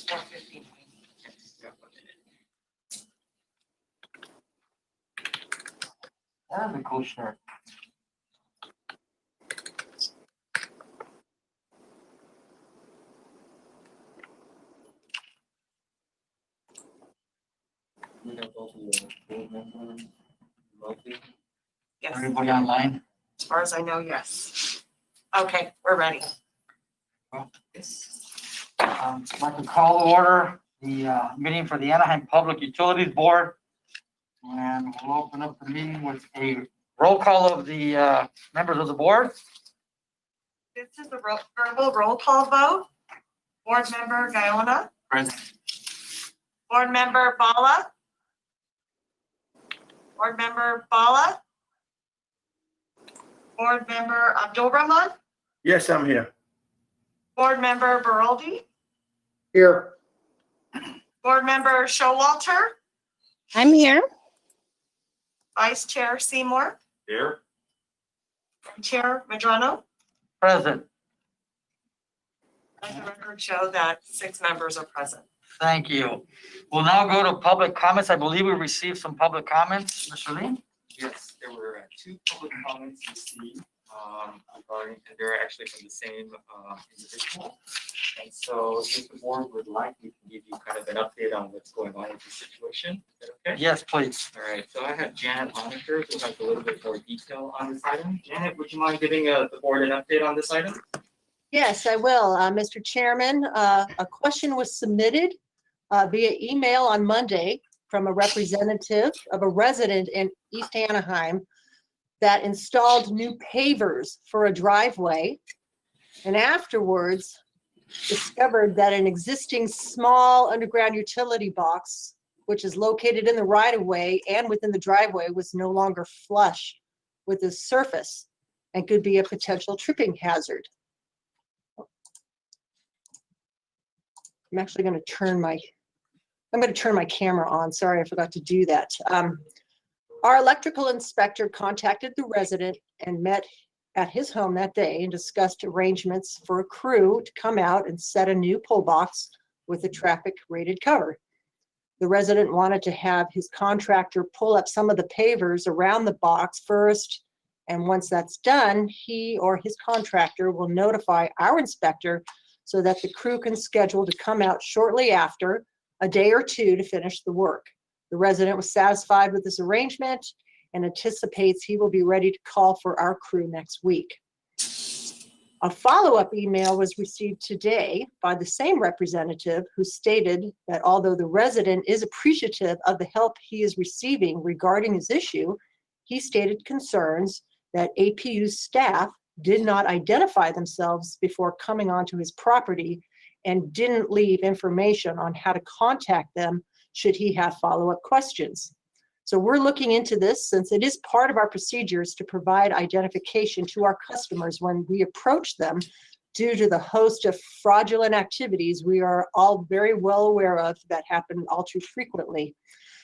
4:59. That is a cool shirt. We have both of the board members remotely. Yes, Everybody online? as far as I know, yes. Okay, we're ready. I'd like to call to order the meeting for the Anaheim Public Utilities Board. And we'll open up the meeting with a roll call of the members of the board. This is a verbal roll call vote. Board member Guyona. Present. Board member Bala. Board member Bala. Board member Abdul Rahman. Yes, I'm here. Board member Baroldi. Here. Board member Showalter. I'm here. Vice Chair Seymour. Here. And Chair Madrano. Present. Let the record show that 6 members are present. Thank you. We'll now go to public comments. I believe we received some public comments. Mr. Lee? Yes, there were 2 public comments received regarding, and they're actually from the same individual. And so if the board would like, we can give you kind of an update on what's going on with the situation. Is that okay? Yes, please. All right, so I have Janet Honaker, who has a little bit more detail on this item. Janet, would you mind giving the board an update on this item? Yes, I will. Mr. Chairman, a question was submitted via email on Monday from a representative of a resident in East Anaheim that installed new pavers for a driveway and afterwards discovered that an existing small underground utility box, which is located in the right-of-way and within the driveway, was no longer flush with the surface and could be a potential tripping hazard. I'm actually going to turn my camera on. Sorry, I forgot to do that. Our electrical inspector contacted the resident and met at his home that day and discussed arrangements for a crew to come out and set a new pole box with a traffic rated cover. The resident wanted to have his contractor pull up some of the pavers around the box first, and once that's done, he or his contractor will notify our inspector so that the crew can schedule to come out shortly after, a day or 2 to finish the work. The resident was satisfied with this arrangement and anticipates he will be ready to call for our crew next week. A follow-up email was received today by the same representative who stated that although the resident is appreciative of the help he is receiving regarding his issue, he stated concerns that APU's staff did not identify themselves before coming onto his property and didn't leave information on how to contact them should he have follow-up questions. So we're looking into this since it is part of our procedures to provide identification to our customers when we approach them due to the host of fraudulent activities we are all very well aware of that happen all too frequently.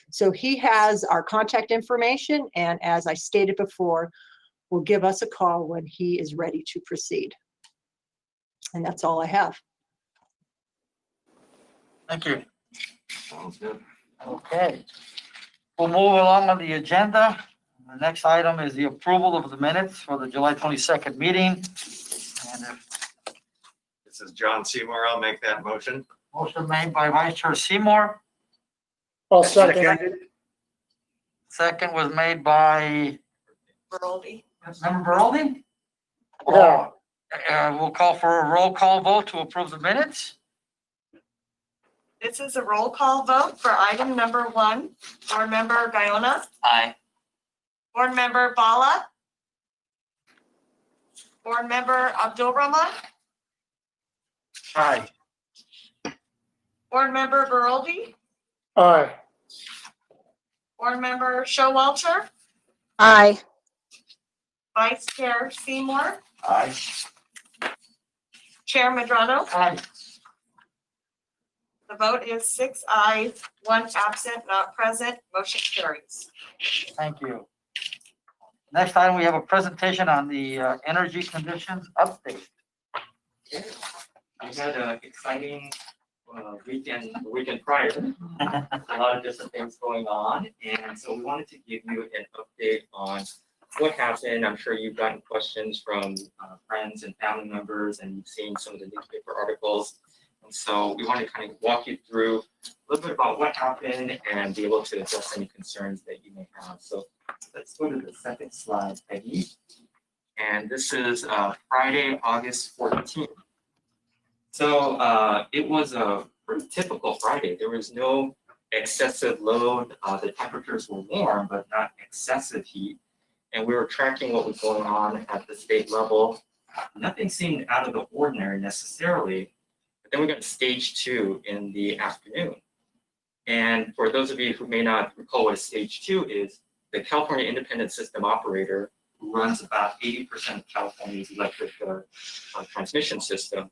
So he has our contact information, and as I stated before, will give us a call when he is ready to proceed. And that's all I have. Thank you. Sounds good. Okay. We'll move along on the agenda. The next item is the approval of the minutes for the July 22nd meeting. And This is John Seymour. I'll make that motion. motion made by Vice Chair Seymour. I'll second. Second was made by Baroldi. Member Beroldi. Yeah. We'll call for a roll call vote to approve the minutes. This is a roll call vote for item number 1. Board member Guyona. Aye. Board member Bala. Board member Abdul Rahman. Aye. Board member Baroldi. Aye. Board member Showalter. Aye. Vice Chair Seymour. Aye. Chair Madrano. Aye. The vote is 6 ayes, 1 absent, not present. Motion carries. Thank you. Next item, we have a presentation on the energy conditions update. We had an exciting weekend prior. A lot of different things going on, and so we wanted to give you an update on what happened. I'm sure you've gotten questions from friends and family members, and you've seen some of the newspaper articles. And so we want to kind of walk you through a little bit about what happened and be able to address any concerns that you may have. So let's go to the second slide, Peggy. And this is Friday, August 14th. So it was a pretty typical Friday. There was no excessive load. The temperatures were warm, but not excessive heat. And we were tracking what was going on at the state level. Nothing seemed out of the ordinary necessarily. But then we got to stage 2 in the afternoon. And for those of you who may not recall what a stage 2 is, the California Independent System Operator, who runs about 80% of California's electric transmission system,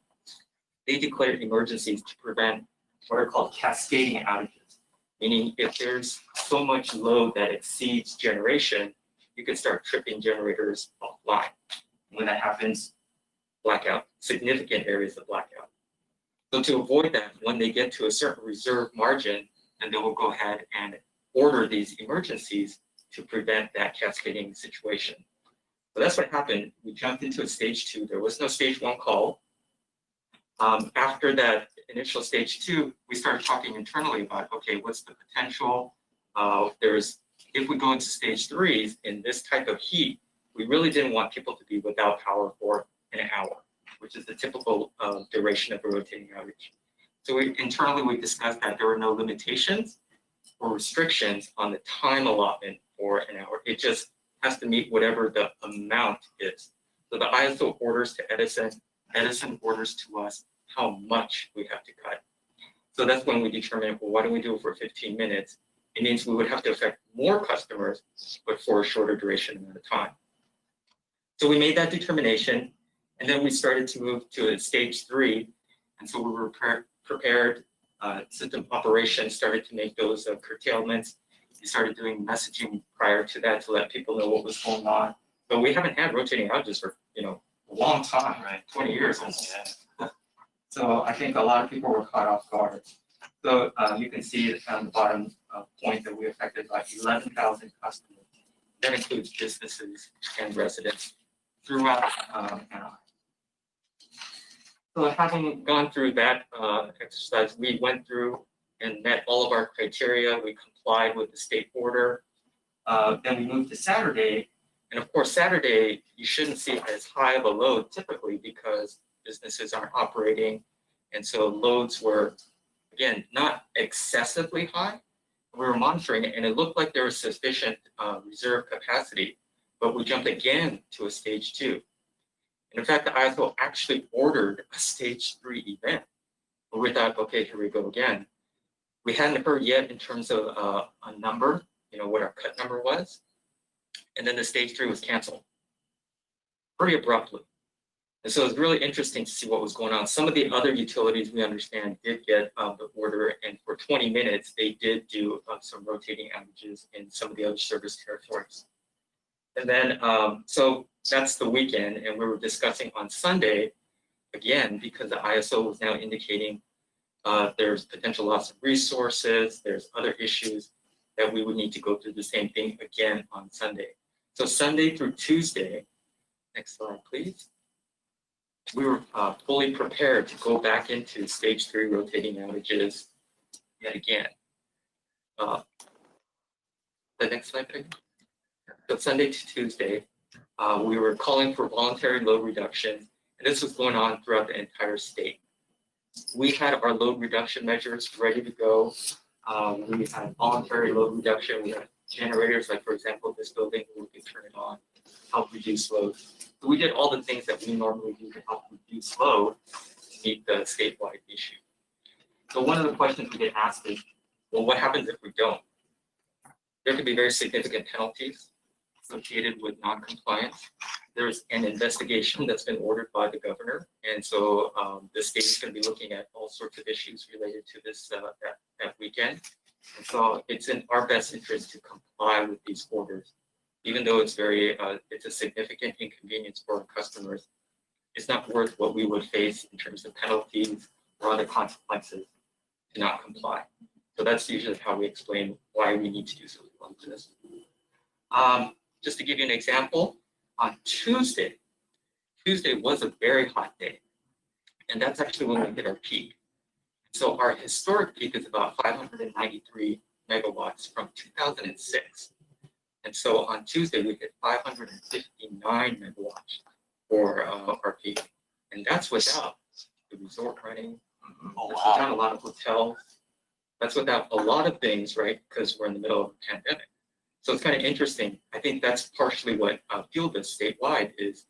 they declared emergencies to prevent what are called cascading outages. Meaning if there's so much load that exceeds generation, you can start tripping generators offline. When that happens, blackout, significant areas of blackout. So to avoid that, when they get to a certain reserve margin, then they will go ahead and order these emergencies to prevent that cascading situation. So that's what happened. We jumped into a stage 2. There was no stage 1 call. After that initial stage 2, we started talking internally about, okay, what's the potential? If we go into stage 3 in this type of heat, we really didn't want people to be without power for an hour, which is the typical duration of a rotating outage. So internally, we discussed that there were no limitations or restrictions on the time allotment for an hour. It just has to meet whatever the amount is. So the ISO orders to Edison, Edison orders to us how much we have to cut. So that's when we determined, well, why don't we do it for 15 minutes? It means we would have to affect more customers, but for a shorter duration amount of time. So we made that determination, and then we started to move to stage 3. And so we were prepared, system operations started to make those curtailments. We started doing messaging prior to that to let people know what was going on. But we haven't had rotating outages for, a long time, right? 20 years almost. So I think a lot of people were caught off guard. So you can see on the bottom point that we affected about 11,000 customers. That includes businesses and residents throughout Anaheim. So having gone through that exercise, we went through and met all of our criteria. We complied with the state order. Then we moved to Saturday. And of course, Saturday, you shouldn't see as high of a load typically because businesses aren't operating. And so loads were, again, not excessively high. We were monitoring it and it looked like there was sufficient reserve capacity, but we jumped again to a stage 2. And in fact, the ISO actually ordered a stage 3 event. But we thought, okay, here we go again. We hadn't heard yet in terms of a number, what our cut number was. And then the stage 3 was canceled pretty abruptly. And so it's really interesting to see what was going on. Some of the other utilities we understand did get the order, and for 20 minutes, they did do some rotating outages in some of the other service territories. And then, so that's the weekend, and we were discussing on Sunday, again, because the ISO was now indicating there's potential loss of resources, there's other issues that we would need to go through the same thing again on Sunday. So Sunday through Tuesday, next slide, please. We were fully prepared to go back into stage 3 rotating outages yet again. The next slide, please. So Sunday to Tuesday, we were calling for voluntary load reduction, and this was going on throughout the entire state. We had our load reduction measures ready to go. We had voluntary load reduction. We had generators, like for example, this building, we could turn it on, help reduce load. So we did all the things that we normally do to help reduce load to meet the statewide issue. So one of the questions we get asked is, well, what happens if we don't? There could be very significant penalties associated with non-compliance. There's an investigation that's been ordered by the governor. And so the state is going to be looking at all sorts of issues related to this that weekend. And so it's in our best interest to comply with these orders. Even though it's it's a significant inconvenience for our customers, it's not worth what we would face in terms of penalties or other consequences cannot comply. So that's usually how we explain why we need to do something like this. Just to give you an example, on Tuesday was a very hot day. And that's actually when we hit our peak. So our historic peak is about 593 megawatts from 2006. And so on Tuesday, we hit 559 megawatts for our peak. And that's without the resort running, that's without a lot of hotels. That's without a lot of things, right? Because we're in the middle of a pandemic. So it's kind of interesting. I think that's partially what fueled this statewide is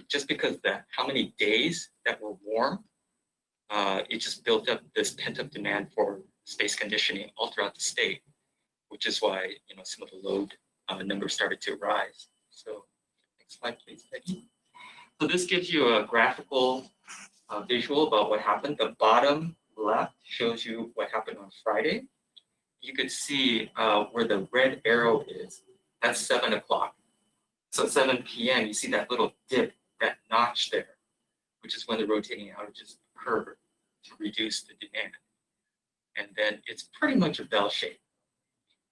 just because of that, how many days that were warm, it just built up this pent-up demand for space conditioning all throughout the state, which is why some of the load numbers started to rise. So next slide, please, Peggy. So this gives you a graphical visual about what happened. The bottom left shows you what happened on Friday. You could see where the red arrow is. That's 7 o'clock. So 7 p.m. you see that little dip, that notch there, which is when the rotating outages occur to reduce the demand. And then it's pretty much a bell shape.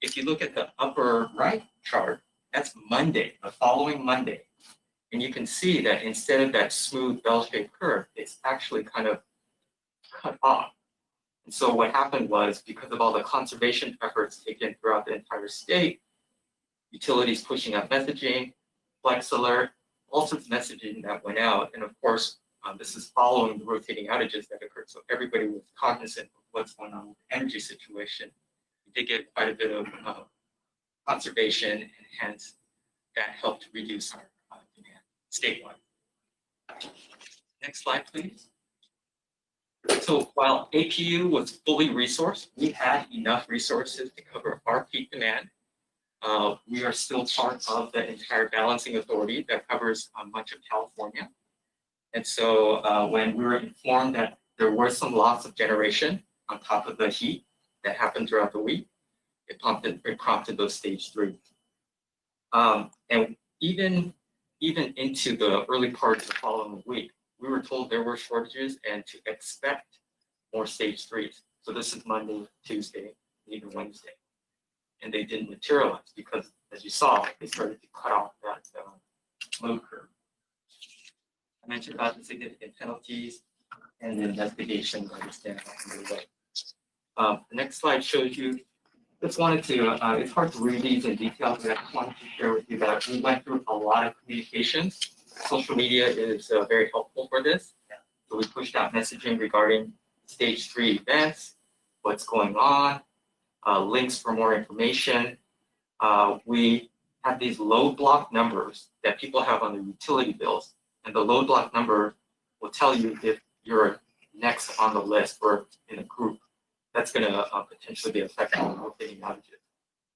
If you look at the upper right chart, that's Monday, the following Monday. And you can see that instead of that smooth bell-shaped curve, it's actually kind of cut off. And so what happened was, because of all the conservation efforts taken throughout the entire state, utilities pushing out messaging, Flex Alert, all sorts of messaging that went out. And of course, this is following the rotating outages that occurred. So everybody was cognizant of what's going on with the energy situation. We did get quite a bit of conservation, and hence that helped reduce our demand statewide. Next slide, please. So while APU was fully resourced, we had enough resources to cover our peak demand. We are still part of the entire balancing authority that covers much of California. And so when we were informed that there was some loss of generation on top of the heat that happened throughout the week, it prompted those stage 3. And even into the early part of the following week, we were told there were shortages and to expect more stage 3s. So this is Monday, Tuesday, even Wednesday. And they didn't materialize because, as you saw, they started to cut off that load curve. I mentioned about the significant penalties and the investigation that is standing underway. The next slide shows you, just wanted to, it's hard to read these in detail, but I just wanted to share with you that we went through a lot of communications. Social media is very helpful for this. So we pushed out messaging regarding stage 3 events, what's going on, links for more information. We have these load block numbers that people have on their utility bills, and the load block number will tell you if you're next on the list or in a group that's going to potentially be affected by rotating outages.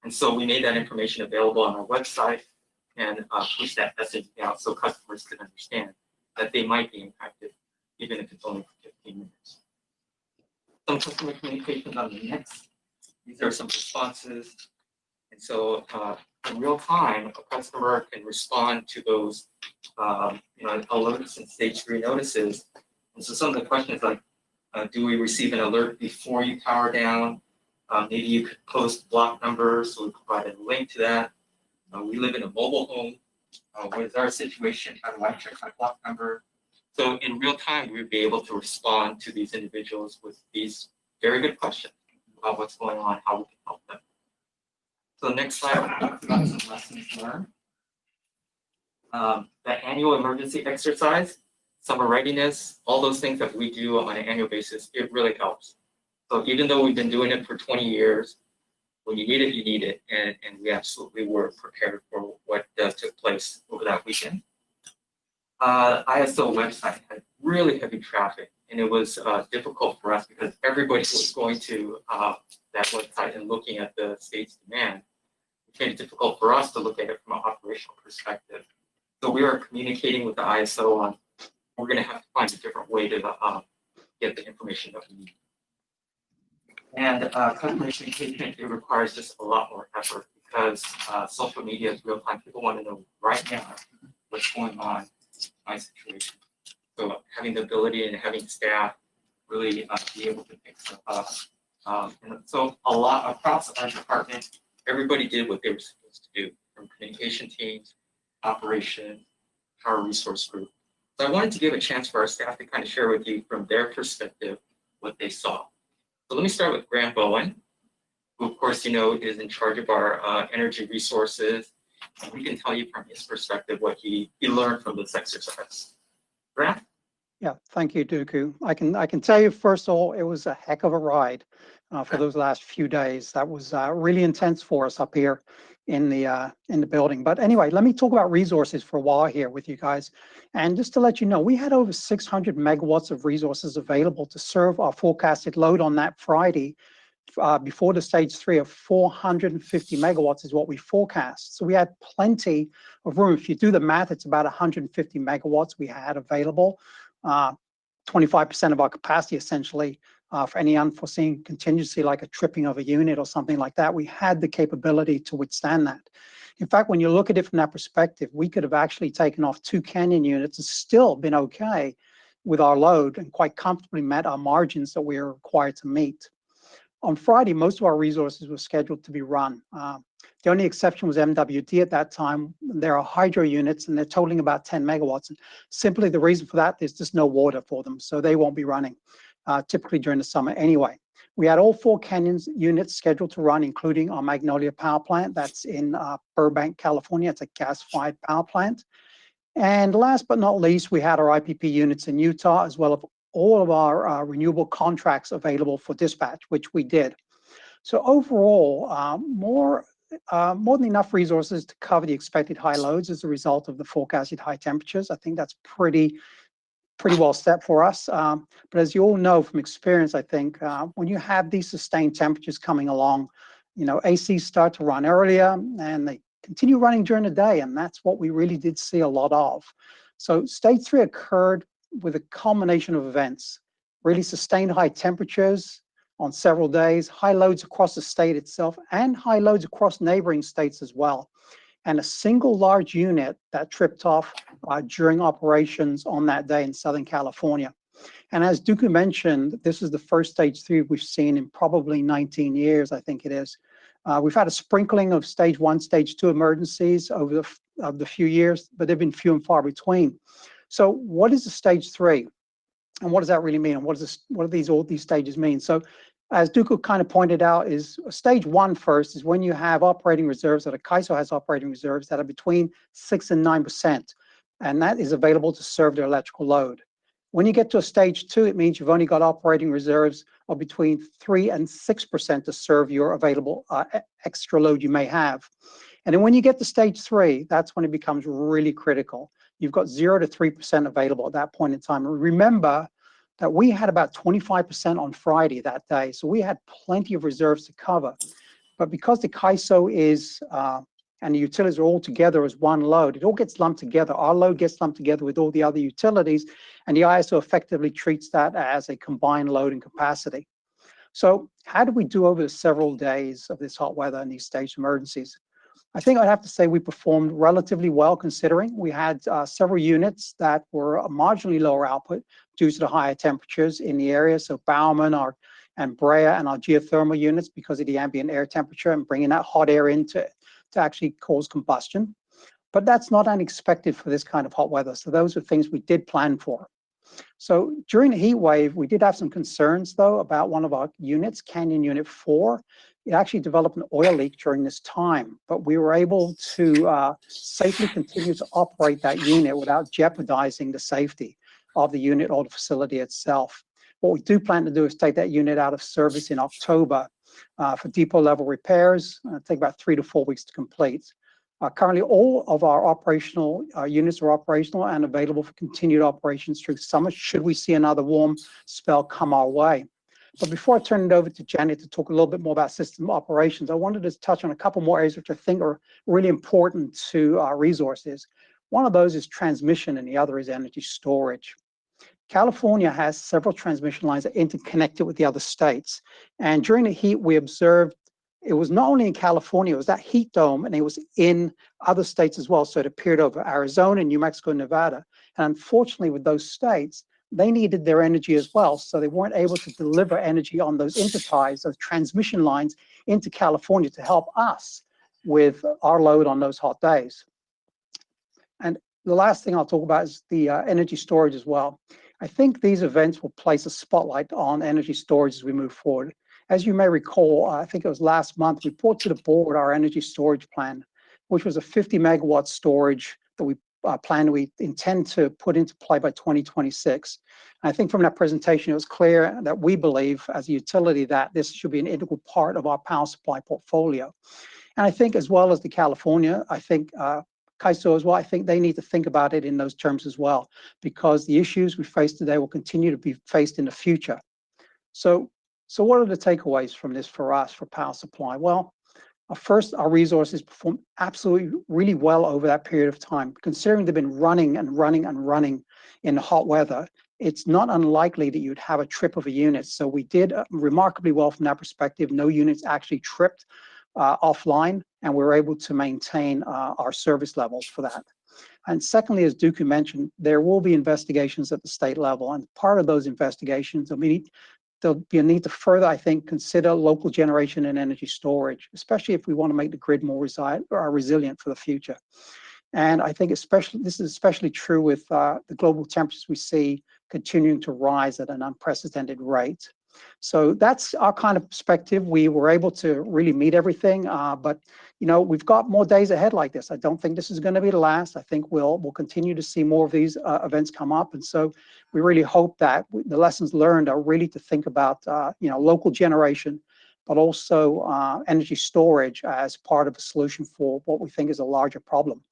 And so we made that information available on our website and pushed that message out so customers can understand that they might be impacted, even if it's only for 15 minutes. Some customer communications on the next. These are some responses. And so in real time, a customer can respond to those alerts and stage 3 notices. And so some of the questions like, do we receive an alert before you power down? Maybe you could post block numbers, so we provided a link to that. We live in a mobile home. What is our situation? How do I check my block number? So in real time, we'd be able to respond to these individuals with these very good questions about what's going on, how we can help them. So the next slide talks about some lessons learned. The annual emergency exercise, summer readiness, all those things that we do on an annual basis, it really helps. So even though we've been doing it for 20 years, when you need it, you need it. And we absolutely were prepared for what took place over that weekend. ISO website had really heavy traffic, and it was difficult for us because everybody was going to that website and looking at the state's demand. It made it difficult for us to look at it from an operational perspective. So we are communicating with the ISO on we're going to have to find a different way to get the information that we need. And customer communication, it requires just a lot more effort because social media is real time. People want to know right now what's going on in my situation. So having the ability and having staff really be able to pick stuff up And so a lot across our department, everybody did what they were supposed to do, from communication teams, operation, power resource group. So I wanted to give a chance for our staff to kind of share with you from their perspective what they saw. So let me start with Grant Bowen, who of course, you know, is in charge of our energy resources. And we can tell you from his perspective what he learned from this exercise. Grant? Yeah, thank you, Dooku. I can tell you, first of all, it was a heck of a ride for those last few days. That was really intense for us up here in the building. But anyway, let me talk about resources for a while here with you guys. And just to let you know, we had over 600 megawatts of resources available to serve our forecasted load on that Friday. Before the stage 3 of 450 megawatts is what we forecast. So we had plenty of room. If you do the math, it's about 150 megawatts we had available. 25% of our capacity essentially for any unforeseen contingency like a tripping of a unit or something like that. We had the capability to withstand that. In fact, when you look at it from that perspective, we could have actually taken off 2 Canyon units and still been okay with our load and quite comfortably met our margins that we are required to meet. On Friday, most of our resources were scheduled to be run. The only exception was MWD at that time. There are hydro units and they're totaling about 10 megawatts. And simply the reason for that is just no water for them, so they won't be running typically during the summer anyway. We had all 4 Canyons units scheduled to run, including our Magnolia power plant. That's in Burbank, California. It's a gas-fired power plant. And last but not least, we had our IPP units in Utah, as well as all of our renewable contracts available for dispatch, which we did. So overall, more than enough resources to cover the expected high loads as a result of the forecasted high temperatures. I think that's pretty well set for us. But as you all know from experience, I think when you have these sustained temperatures coming along, you know, ACs start to run earlier and they continue running during the day. And that's what we really did see a lot of. So stage 3 occurred with a culmination of events, really sustained high temperatures on several days, high loads across the state itself, and high loads across neighboring states as well. And a single large unit that tripped off during operations on that day in Southern California. And as Dooku mentioned, this is the first stage 3 we've seen in probably 19 years, I think it is. We've had a sprinkling of stage 1, stage 2 emergencies over the few years, but they've been few and far between. So what is the stage 3? And what does that really mean? And what do all these stages mean? So as Dooku kind of pointed out, is stage 1 first is when you have operating reserves, that a CAISO has operating reserves that are between 6 and 9%. And that is available to serve their electrical load. When you get to a stage 2, it means you've only got operating reserves of between 3 and 6% to serve your available extra load you may have. And then when you get to stage 3, that's when it becomes really critical. You've got 0 to 3% available at that point in time. And remember that we had about 25% on Friday that day. So we had plenty of reserves to cover. But because the CAISO is, and the utilities are all together as one load, it all gets lumped together. Our load gets lumped together with all the other utilities, and the ISO effectively treats that as a combined load and capacity. So how did we do over the several days of this hot weather and these stage emergencies? I think I'd have to say we performed relatively well, considering we had several units that were a marginally lower output due to the higher temperatures in the area. So Bowerman and Brea and our geothermal units, because of the ambient air temperature and bringing that hot air in to actually cause combustion. But that's not unexpected for this kind of hot weather. So those are things we did plan for. So during the heat wave, we did have some concerns, though, about one of our units, Canyon Unit 4. It actually developed an oil leak during this time, but we were able to safely continue to operate that unit without jeopardizing the safety of the unit or the facility itself. What we do plan to do is take that unit out of service in October for depot level repairs. It'll take about 3 to 4 weeks to complete. Currently, all of our operational units are operational and available for continued operations through summer, should we see another warm spell come our way. But before I turn it over to Janet to talk a little bit more about system operations, I wanted to touch on a couple more areas which I think are really important to our resources. One of those is transmission and the other is energy storage. California has several transmission lines that are interconnected with the other states. And during the heat, we observed it was not only in California, it was that heat dome, and it was in other states as well. So it appeared over Arizona, New Mexico, Nevada. And unfortunately, with those states, they needed their energy as well. So they weren't able to deliver energy on those interties, those transmission lines into California to help us with our load on those hot days. And the last thing I'll talk about is the energy storage as well. I think these events will place a spotlight on energy storage as we move forward. As you may recall, I think it was last month, we brought to the board our energy storage plan, which was a 50 megawatt storage that we we intend to put into play by 2026. And I think from that presentation, it was clear that we believe as a utility that this should be an integral part of our power supply portfolio. And I think as well as the California, I think CAISO as well, I think they need to think about it in those terms as well, because the issues we face today will continue to be faced in the future. So what are the takeaways from this for us, for power supply? Well, first, our resources performed absolutely really well over that period of time. Considering they've been running and running and running in the hot weather, it's not unlikely that you'd have a trip of a unit. So we did remarkably well from that perspective. No units actually tripped offline, and we were able to maintain our service levels for that. And secondly, as Dooku mentioned, there will be investigations at the state level, and part of those investigations, there'll be a need to further, I think, consider local generation and energy storage, especially if we want to make the grid more resilient for the future. And I think this is especially true with the global temperatures we see continuing to rise at an unprecedented rate. So that's our kind of perspective. We were able to really meet everything, but we've got more days ahead like this. I don't think this is going to be the last. I think we'll continue to see more of these events come up, and so we really hope that the lessons learned are really to think about local generation, but also energy storage as part of a solution for what we think is a larger problem.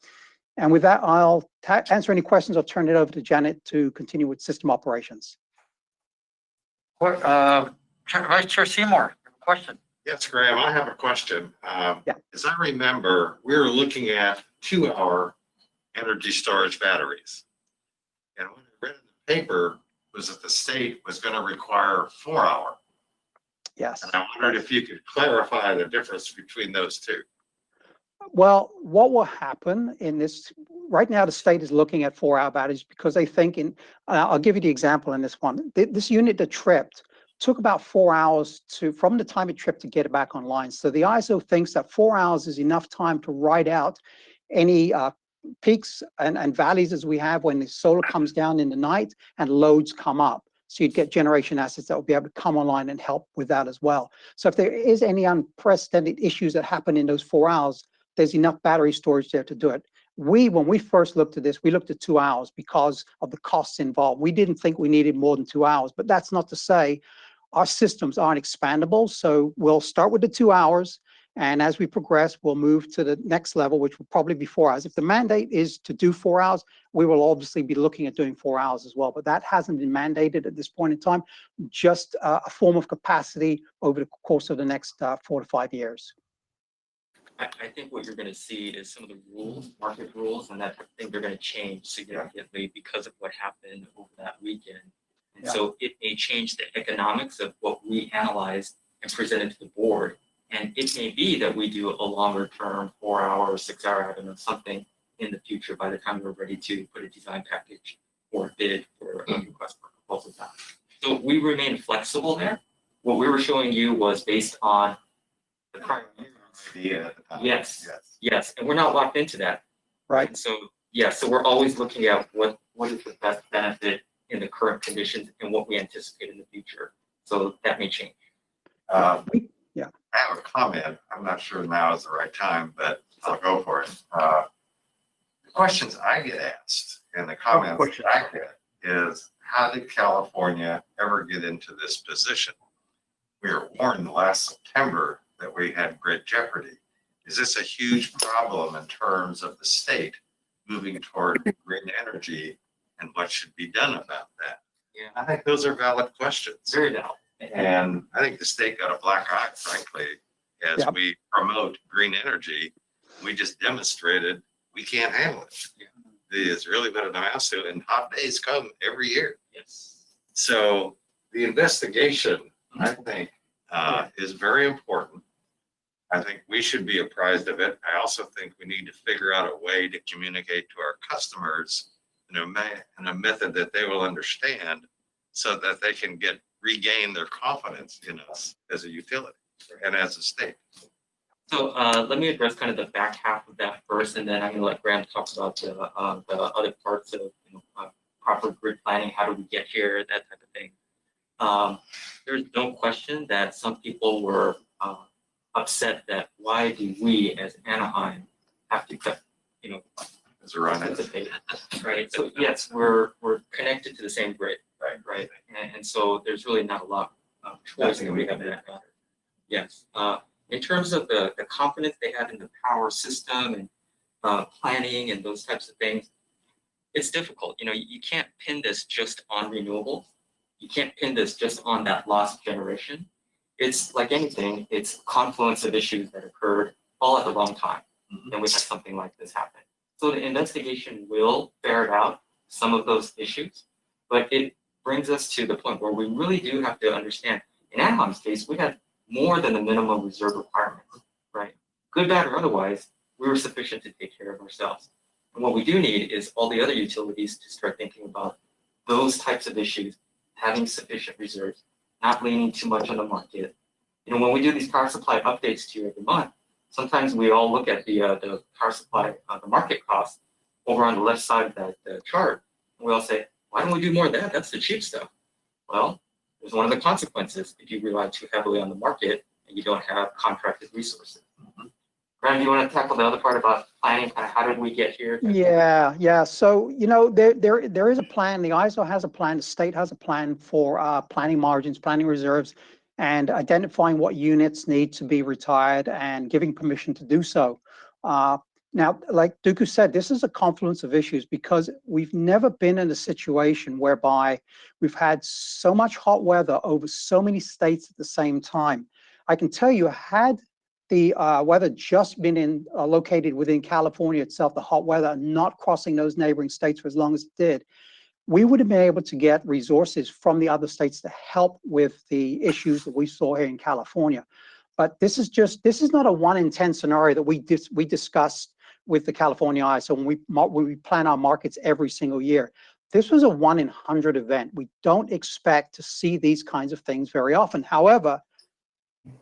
And with that, I'll answer any questions. I'll turn it over to Janet to continue with system operations. Vice Chair Seymour, question. Yes, Graham, I have a question. Yeah. As I remember, we were looking at 2-hour energy storage batteries. And what I read in the paper was that the state was going to require 4-hour. Yes. And I wondered if you could clarify the difference between those two. Well, what will happen in this, right now the state is looking at 4-hour batteries because they think I'll give you the example in this one. This unit that tripped took about 4 hours from the time it tripped to get it back online. So the ISO thinks that 4 hours is enough time to ride out any peaks and valleys as we have when the solar comes down in the night and loads come up. So you'd get generation assets that will be able to come online and help with that as well. So if there is any unprecedented issues that happen in those 4 hours, there's enough battery storage there to do it. When we first looked at this, we looked at 2 hours because of the costs involved. We didn't think we needed more than 2 hours, but that's not to say our systems aren't expandable. So we'll start with the 2 hours, and as we progress, we'll move to the next level, which will probably be 4 hours. If the mandate is to do 4 hours, we will obviously be looking at doing 4 hours as well, but that hasn't been mandated at this point in time, just a form of capacity over the course of the next 4 to 5 years. I think what you're going to see is some of the rules, market rules, and that I think they're going to change significantly because of what happened over that weekend. And so it may change the economics of what we analyzed and presented to the board. And it may be that we do a longer term 4-hour or 6-hour, I don't know, something in the future by the time we're ready to put a design package or bid for a request for proposal time. So we remain flexible there. What we were showing you was based on the prior Idea at the time. Yes. Yes, and we're not locked into that. Right. And so, so we're always looking at what is the best benefit in the current conditions and what we anticipate in the future. So that may change. I have a comment. I'm not sure now is the right time, but I'll go for it. The questions I get asked and the comments that I get is, how did California ever get into this position? We were warned last September that we had grid jeopardy. Is this a huge problem in terms of the state moving toward green energy and what should be done about that? Yeah. I think those are valid questions. Very valid. And I think the state got a black eye, frankly, as we promote green energy. We just demonstrated we can't handle it. It's really been a mouse to, and hot days come every year. Yes. So the investigation, I think, is very important. I think we should be apprised of it. I also think we need to figure out a way to communicate to our customers in a method that they will understand so that they can regain their confidence in us as a utility and as a state. So let me address kind of the back half of that first, and then I'm gonna let Graham talk about the other parts of, proper grid planning, how do we get here, that type of thing. There's no question that some people were upset that why do we as Anaheim have to cut, As a run. participate, right? So yes, we're connected to the same grid, right? And so there's really not a lot of choice that we have in that matter. Yes, in terms of the confidence they have in the power system and planning and those types of things, it's difficult. You can't pin this just on renewables. You can't pin this just on that lost generation. It's like anything, it's a confluence of issues that occurred all at the wrong time. And we had something like this happen. So the investigation will ferret out some of those issues, but it brings us to the point where we really do have to understand, in Anaheim's case, we had more than the minimum reserve requirements, right? Good, bad, or otherwise, we were sufficient to take care of ourselves. And what we do need is all the other utilities to start thinking about those types of issues, having sufficient reserves, not leaning too much on the market. When we do these power supply updates to you every month, sometimes we all look at the power supply, the market cost over on the left side of that chart. And we all say, why don't we do more of that? That's the cheap stuff. Well, there's one of the consequences if you rely too heavily on the market and you don't have contracted resources. Graham, do you want to tackle the other part about planning? Kind of how did we get here? Yeah. So, there is a plan. The ISO has a plan. The state has a plan for planning margins, planning reserves, and identifying what units need to be retired and giving permission to do so. Now, like Dooku said, this is a confluence of issues because we've never been in a situation whereby we've had so much hot weather over so many states at the same time. I can tell you, had the weather just been located within California itself, the hot weather not crossing those neighboring states for as long as it did, we would have been able to get resources from the other states to help with the issues that we saw here in California. But this is not a 1 in 10 scenario that we discussed with the California ISO when we plan our markets every single year. This was a 1 in 100 event. We don't expect to see these kinds of things very often. However,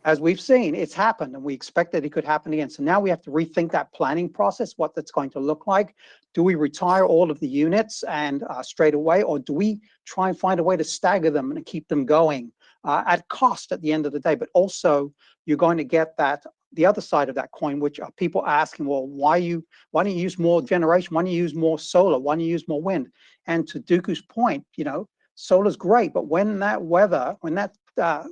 as we've seen, it's happened, and we expect that it could happen again. So now we have to rethink that planning process, what that's going to look like. Do we retire all of the units and straight away, or do we try and find a way to stagger them and keep them going at cost at the end of the day? But also, you're going to get the other side of that coin, which are people asking, well, why don't you use more generation? Why don't you use more solar? Why don't you use more wind? And to Dooku's point, solar's great, but when that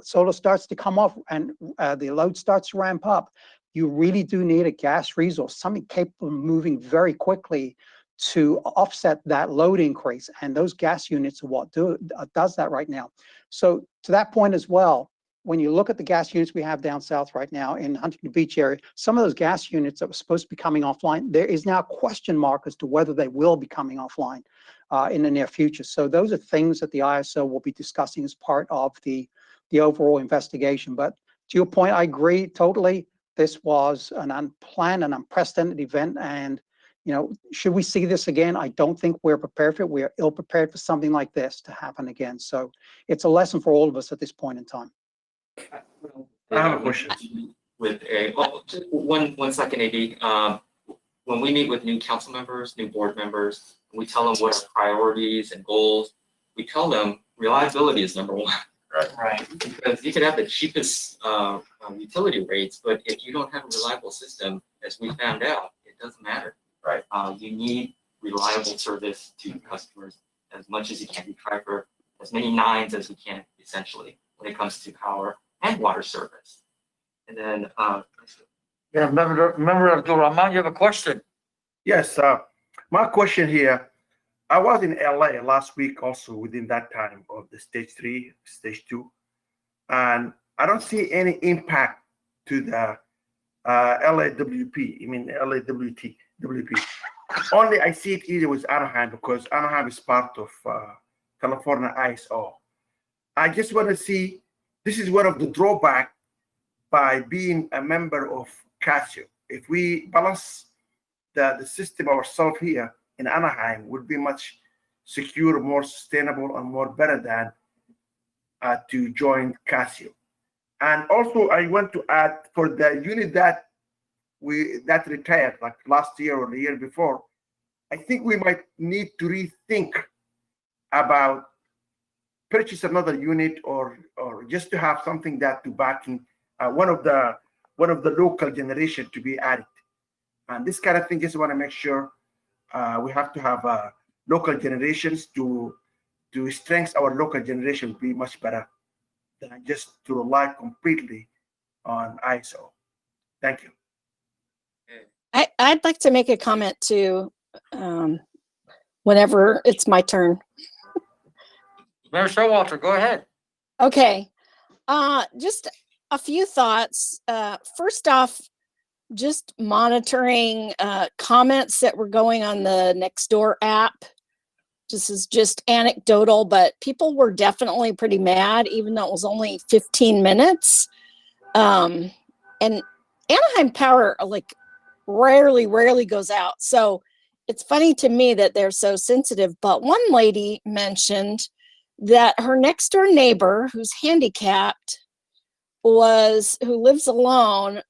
solar starts to come off and the load starts to ramp up, you really do need a gas resource, something capable of moving very quickly to offset that load increase. And those gas units are what does that right now. So to that point as well, when you look at the gas units we have down south right now in Huntington Beach area, some of those gas units that were supposed to be coming offline, there is now a question mark as to whether they will be coming offline in the near future. So those are things that the ISO will be discussing as part of the overall investigation. But to your point, I agree totally. This was an unplanned and unprecedented event. And, should we see this again? I don't think we're prepared for it. We are ill prepared for something like this to happen again. So it's a lesson for all of us at this point in time. I have a question. Just one second, AD. When we meet with new council members, new board members, we tell them what our priorities and goals. We tell them reliability is number one. Right. Because you could have the cheapest utility rates, but if you don't have a reliable system, as we found out, it doesn't matter. Right. You need reliable service to customers as much as you can. We try for as many nines as we can, essentially, when it comes to power and water service. And then, Yeah, member Abdul Rahman, you have a question? Yes, my question here, I was in LA last week also within that time of the stage 3, stage 2, and I don't see any impact to the LAWP, LAWP. Only I see it either with Anaheim because Anaheim is part of California ISO. I just want to see, this is one of the drawbacks by being a member of CAISO. If we balance the system ourselves here in Anaheim, would be much secure, more sustainable, and more better than to join Casio. And also, I want to add for the unit that retired like last year or the year before, I think we might need to rethink about purchase another unit or just to have something that to backing one of the local generation to be added. And this kind of thing, just want to make sure we have to have local generations to strengthen our local generation be much better than just to rely completely on ISO. Thank you. I'd like to make a comment too, whenever it's my turn. Member Showalter, go ahead. Okay, just a few thoughts. First off, just monitoring comments that were going on the Nextdoor app. This is just anecdotal, but people were definitely pretty mad, even though it was only 15 minutes. And Anaheim Power, like, rarely goes out. So it's funny to me that they're so sensitive. But one lady mentioned that her next door neighbor, who's handicapped, who lives alone,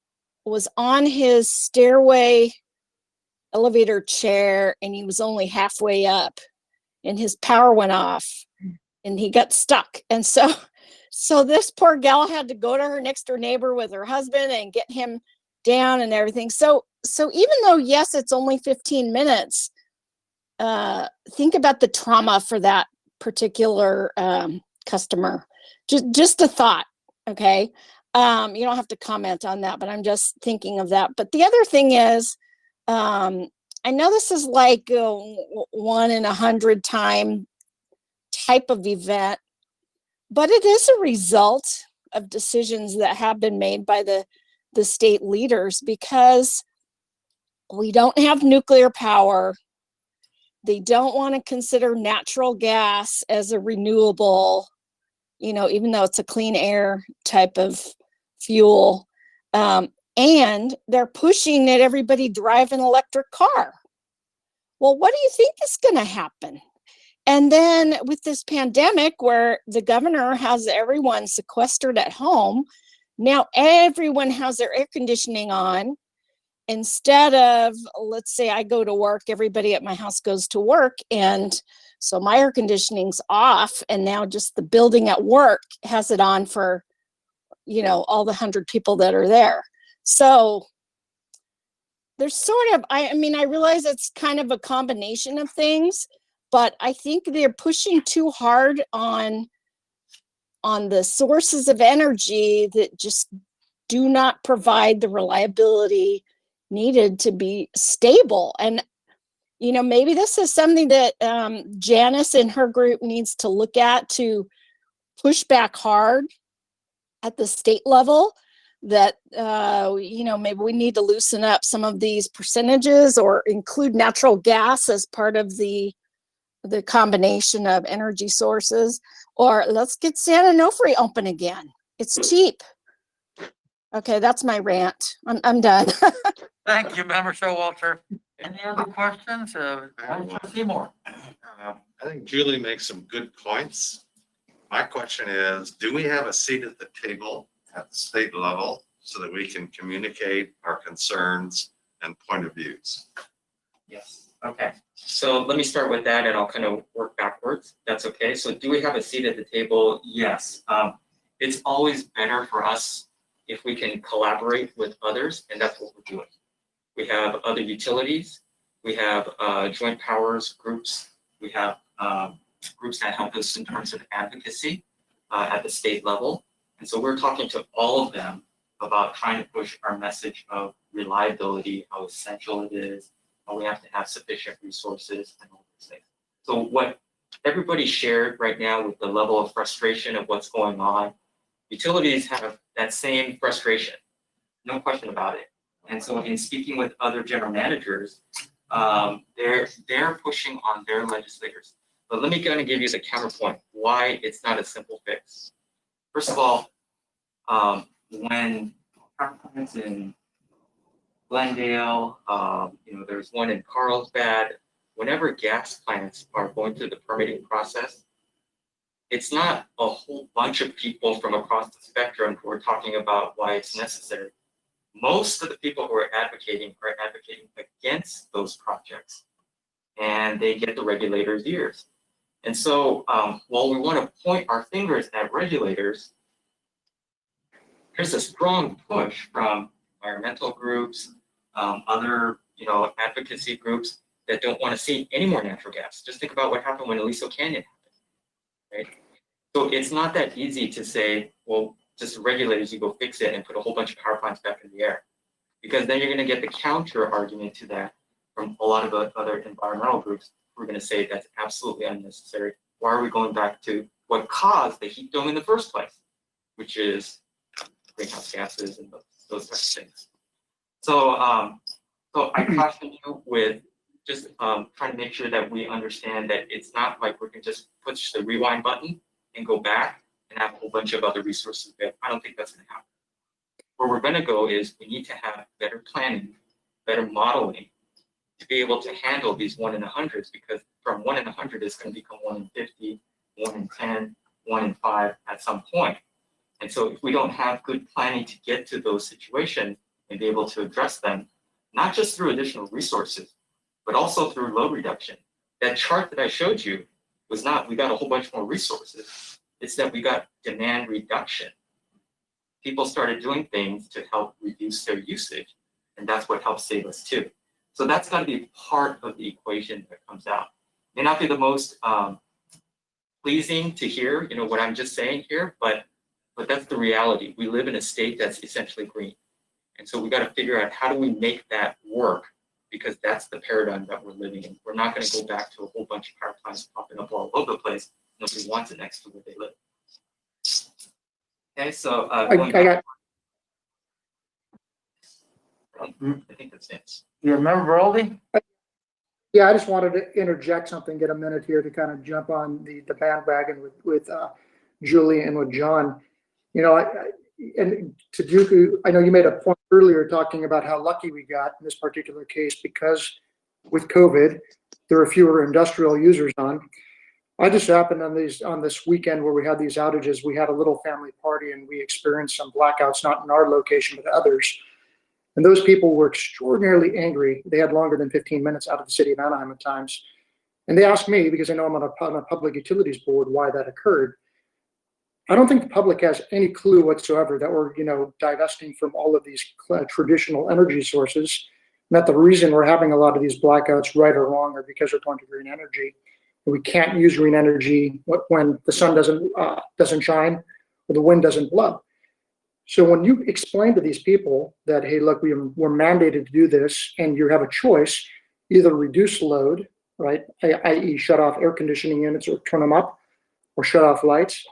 was on his stairway elevator chair, and he was only halfway up, and his power went off, and he got stuck. And so this poor gal had to go to her next door neighbor with her husband and get him down and everything. So even though, yes, it's only 15 minutes, think about the trauma for that particular customer. Just a thought, okay? You don't have to comment on that, but I'm just thinking of that. But the other thing is, I know this is like a 1 in 100 time type of event, but it is a result of decisions that have been made by the state leaders, because we don't have nuclear power. They don't want to consider natural gas as a renewable, even though it's a clean air type of fuel. And they're pushing that everybody drive an electric car. Well, what do you think is going to happen? And then with this pandemic, where the governor has everyone sequestered at home, now everyone has their air conditioning on. Instead of, let's say I go to work, everybody at my house goes to work, and so my air conditioning's off, and now just the building at work has it on for, all the 100 people that are there. So there's sort of, I realize it's kind of a combination of things, but I think they're pushing too hard on the sources of energy that just do not provide the reliability needed to be stable. And, maybe this is something that Janice and her group needs to look at, to push back hard at the state level, that, maybe we need to loosen up some of these percentages or include natural gas as part of the combination of energy sources, or let's get San Onofre open again. It's cheap. Okay, that's my rant. I'm done. Thank you, Member Showalter. Any other questions? Seymour. I think Julie makes some good points. My question is, do we have a seat at the table at the state level so that we can communicate our concerns and point of views? Yes. Okay. So let me start with that, and I'll kind of work backwards. That's okay. So do we have a seat at the table? Yes. It's always better for us if we can collaborate with others, and that's what we're doing. We have other utilities. We have joint powers groups. We have groups that help us in terms of advocacy at the state level. And so we're talking to all of them about trying to push our message of reliability, how essential it is, how we have to have sufficient resources and all those things. So what everybody shared right now with the level of frustration of what's going on, utilities have that same frustration, no question about it. And so in speaking with other general managers, they're pushing on their legislators. But let me kind of give you the counterpoint why it's not a simple fix. First of all, when power plants in Glendale, there's one in Carlsbad, whenever gas plants are going through the permitting process, it's not a whole bunch of people from across the spectrum who are talking about why it's necessary. Most of the people who are advocating against those projects, and they get the regulators' ears. And so while we want to point our fingers at regulators, there's a strong push from environmental groups, other advocacy groups that don't want to see any more natural gas. Just think about what happened when Aliso Canyon happened, right? So it's not that easy to say, well, just regulators, you go fix it and put a whole bunch of power plants back in the air. Because then you're going to get the counter argument to that from a lot of other environmental groups who are going to say that's absolutely unnecessary. Why are we going back to what caused the heat dome in the first place, which is greenhouse gases and those types of things. So, so I caution you with just trying to make sure that we understand that it's not like we can just push the rewind button and go back and have a whole bunch of other resources there. I don't think that's going to happen. Where we're going to go is we need to have better planning, better modeling to be able to handle these 1 in 100s, because from 1 in 100 it's going to become 1 in 50, 1 in 10, 1 in 5 at some point. And so if we don't have good planning to get to those situations and be able to address them, not just through additional resources, but also through load reduction. That chart that I showed you was not, we got a whole bunch more resources. It's that we got demand reduction. People started doing things to help reduce their usage, and that's what helps save us too. So that's got to be part of the equation that comes out. May not be the most pleasing to hear, what I'm just saying here, but that's the reality. We live in a state that's essentially green. And so we got to figure out how do we make that work, because that's the paradigm that we're living in. We're not going to go back to a whole bunch of power plants popping up all over the place. Nobody wants it next to where they live. Okay, so going back, I think that's it. You remember Veraldi? Yeah, I just wanted to interject something, get a minute here to kind of jump on the bandwagon with Julie and with John. And to Dooku, I know you made a point earlier talking about how lucky we got in this particular case because with COVID, there are fewer industrial users on. I just happened on this weekend where we had these outages, we had a little family party and we experienced some blackouts, not in our location, but others. And those people were extraordinarily angry. They had longer than 15 minutes out of the city of Anaheim at times. And they asked me, because I know I'm on a public utilities board, why that occurred. I don't think the public has any clue whatsoever that we're, divesting from all of these traditional energy sources. And that the reason we're having a lot of these blackouts, right or wrong, are because we're going to green energy. And we can't use green energy when the sun doesn't shine or the wind doesn't blow. So when you explain to these people that, hey, look, we're mandated to do this, and you have a choice, either reduce load, right, i.e. shut off air conditioning units or turn them up, or shut off lights,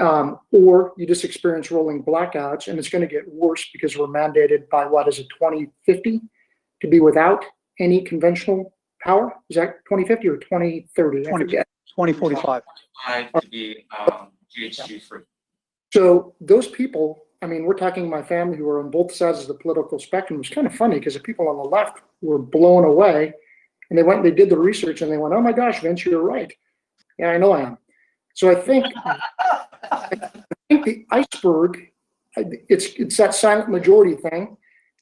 or you just experience rolling blackouts, and it's going to get worse because we're mandated by, 2050 to be without any conventional power? Is that 2050 or 2030? 2045. To be GHG free. So those people, we're talking my family who are on both sides of the political spectrum. It's kind of funny because the people on the left were blown away, and they went and they did the research and they went, oh my gosh, Vince, you're right. Yeah, I know I am. So I think the iceberg, it's that silent majority thing.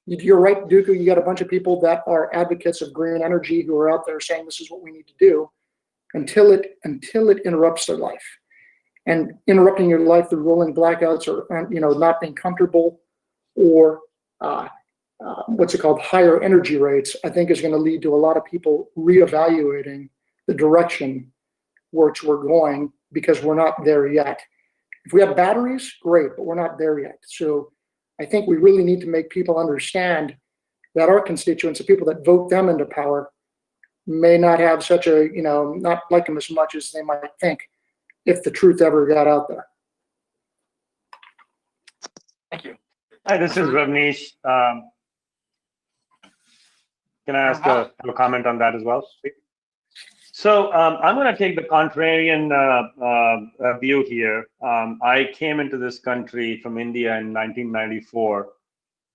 You're right, Dooku, you got a bunch of people that are advocates of green energy who are out there saying this is what we need to do until it interrupts their life. And interrupting your life through rolling blackouts or, not being comfortable or higher energy rates, I think is going to lead to a lot of people reevaluating the direction which we're going, because we're not there yet. If we have batteries, great, but we're not there yet. So I think we really need to make people understand that our constituents, the people that vote them into power, may not have such a, not like them as much as they might think if the truth ever got out there. Thank you. Hi, this is Ravneesh. Can I ask a comment on that as well? So I'm going to take the contrarian view here. I came into this country from India in 1994.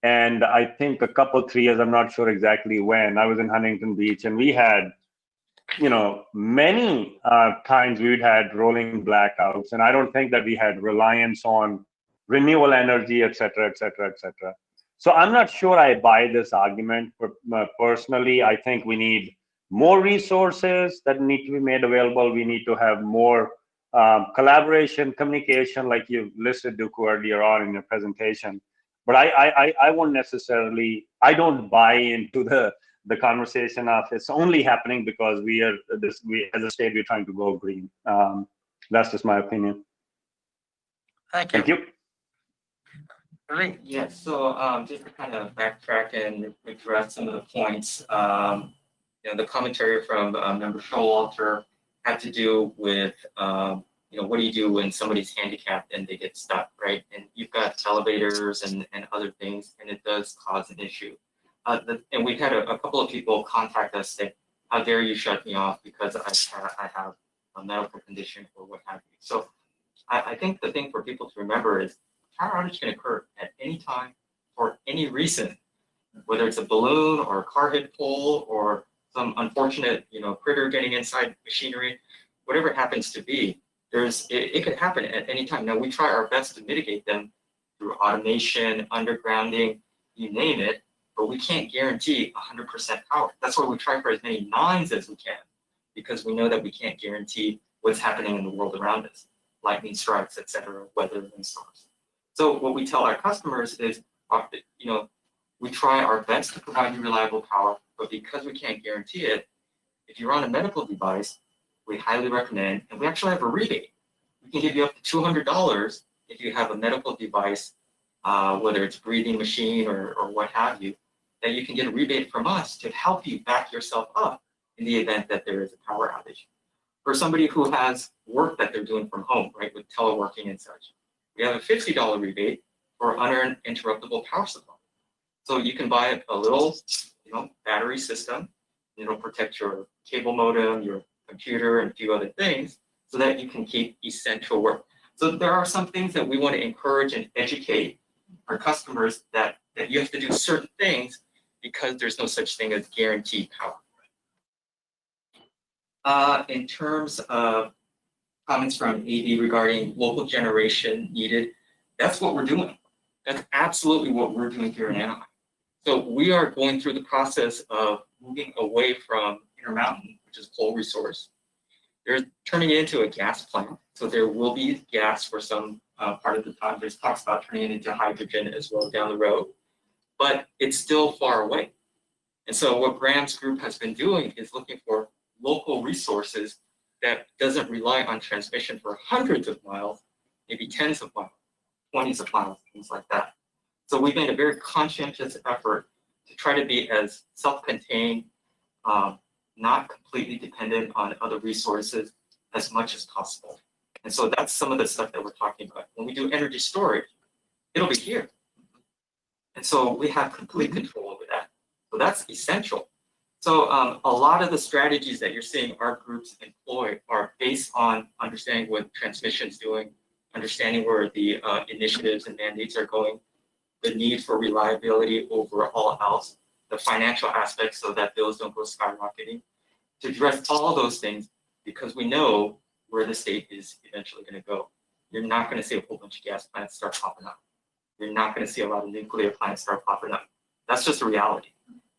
And I think 3 years, I'm not sure exactly when, I was in Huntington Beach, and we had many times we'd had rolling blackouts, and I don't think that we had reliance on renewable energy, et cetera, et cetera, et cetera. So I'm not sure I buy this argument. But personally, I think we need more resources that need to be made available. We need to have more collaboration, communication, like you listed, Duku, earlier on in your presentation. But I won't necessarily, I don't buy into the conversation of it's only happening because we as a state, we're trying to go green. That's just my opinion. Thank you. Thank you. Lee? Yeah, so just to kind of backtrack and address some of the points, the commentary from Member Showalter had to do with, what do you do when somebody's handicapped and they get stuck, right? And you've got elevators and other things, and it does cause an issue. And we've had a couple of people contact us saying, how dare you shut me off because I have a medical condition or what have you. So I think the thing for people to remember is power outage can occur at any time for any reason, whether it's a balloon or a car hit pole or some unfortunate, critter getting inside machinery, whatever it happens to be, it could happen at any time. Now we try our best to mitigate them through automation, undergrounding, you name it, but we can't guarantee 100% power. That's why we try for as many nines as we can, because we know that we can't guarantee what's happening in the world around us, lightning strikes, et cetera, weather and storms. So what we tell our customers is, we try our best to provide you reliable power, but because we can't guarantee it, if you're on a medical device, we highly recommend, and we actually have a rebate. We can give you up to $200 if you have a medical device, whether it's a breathing machine or what have you, that you can get a rebate from us to help you back yourself up in the event that there is a power outage. For somebody who has work that they're doing from home, right, with teleworking and such, we have a $50 rebate for uninterruptible power supply. So you can buy a little, battery system. It'll protect your cable modem, your computer, and a few other things, so that you can keep essential work. So there are some things that we want to encourage and educate our customers that you have to do certain things because there's no such thing as guaranteed power. In terms of comments from AD regarding local generation needed, that's what we're doing. That's absolutely what we're doing here in Anaheim. So we are going through the process of moving away from Intermountain, which is coal resource. They're turning it into a gas plant. So there will be gas for some part of the time. There's talks about turning it into hydrogen as well down the road, but it's still far away. And so what Graham's group has been doing is looking for local resources that doesn't rely on transmission for hundreds of miles, maybe tens of miles, 20s of miles, things like that. So we've made a very conscientious effort to try to be as self-contained, not completely dependent on other resources as much as possible. And so that's some of the stuff that we're talking about. When we do energy storage, it'll be here. And so we have complete control over that. So that's essential. So a lot of the strategies that you're seeing our groups employ are based on understanding what transmission's doing, understanding where the initiatives and mandates are going, the need for reliability over all else, the financial aspects so that bills don't go skyrocketing, to address all those things because we know where the state is eventually going to go. You're not going to see a whole bunch of gas plants start popping up. You're not going to see a lot of nuclear plants start popping up. That's just a reality.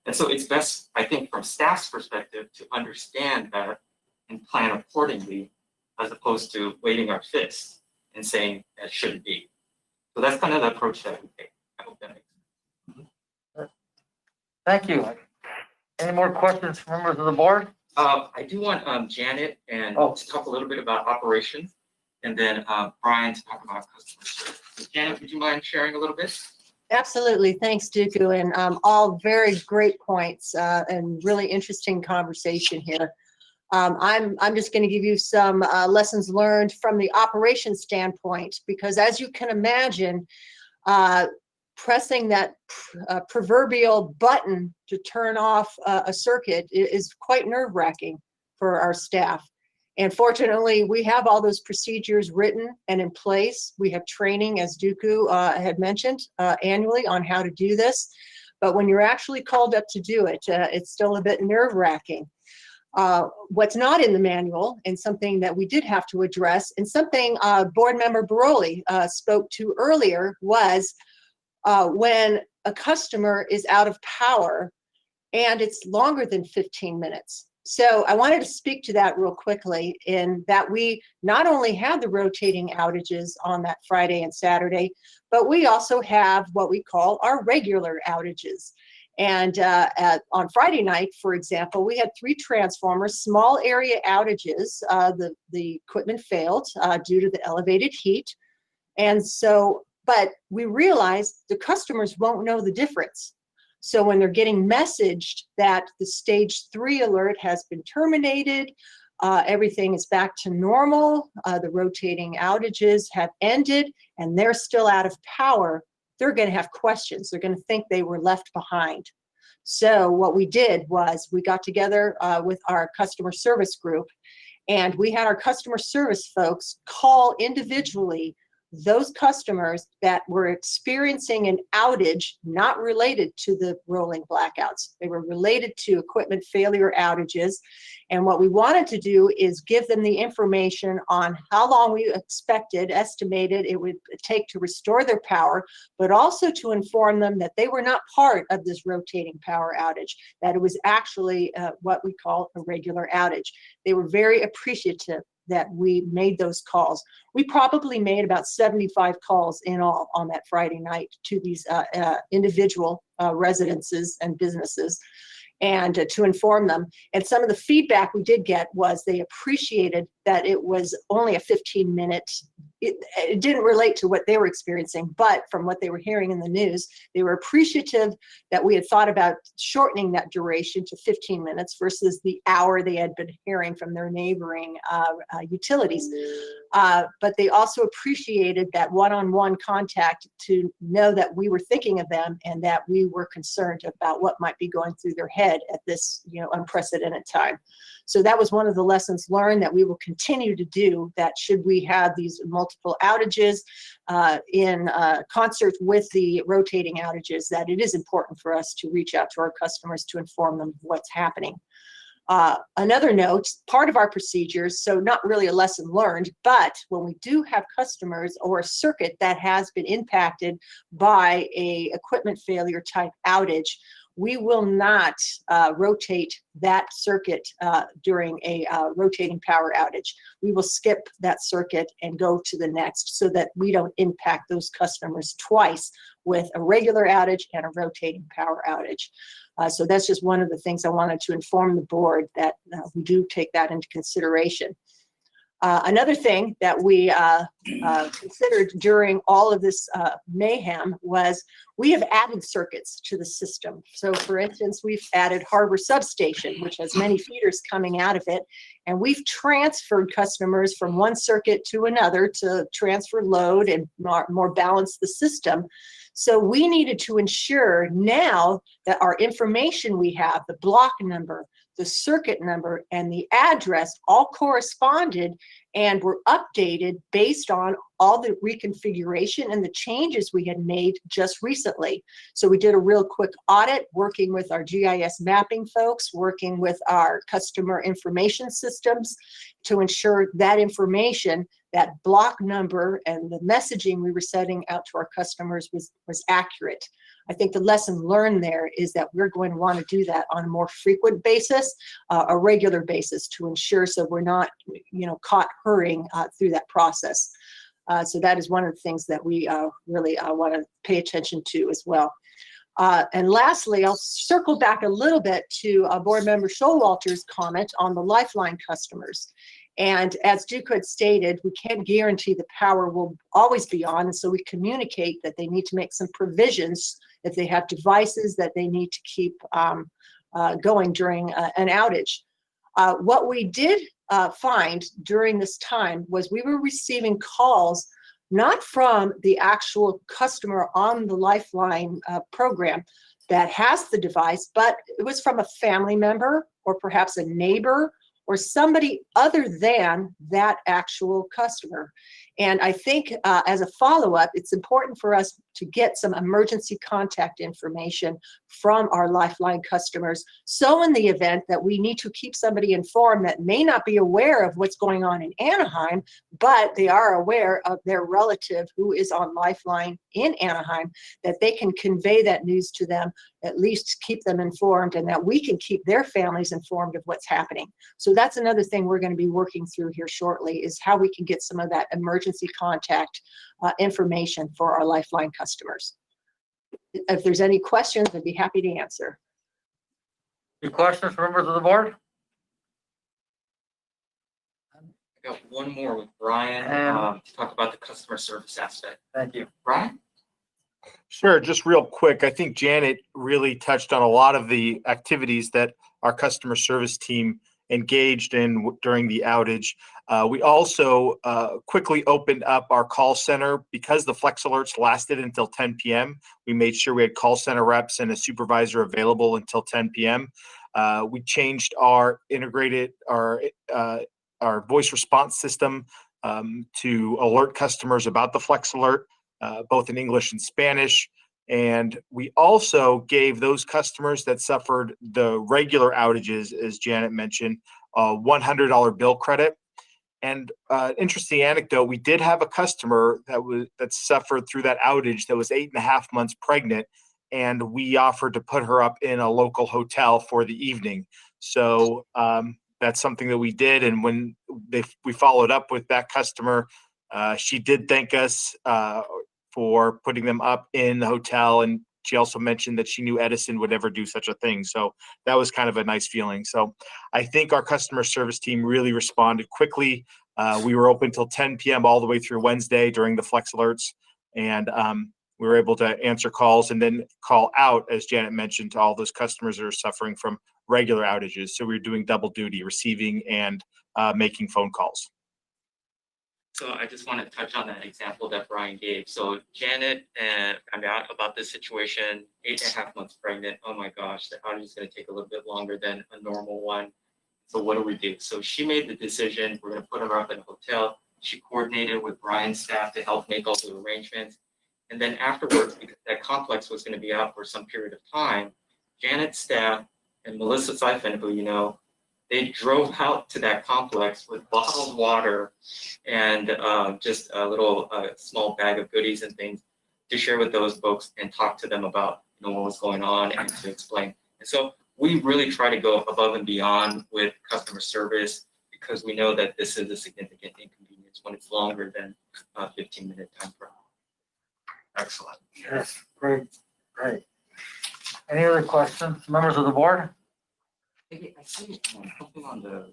And so it's best, I think, from staff's perspective to understand that and plan accordingly, as opposed to waving our fists and saying that shouldn't be. So that's kind of the approach that we take. I hope that makes sense. Thank you. Any more questions from members of the board? I do want Janet to talk a little bit about operations, and then Brian to talk about customer service. So Janet, would you mind sharing a little bit? Absolutely. Thanks, Duku. And all very great points and really interesting conversation here. I'm just going to give you some lessons learned from the operations standpoint, because as you can imagine, pressing that proverbial button to turn off a circuit is quite nerve-wracking for our staff. And fortunately, we have all those procedures written and in place. We have training, as Duku had mentioned, annually on how to do this. But when you're actually called up to do it, it's still a bit nerve-wracking. What's not in the manual, and something that we did have to address, and something Board Member Baroli spoke to earlier, was when a customer is out of power and it's longer than 15 minutes. So I wanted to speak to that real quickly, in that we not only had the rotating outages on that Friday and Saturday, but we also have what we call our regular outages. And on Friday night, for example, we had 3 transformers, small area outages. The equipment failed due to the elevated heat. And so, but we realized the customers won't know the difference. So when they're getting messaged that the stage 3 alert has been terminated, everything is back to normal, the rotating outages have ended, and they're still out of power, they're going to have questions. They're going to think they were left behind. So what we did was we got together with our customer service group, and we had our customer service folks call individually those customers that were experiencing an outage not related to the rolling blackouts. They were related to equipment failure outages. And what we wanted to do is give them the information on how long we estimated it would take to restore their power, but also to inform them that they were not part of this rotating power outage, that it was actually what we call a regular outage. They were very appreciative that we made those calls. We probably made about 75 calls in all on that Friday night to these individual residences and businesses, and to inform them. And some of the feedback we did get was they appreciated that it was only a 15-minute, it didn't relate to what they were experiencing, but from what they were hearing in the news, they were appreciative that we had thought about shortening that duration to 15 minutes versus the hour they had been hearing from their neighboring utilities. But they also appreciated that one-on-one contact to know that we were thinking of them and that we were concerned about what might be going through their head at this, unprecedented time. So that was one of the lessons learned that we will continue to do, that should we have these multiple outages in concert with the rotating outages, that it is important for us to reach out to our customers to inform them what's happening. Another note, part of our procedures, so not really a lesson learned, but when we do have customers or a circuit that has been impacted by a equipment failure type outage, we will not rotate that circuit during a rotating power outage. We will skip that circuit and go to the next, so that we don't impact those customers twice with a regular outage and a rotating power outage. So that's just one of the things I wanted to inform the board, that we do take that into consideration. Another thing that we considered during all of this mayhem was we have added circuits to the system. So for instance, we've added Harbor Substation, which has many feeders coming out of it. And we've transferred customers from one circuit to another to transfer load and more balance the system. So we needed to ensure now that our information we have, the block number, the circuit number, and the address all corresponded and were updated based on all the reconfiguration and the changes we had made just recently. So we did a real quick audit, working with our GIS mapping folks, working with our customer information systems to ensure that information, that block number and the messaging we were sending out to our customers was accurate. I think the lesson learned there is that we're going to want to do that on a more frequent basis, a regular basis, to ensure so we're not, caught hurrying through that process. So that is one of the things that we really want to pay attention to as well. And lastly, I'll circle back a little bit to Board Member Showalter's comment on the Lifeline customers. And as Duke had stated, we can't guarantee the power will always be on, and so we communicate that they need to make some provisions if they have devices that they need to keep going during an outage. What we did find during this time was we were receiving calls not from the actual customer on the Lifeline program that has the device, but it was from a family member or perhaps a neighbor or somebody other than that actual customer. And I think as a follow-up, it's important for us to get some emergency contact information from our Lifeline customers. So in the event that we need to keep somebody informed that may not be aware of what's going on in Anaheim, but they are aware of their relative who is on Lifeline in Anaheim, that they can convey that news to them, at least keep them informed, and that we can keep their families informed of what's happening. So that's another thing we're going to be working through here shortly, is how we can get some of that emergency contact information for our Lifeline customers. If there's any questions, I'd be happy to answer. Any questions from members of the board? I got one more with Brian, to talk about the customer service aspect. Thank you. Brian? Sure, just real quick. I think Janet really touched on a lot of the activities that our customer service team engaged in during the outage. We also quickly opened up our call center because the Flex Alerts lasted until 10 p.m. We made sure we had call center reps and a supervisor available until 10 p.m. We changed our our voice response system to alert customers about the Flex Alert, both in English and Spanish. And we also gave those customers that suffered the regular outages, as Janet mentioned, a $100 bill credit. And interesting anecdote, we did have a customer that suffered through that outage that was 8.5 months pregnant, and we offered to put her up in a local hotel for the evening. So that's something that we did. And when we followed up with that customer, she did thank us for putting them up in the hotel. And she also mentioned that she knew Edison would never do such a thing. So that was kind of a nice feeling. So I think our customer service team really responded quickly. We were open till 10 p.m. all the way through Wednesday during the Flex Alerts. And we were able to answer calls and then call out, as Janet mentioned, to all those customers that are suffering from regular outages. So we were doing double duty, receiving and making phone calls. So I just want to touch on that example that Brian gave. So Janet found out about this situation, 8.5 months pregnant. Oh my gosh, the outage is going to take a little bit longer than a normal one. So what do we do? So she made the decision, we're going to put her up in a hotel. She coordinated with Brian's staff to help make all the arrangements. And then afterwards, because that complex was going to be out for some period of time, Janet's staff and Melissa Siphon, who you know, they drove out to that complex with bottled water and just a little small bag of goodies and things to share with those folks and talk to them about what was going on and to explain. And so we really try to go above and beyond with customer service because we know that this is a significant inconvenience when it's longer than a 15-minute time frame. Excellent. Yes, great. Any other questions, members of the board? I see something on the.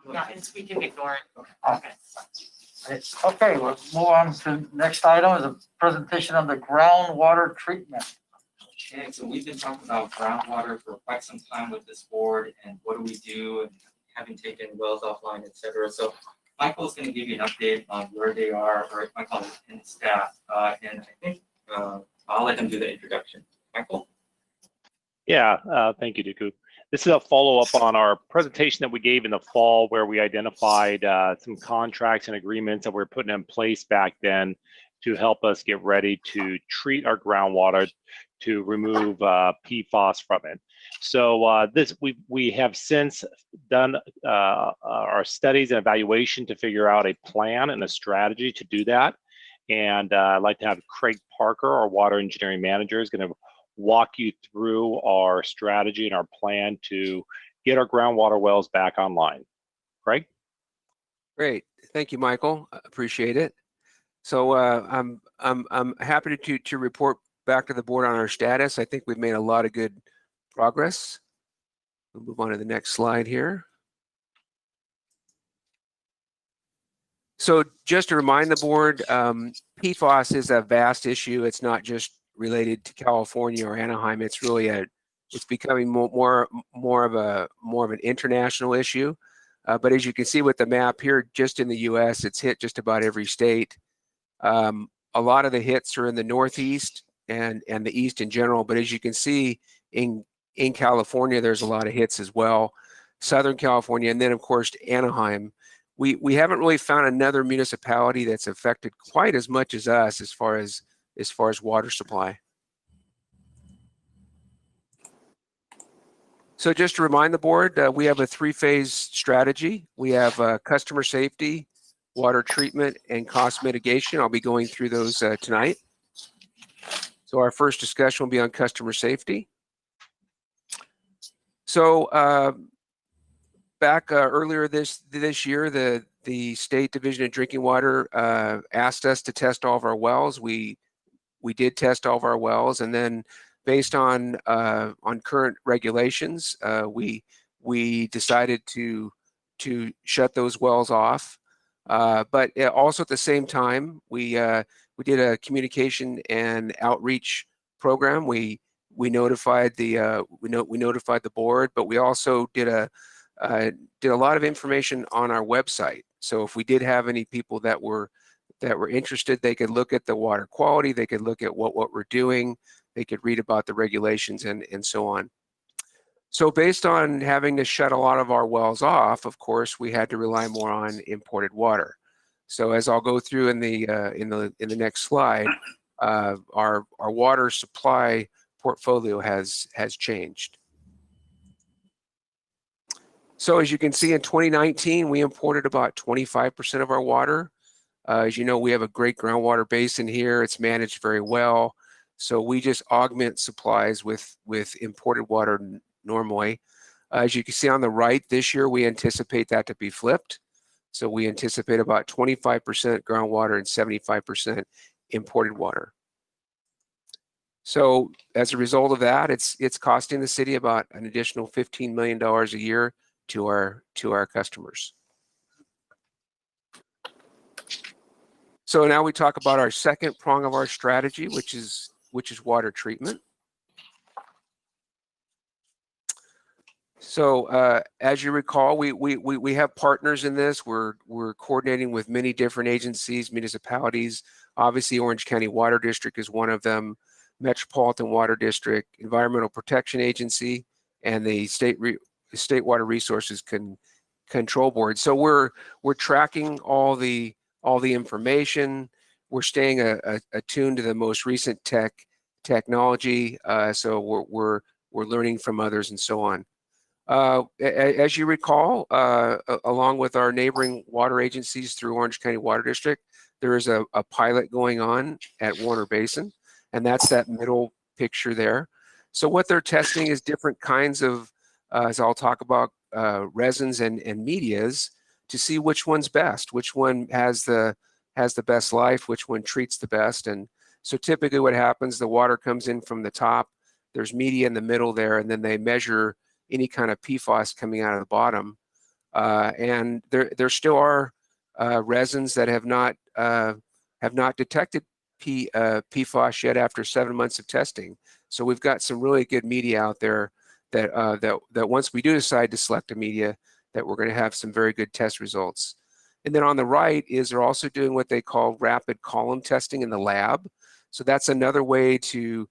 Yeah, we can ignore it. Okay. Okay, we'll move on to next item is a presentation on the groundwater treatment. Okay, so we've been talking about groundwater for quite some time with this board and what do we do and having taken wells offline, et cetera. So Michael's going to give you an update on where they are, or Michael and staff. And I think I'll let him do the introduction. Michael? Yeah, thank you, Dooku. This is a follow-up on our presentation that we gave in the fall where we identified some contracts and agreements that we're putting in place back then to help us get ready to treat our groundwater to remove PFAS from it. So we have since done our studies and evaluation to figure out a plan and a strategy to do that. And I'd like to have Craig Parker, our water engineering manager, is going to walk you through our strategy and our plan to get our groundwater wells back online. Craig? Great, thank you, Michael. I appreciate it. So I'm happy to report back to the board on our status. I think we've made a lot of good progress. We'll move on to the next slide here. So just to remind the board, PFAS is a vast issue. It's not just related to California or Anaheim. It's really it's becoming more of an international issue. But as you can see with the map here, just in the U.S., it's hit just about every state. A lot of the hits are in the Northeast and the East in general. But as you can see in California, there's a lot of hits as well. Southern California, and then of course Anaheim, we haven't really found another municipality that's affected quite as much as us as far as water supply. So just to remind the board, we have a 3-phase strategy. We have customer safety, water treatment, and cost mitigation. I'll be going through those tonight. So our first discussion will be on customer safety. So back earlier this year, the State Division of Drinking Water asked us to test all of our wells. We did test all of our wells, and then based on current regulations, we decided to shut those wells off. But also at the same time, we did a communication and outreach program. We notified the board, but we also did a lot of information on our website. So if we did have any people that were interested, they could look at the water quality, they could look at what we're doing, they could read about the regulations and so on. So based on having to shut a lot of our wells off, of course, we had to rely more on imported water. So as I'll go through in the next slide, our water supply portfolio has changed. So as you can see, in 2019, we imported about 25% of our water. As you know, we have a great groundwater basin here. It's managed very well. So we just augment supplies with imported water normally. As you can see on the right, this year we anticipate that to be flipped. So we anticipate about 25% groundwater and 75% imported water. So as a result of that, it's costing the city about an additional $15 million a year to our customers. So now we talk about our second prong of our strategy, which is water treatment. So as you recall, we have partners in this. We're coordinating with many different agencies, municipalities. Obviously, Orange County Water District is one of them, Metropolitan Water District, Environmental Protection Agency, and the State Water Resources Control Board. So we're tracking all the information. We're staying attuned to the most recent technology. So we're learning from others and so on. As you recall, along with our neighboring water agencies through Orange County Water District, there is a pilot going on at Warner Basin, and that's that middle picture there. So what they're testing is different kinds of, as I'll talk about, resins and medias to see which one's best, which one has the best life, which one treats the best. And so typically what happens, the water comes in from the top, there's media in the middle there, and then they measure any kind of PFAS coming out of the bottom. And there still are resins that have not detected PFAS yet after 7 months of testing. So we've got some really good media out there that once we do decide to select a media, that we're going to have some very good test results. And then on the right is they're also doing what they call rapid column testing in the lab. So that's another way to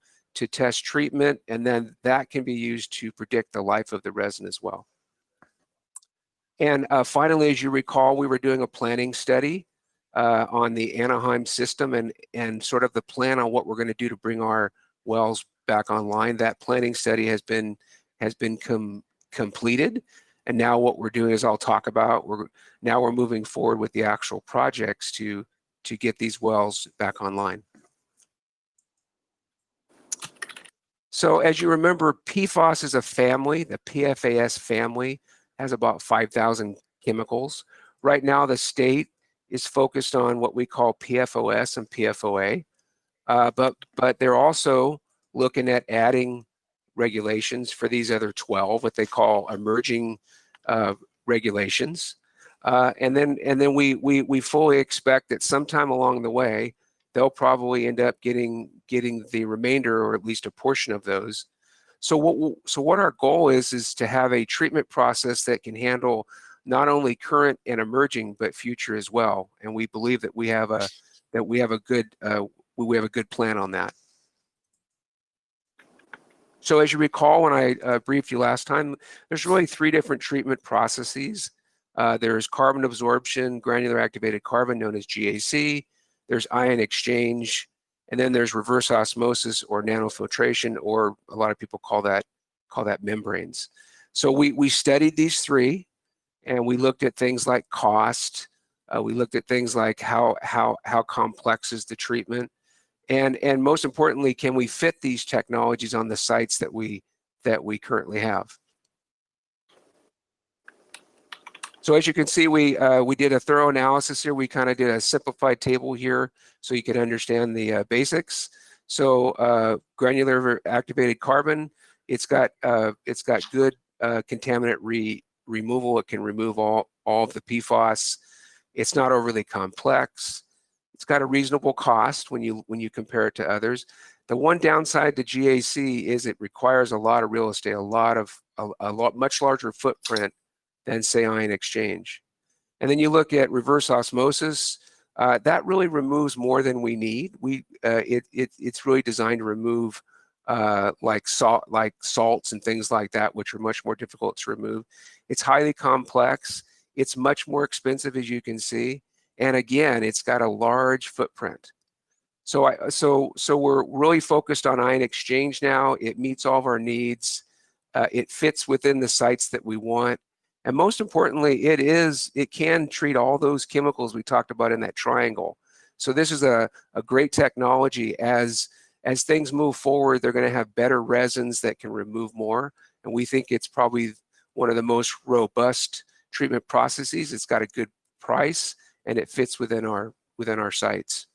test treatment, and then that can be used to predict the life of the resin as well. And finally, as you recall, we were doing a planning study on the Anaheim system and sort of the plan on what we're going to do to bring our wells back online. That planning study has been completed, and now what we're doing is I'll talk about. We're moving forward with the actual projects to get these wells back online. So as you remember, PFAS is a family. The PFAS family has about 5,000 chemicals. Right now, the state is focused on what we call PFOS and PFOA, but they're also looking at adding regulations for these other 12, what they call emerging regulations. And then we fully expect that sometime along the way, they'll probably end up getting the remainder, or at least a portion of those. So what our goal is to have a treatment process that can handle not only current and emerging, but future as well. And we believe that we have a good plan on that. So as you recall, when I briefed you last time, there's really 3 different treatment processes. There's carbon absorption, granular activated carbon, known as GAC. There's ion exchange, and then there's reverse osmosis or nanofiltration, or a lot of people call that membranes. So we studied these three, and we looked at things like cost. We looked at things like how complex is the treatment, and most importantly, can we fit these technologies on the sites that we currently have. So as you can see, we did a thorough analysis here. We kind of did a simplified table here so you can understand the basics. So granular activated carbon, it's got good contaminant removal. It can remove all of the PFAS. It's not overly complex. It's got a reasonable cost when you compare it to others. The one downside to GAC is it requires a lot of real estate, much larger footprint than, say, ion exchange. And then you look at reverse osmosis, that really removes more than we need. It's really designed to remove like salts and things like that, which are much more difficult to remove. It's highly complex. It's much more expensive, as you can see. And again, it's got a large footprint. So we're really focused on ion exchange now. It meets all of our needs. It fits within the sites that we want. And most importantly, it can treat all those chemicals we talked about in that triangle. So this is a great technology. As things move forward, they're going to have better resins that can remove more. And we think it's probably one of the most robust treatment processes. It's got a good price, and it fits within our sites.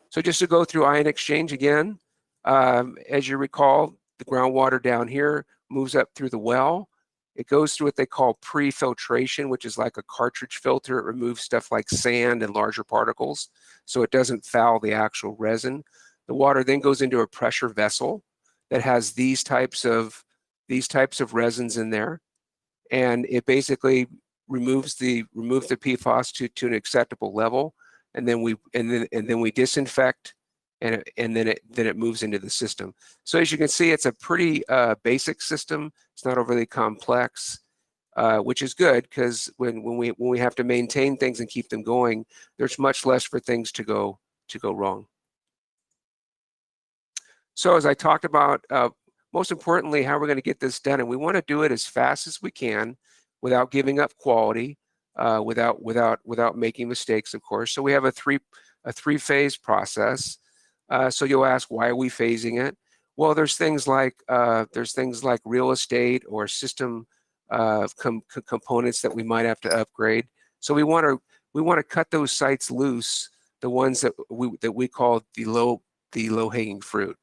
So just to go through ion exchange again, as you recall, the groundwater down here moves up through the well. It goes through what they call pre-filtration, which is like a cartridge filter. It removes stuff like sand and larger particles, so it doesn't foul the actual resin. The water then goes into a pressure vessel that has these types of resins in there, and it basically removes the PFAS to an acceptable level, and then we disinfect, and then it moves into the system. So as you can see, it's a pretty basic system. It's not overly complex, which is good, because when we have to maintain things and keep them going, there's much less for things to go wrong. So as I talked about, most importantly, how we're going to get this done, and we want to do it as fast as we can without giving up quality, without making mistakes, of course. So we have a three-phase process. So you'll ask, why are we phasing it? Well, there's things like real estate or system components that we might have to upgrade. So we want to cut those sites loose, the ones that we call the low-hanging fruit.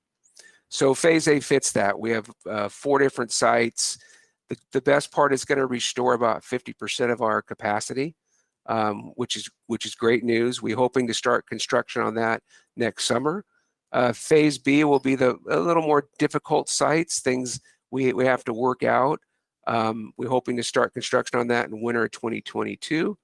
So phase A fits that. We have 4 different sites. The best part is going to restore about 50% of our capacity, which is great news. We're hoping to start construction on that next summer. Phase B will be a little more difficult sites, things we have to work out. We're hoping to start construction on that in winter 2022.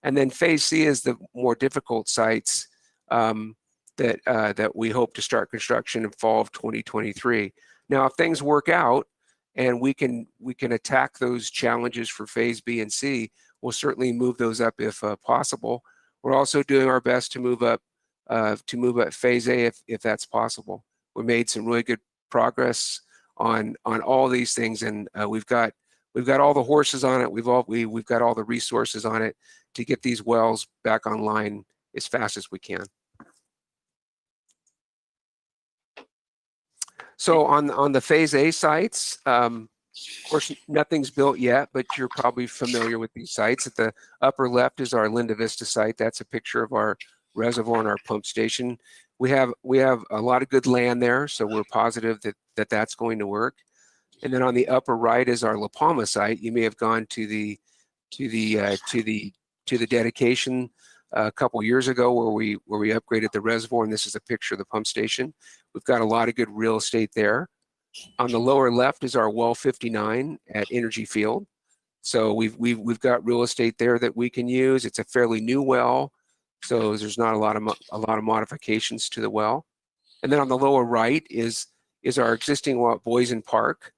And then phase C is the more difficult sites that we hope to start construction in fall of 2023. Now, if things work out and we can attack those challenges for phase B and C, we'll certainly move those up if possible. We're also doing our best to move up phase A if that's possible. We made some really good progress on all these things, and we've got all the horses on it. We've got all the resources on it to get these wells back online as fast as we can. So on the phase A sites, of course, nothing's built yet, but you're probably familiar with these sites. At the upper left is our Linda Vista site. That's a picture of our reservoir and our pump station. We have a lot of good land there, so we're positive that that's going to work. And then on the upper right is our La Palma site. You may have gone to the dedication a couple years ago where we upgraded the reservoir, and this is a picture of the pump station. We've got a lot of good real estate there. On the lower left is our well 59 at Energy Field. So we've got real estate there that we can use. It's a fairly new well, so there's not a lot of modifications to the well. And then on the lower right is our existing well at Boysen Park.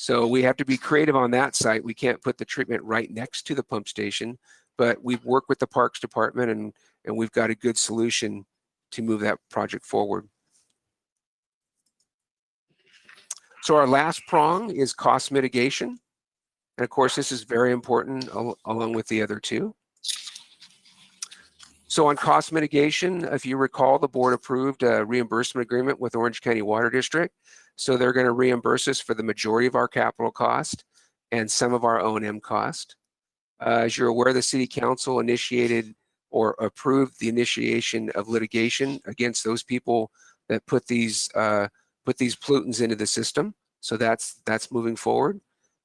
So we have to be creative on that site. We can't put the treatment right next to the pump station, but we've worked with the Parks Department and we've got a good solution to move that project forward. So our last prong is cost mitigation. And of course, this is very important along with the other two. So on cost mitigation, if you recall, the board approved a reimbursement agreement with Orange County Water District. So they're going to reimburse us for the majority of our capital cost and some of our O&M cost. As you're aware, the city council initiated or approved the initiation of litigation against those people that put these pollutants into the system. So that's moving forward.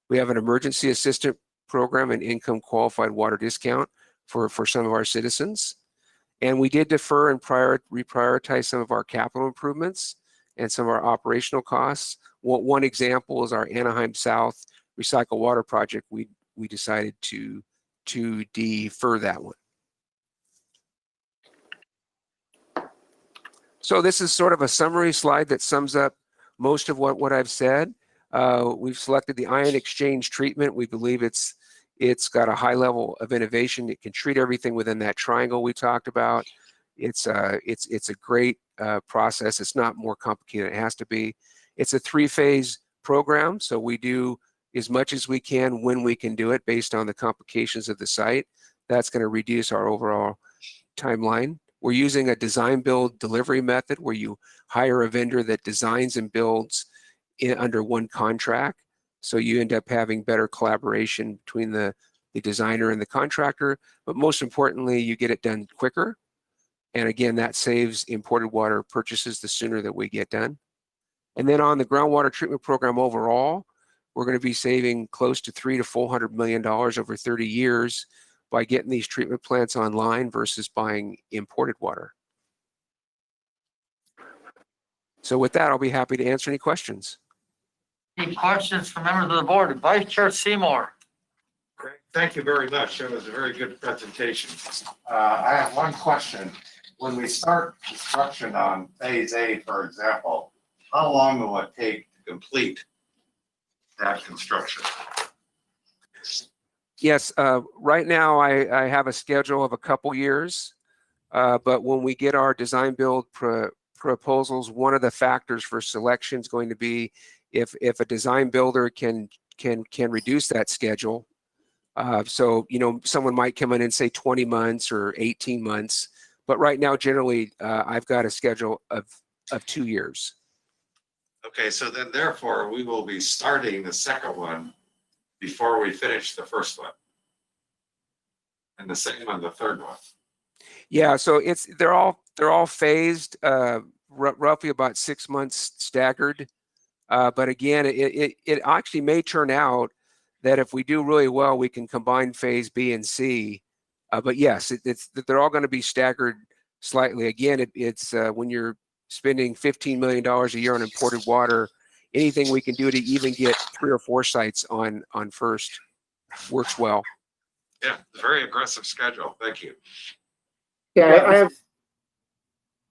We have an emergency assistance program and income qualified water discount for some of our citizens. And we did defer and reprioritize some of our capital improvements and some of our operational costs. One example is our Anaheim South Recycle Water Project. We decided to defer that one. So this is sort of a summary slide that sums up most of what I've said. We've selected the ion exchange treatment. We believe it's got a high level of innovation. It can treat everything within that triangle we talked about. It's a great process. It's not more complicated than it has to be. It's a 3-phase program, so we do as much as we can when we can do it based on the complications of the site. That's going to reduce our overall timeline. We're using a design build delivery method where you hire a vendor that designs and builds under one contract. So you end up having better collaboration between the designer and the contractor, but most importantly, you get it done quicker. And again, that saves imported water purchases the sooner that we get done. And then on the groundwater treatment program overall, we're going to be saving close to $300 to $400 million over 30 years by getting these treatment plants online versus buying imported water. So with that, I'll be happy to answer any questions. Any questions from members of the board? Vice Chair Seymour. Great. Thank you very much. That was a very good presentation. I have one question. When we start construction on phase A, for example, how long will it take to complete that construction? Yes, right now I have a schedule of a couple years, but when we get our design build proposals, one of the factors for selection is going to be if a design builder can reduce that schedule. So, you know, someone might come in and say 20 months or 18 months, but right now, generally, I've got a schedule of 2 years. Okay, so then therefore we will be starting the second one before we finish the first one. And the second one, the third one. Yeah, so they're all phased, roughly about 6 months staggered. But again, it actually may turn out that if we do really well, we can combine phase B and C. But yes, they're all going to be staggered slightly. Again, it's when you're spending $15 million a year on imported water, anything we can do to even get 3 or 4 sites on first works well. Yeah, very aggressive schedule. Thank you. Yeah,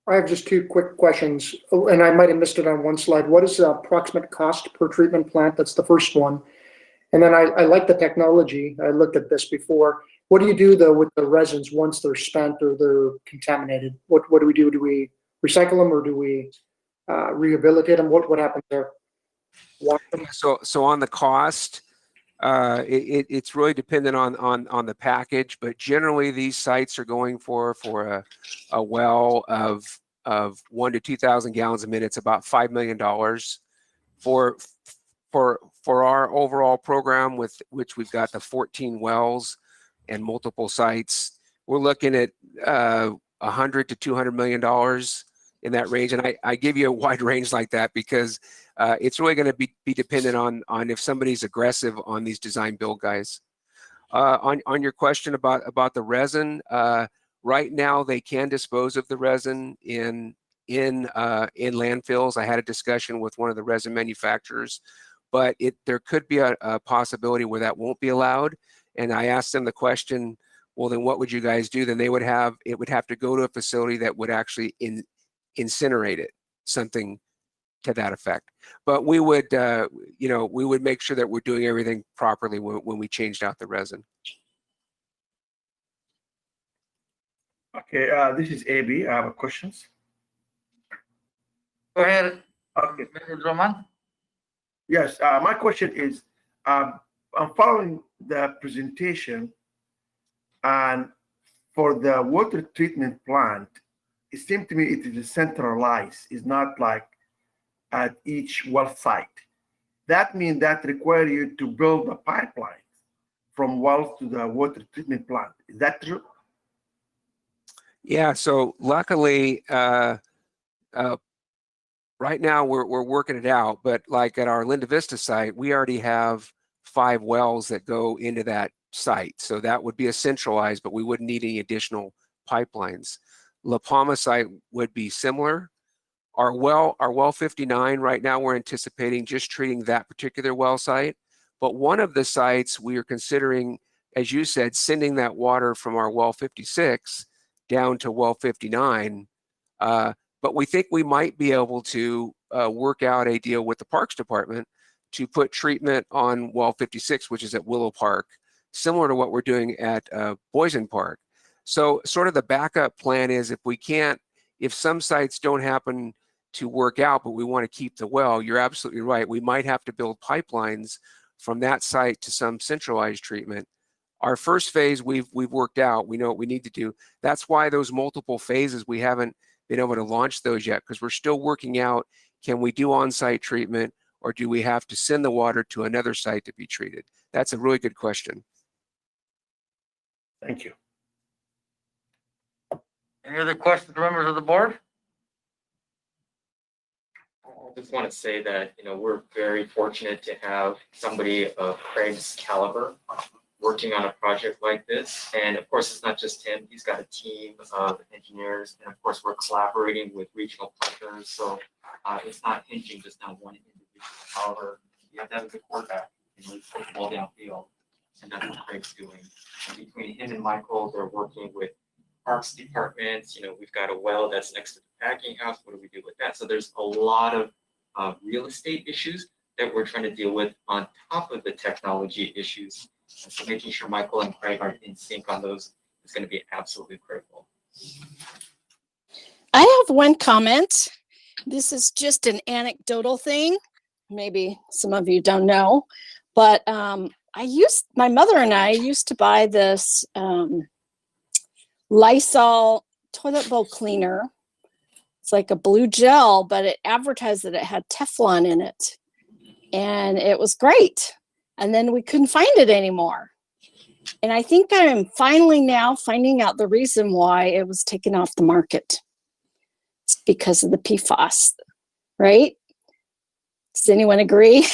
I have just 2 quick questions, and I might have missed it on one slide. What is the approximate cost per treatment plant? That's the first one. And then I like the technology. I looked at this before. What do you do though with the resins once they're spent or they're contaminated? What do we do? Do we recycle them or do we rehabilitate them? What happens there? Wash them? So on the cost, it's really dependent on the package, but generally these sites are going for a well of 1,000 to 2,000 gallons a minute. It's about $5 million for our overall program, with which we've got the 14 wells and multiple sites. We're looking at $100 to $200 million in that range, and I give you a wide range like that because it's really going to be dependent on if somebody's aggressive on these design build guys. On your question about the resin, right now they can dispose of the resin in landfills. I had a discussion with one of the resin manufacturers, but there could be a possibility where that won't be allowed. And I asked them the question, well, then what would you guys do? Then it would have to go to a facility that would actually incinerate it, something to that effect. But we would, you know, we would make sure that we're doing everything properly when we changed out the resin. Okay, this is AB. I have questions. Go ahead, Okay. Mr. Drummond. Yes, my question is, I'm following the presentation, and for the water treatment plant, it seems to me it is centralized. It's not like at each well site. That means that require you to build a pipeline from wells to the water treatment plant. Is that true? Yeah, so luckily, right now we're working it out, but like at our Linda Vista site, we already have 5 wells that go into that site. So that would be a centralized, but we wouldn't need any additional pipelines. La Palma site would be similar. Our well 59 right now, we're anticipating just treating that particular well site. But one of the sites we are considering, as you said, sending that water from our well 56 down to well 59. But we think we might be able to work out a deal with the Parks Department to put treatment on well 56, which is at Willow Park, similar to what we're doing at Boysen Park. So sort of the backup plan is if some sites don't happen to work out, but we want to keep the well, you're absolutely right. We might have to build pipelines from that site to some centralized treatment. Our first phase we've worked out. We know what we need to do. That's why those multiple phases, we haven't been able to launch those yet, because we're still working out, can we do on-site treatment, or do we have to send the water to another site to be treated? That's a really good question. Thank you. Any other questions, members of the board? I just want to say that, you know, we're very fortunate to have somebody of Craig's caliber working on a project like this. And of course, it's not just him. He's got a team of engineers. And of course, we're collaborating with regional partners. So it's not hinging just on one individual. However, you have to have a good quarterback and move the ball downfield. And that's what Craig's doing. And between him and Michael, they're working with Parks departments. You know, we've got a well that's next to the packing house. What do we do with that? So there's a lot of real estate issues that we're trying to deal with on top of the technology issues. And so making sure Michael and Craig are in sync on those is going to be absolutely critical. I have one comment. This is just an anecdotal thing. Maybe some of you don't know, but my mother and I used to buy this Lysol toilet bowl cleaner. It's like a blue gel, but it advertised that it had Teflon in it. And it was great. And then we couldn't find it anymore. And I think I am finally now finding out the reason why it was taken off the market. It's because of the PFAS, right? Does anyone agree?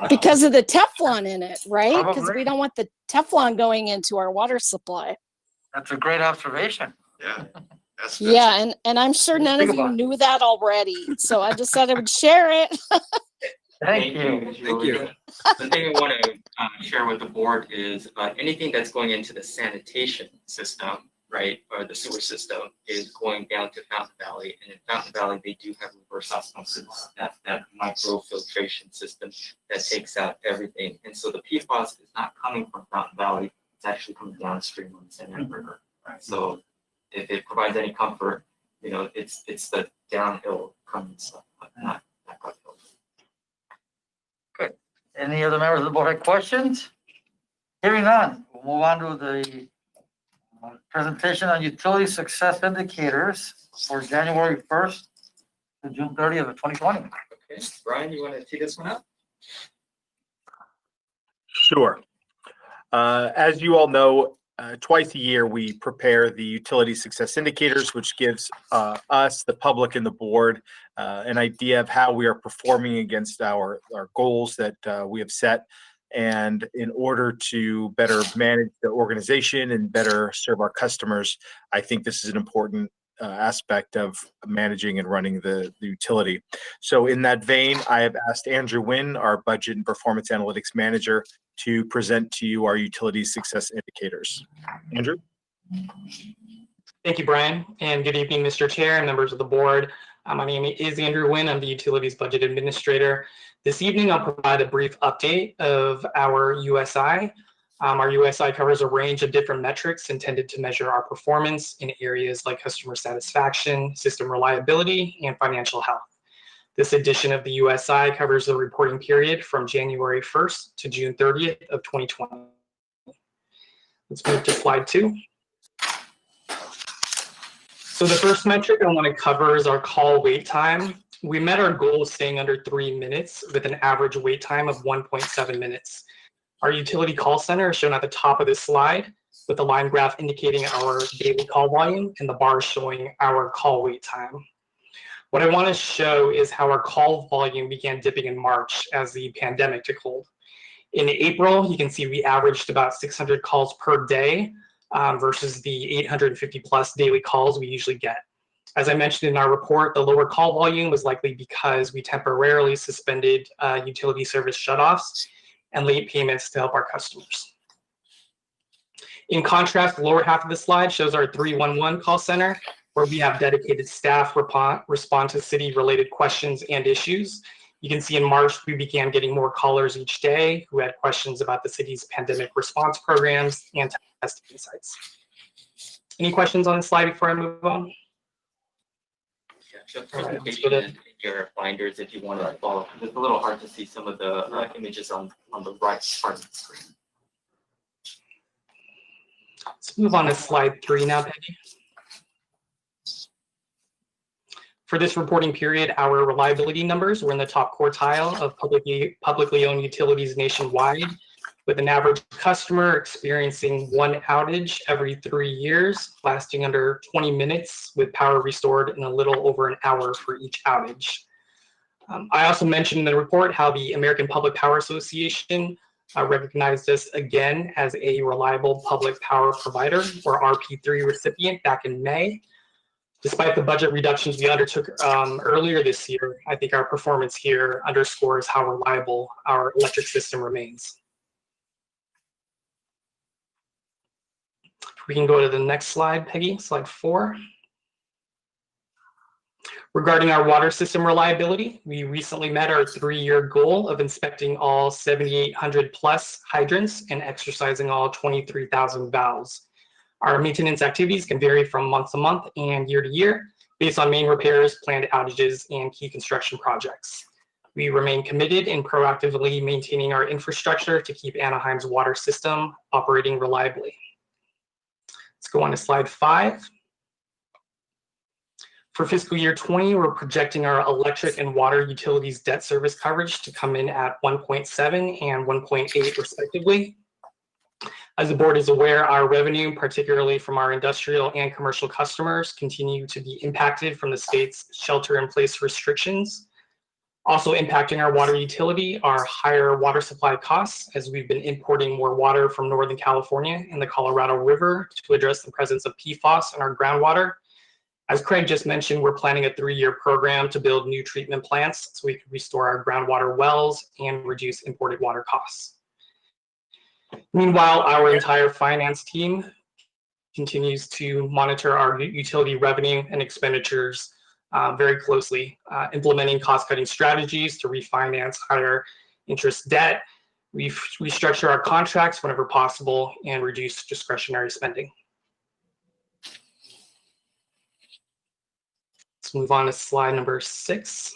Because of the Teflon in it, right? Because Probably. we don't want the Teflon going into our water supply. That's a great observation. Yeah. That's Yeah, and I'm sure none of Think you about it. knew that already. So I just said I would share it. Thank you. Thank you. The thing I want to share with the board is anything that's going into the sanitation system, right, or the sewer system is going down to Fountain Valley. And in Fountain Valley, they do have reverse osmosis, that microfiltration system that takes out everything. And so the PFAS is not coming from Fountain Valley, it's actually coming downstream on the San Ed River. So if it provides any comfort, you know, it's the downhill coming stuff, but not uphill. Any other members of the board have questions? Hearing none, we'll move on to the presentation on utility success indicators for January 1st to June 30th of 2020. Okay, Brian, you want to tee this one up? Sure. As you all know, twice a year, we prepare the utility success indicators, which gives us, the public and the board, an idea of how we are performing against our goals that we have set. And in order to better manage the organization and better serve our customers, I think this is an important aspect of managing and running the utility. So in that vein, I have asked Andrew Wynn, our budget and performance analytics manager, to present to you our utility success indicators. Andrew? Thank you, Brian, and good evening, Mr. Chair and members of the board. My name is Andrew Nguyen. I'm the Utilities Budget Administrator. This evening, I'll provide a brief update of our USI. Our USI covers a range of different metrics intended to measure our performance in areas like customer satisfaction, system reliability, and financial health. This edition of the USI covers the reporting period from January 1st to June 30th of 2020. Let's move to slide 2. So the first metric I want to cover is our call wait time. We met our goal of staying under 3 minutes with an average wait time of 1.7 minutes. Our utility call center is shown at the top of this slide with the line graph indicating our daily call volume and the bar showing our call wait time. What I want to show is how our call volume began dipping in March as the pandemic took hold. In April, you can see we averaged about 600 calls per day versus the 850 plus daily calls we usually get. As I mentioned in our report, the lower call volume was likely because we temporarily suspended utility service shutoffs and late payments to help our customers. In contrast, the lower half of the slide shows our 311 call center, where we have dedicated staff respond to city-related questions and issues. You can see in March, we began getting more callers each day who had questions about the city's pandemic response programs and testing sites. Any questions on this slide before I move on? Yeah, the presentation in your binders if you want to follow. It's a little hard to see some of the images on the right part of the screen. Let's move on to slide 3 now, Peggy. For this reporting period, our reliability numbers were in the top quartile of publicly owned utilities nationwide, with an average customer experiencing 1 outage every 3 years, lasting under 20 minutes, with power restored in a little over an hour for each outage. I also mentioned in the report how the American Public Power Association recognized us again as a reliable public power provider, or RP3 recipient, back in May. Despite the budget reductions we undertook earlier this year, I think our performance here underscores how reliable our electric system remains. We can go to the next slide, Peggy, slide 4. Regarding our water system reliability, we recently met our 3-year goal of inspecting all 7,800 plus hydrants and exercising all 23,000 valves. Our maintenance activities can vary from month to month and year to year based on main repairs, planned outages, and key construction projects. We remain committed in proactively maintaining our infrastructure to keep Anaheim's water system operating reliably. Let's go on to slide 5. For fiscal year 20, we're projecting our electric and water utilities debt service coverage to come in at 1.7 and 1.8 respectively. As the board is aware, our revenue, particularly from our industrial and commercial customers, continue to be impacted from the state's shelter-in-place restrictions. Also impacting our water utility are higher water supply costs, as we've been importing more water from Northern California and the Colorado River to address the presence of PFAS in our groundwater. As Craig just mentioned, we're planning a 3-year program to build new treatment plants so we can restore our groundwater wells and reduce imported water costs. Meanwhile, our entire finance team continues to monitor our utility revenue and expenditures very closely, implementing cost-cutting strategies to refinance higher interest debt. We restructure our contracts whenever possible and reduce discretionary spending. Let's move on to slide number 6.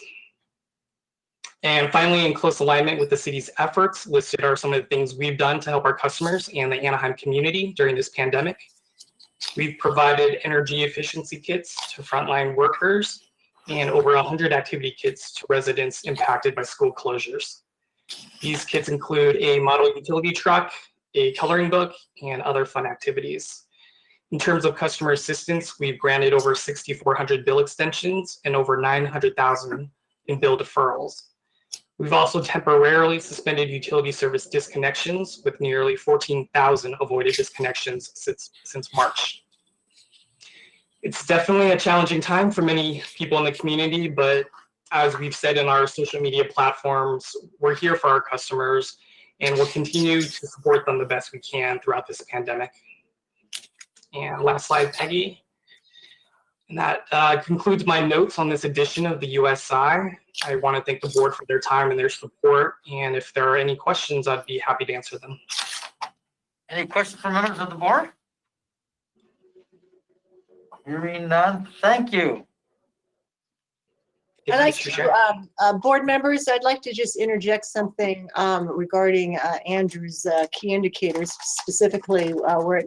And finally, in close alignment with the city's efforts, listed are some of the things we've done to help our customers and the Anaheim community during this pandemic. We've provided energy efficiency kits to frontline workers and over 100 activity kits to residents impacted by school closures. These kits include a model utility truck, a coloring book, and other fun activities. In terms of customer assistance, we've granted over 6,400 bill extensions and over 900,000 in bill deferrals. We've also temporarily suspended utility service disconnections with nearly 14,000 avoided disconnections since March. It's definitely a challenging time for many people in the community, but as we've said in our social media platforms, we're here for our customers and we'll continue to support them the best we can throughout this pandemic. And last slide, Peggy. And that concludes my notes on this edition of the USI. I want to thank the board for their time and their support. And if there are any questions, I'd be happy to answer them. Any questions from members of the board? Hearing none, thank you. I'd like Mr. to, Chair. board members, I'd like to just interject something regarding Andrew's key indicators, specifically where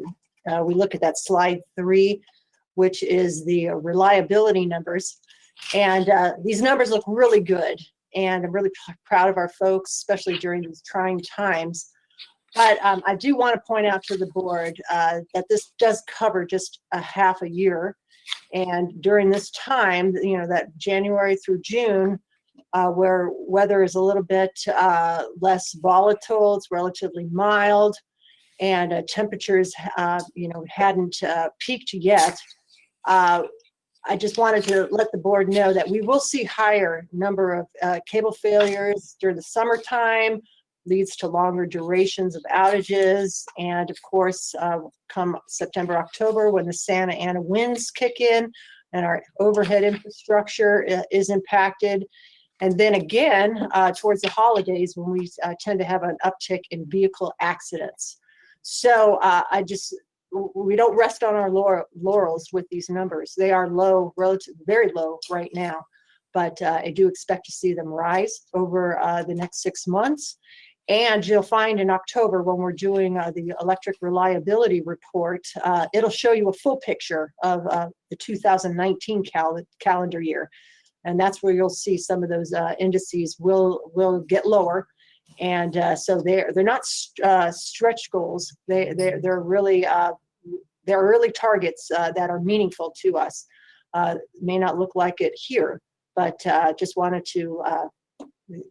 we look at that slide 3, which is the reliability numbers. And these numbers look really good. And I'm really proud of our folks, especially during these trying times. But I do want to point out to the board that this does cover just a half a year. And during this time, you know, that January through June, where weather is a little bit less volatile, it's relatively mild, and temperatures, you know, hadn't peaked yet. I just wanted to let the board know that we will see higher number of cable failures during the summertime, leads to longer durations of outages. And of course, come September, October, when the Santa Ana winds kick in and our overhead infrastructure is impacted. And then again, towards the holidays, when we tend to have an uptick in vehicle accidents. So we don't rest on our laurels with these numbers. They are low, very low right now, but I do expect to see them rise over the next 6 months. And you'll find in October, when we're doing the electric reliability report, it'll show you a full picture of the 2019 calendar year. And that's where you'll see some of those indices will get lower. And so they're not stretch goals. They're really targets that are meaningful to us. May not look like it here, but just wanted to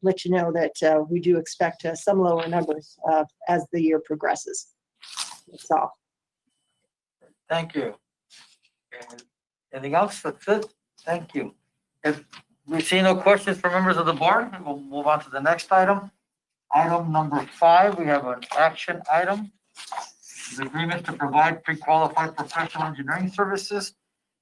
let you know that we do expect some lower numbers as the year progresses. That's all. Thank you. And anything else? That's it. Thank you. If we see no questions from members of the board, we'll move on to the next item. Item number 5, we have an action item. The agreement to provide pre-qualified professional engineering services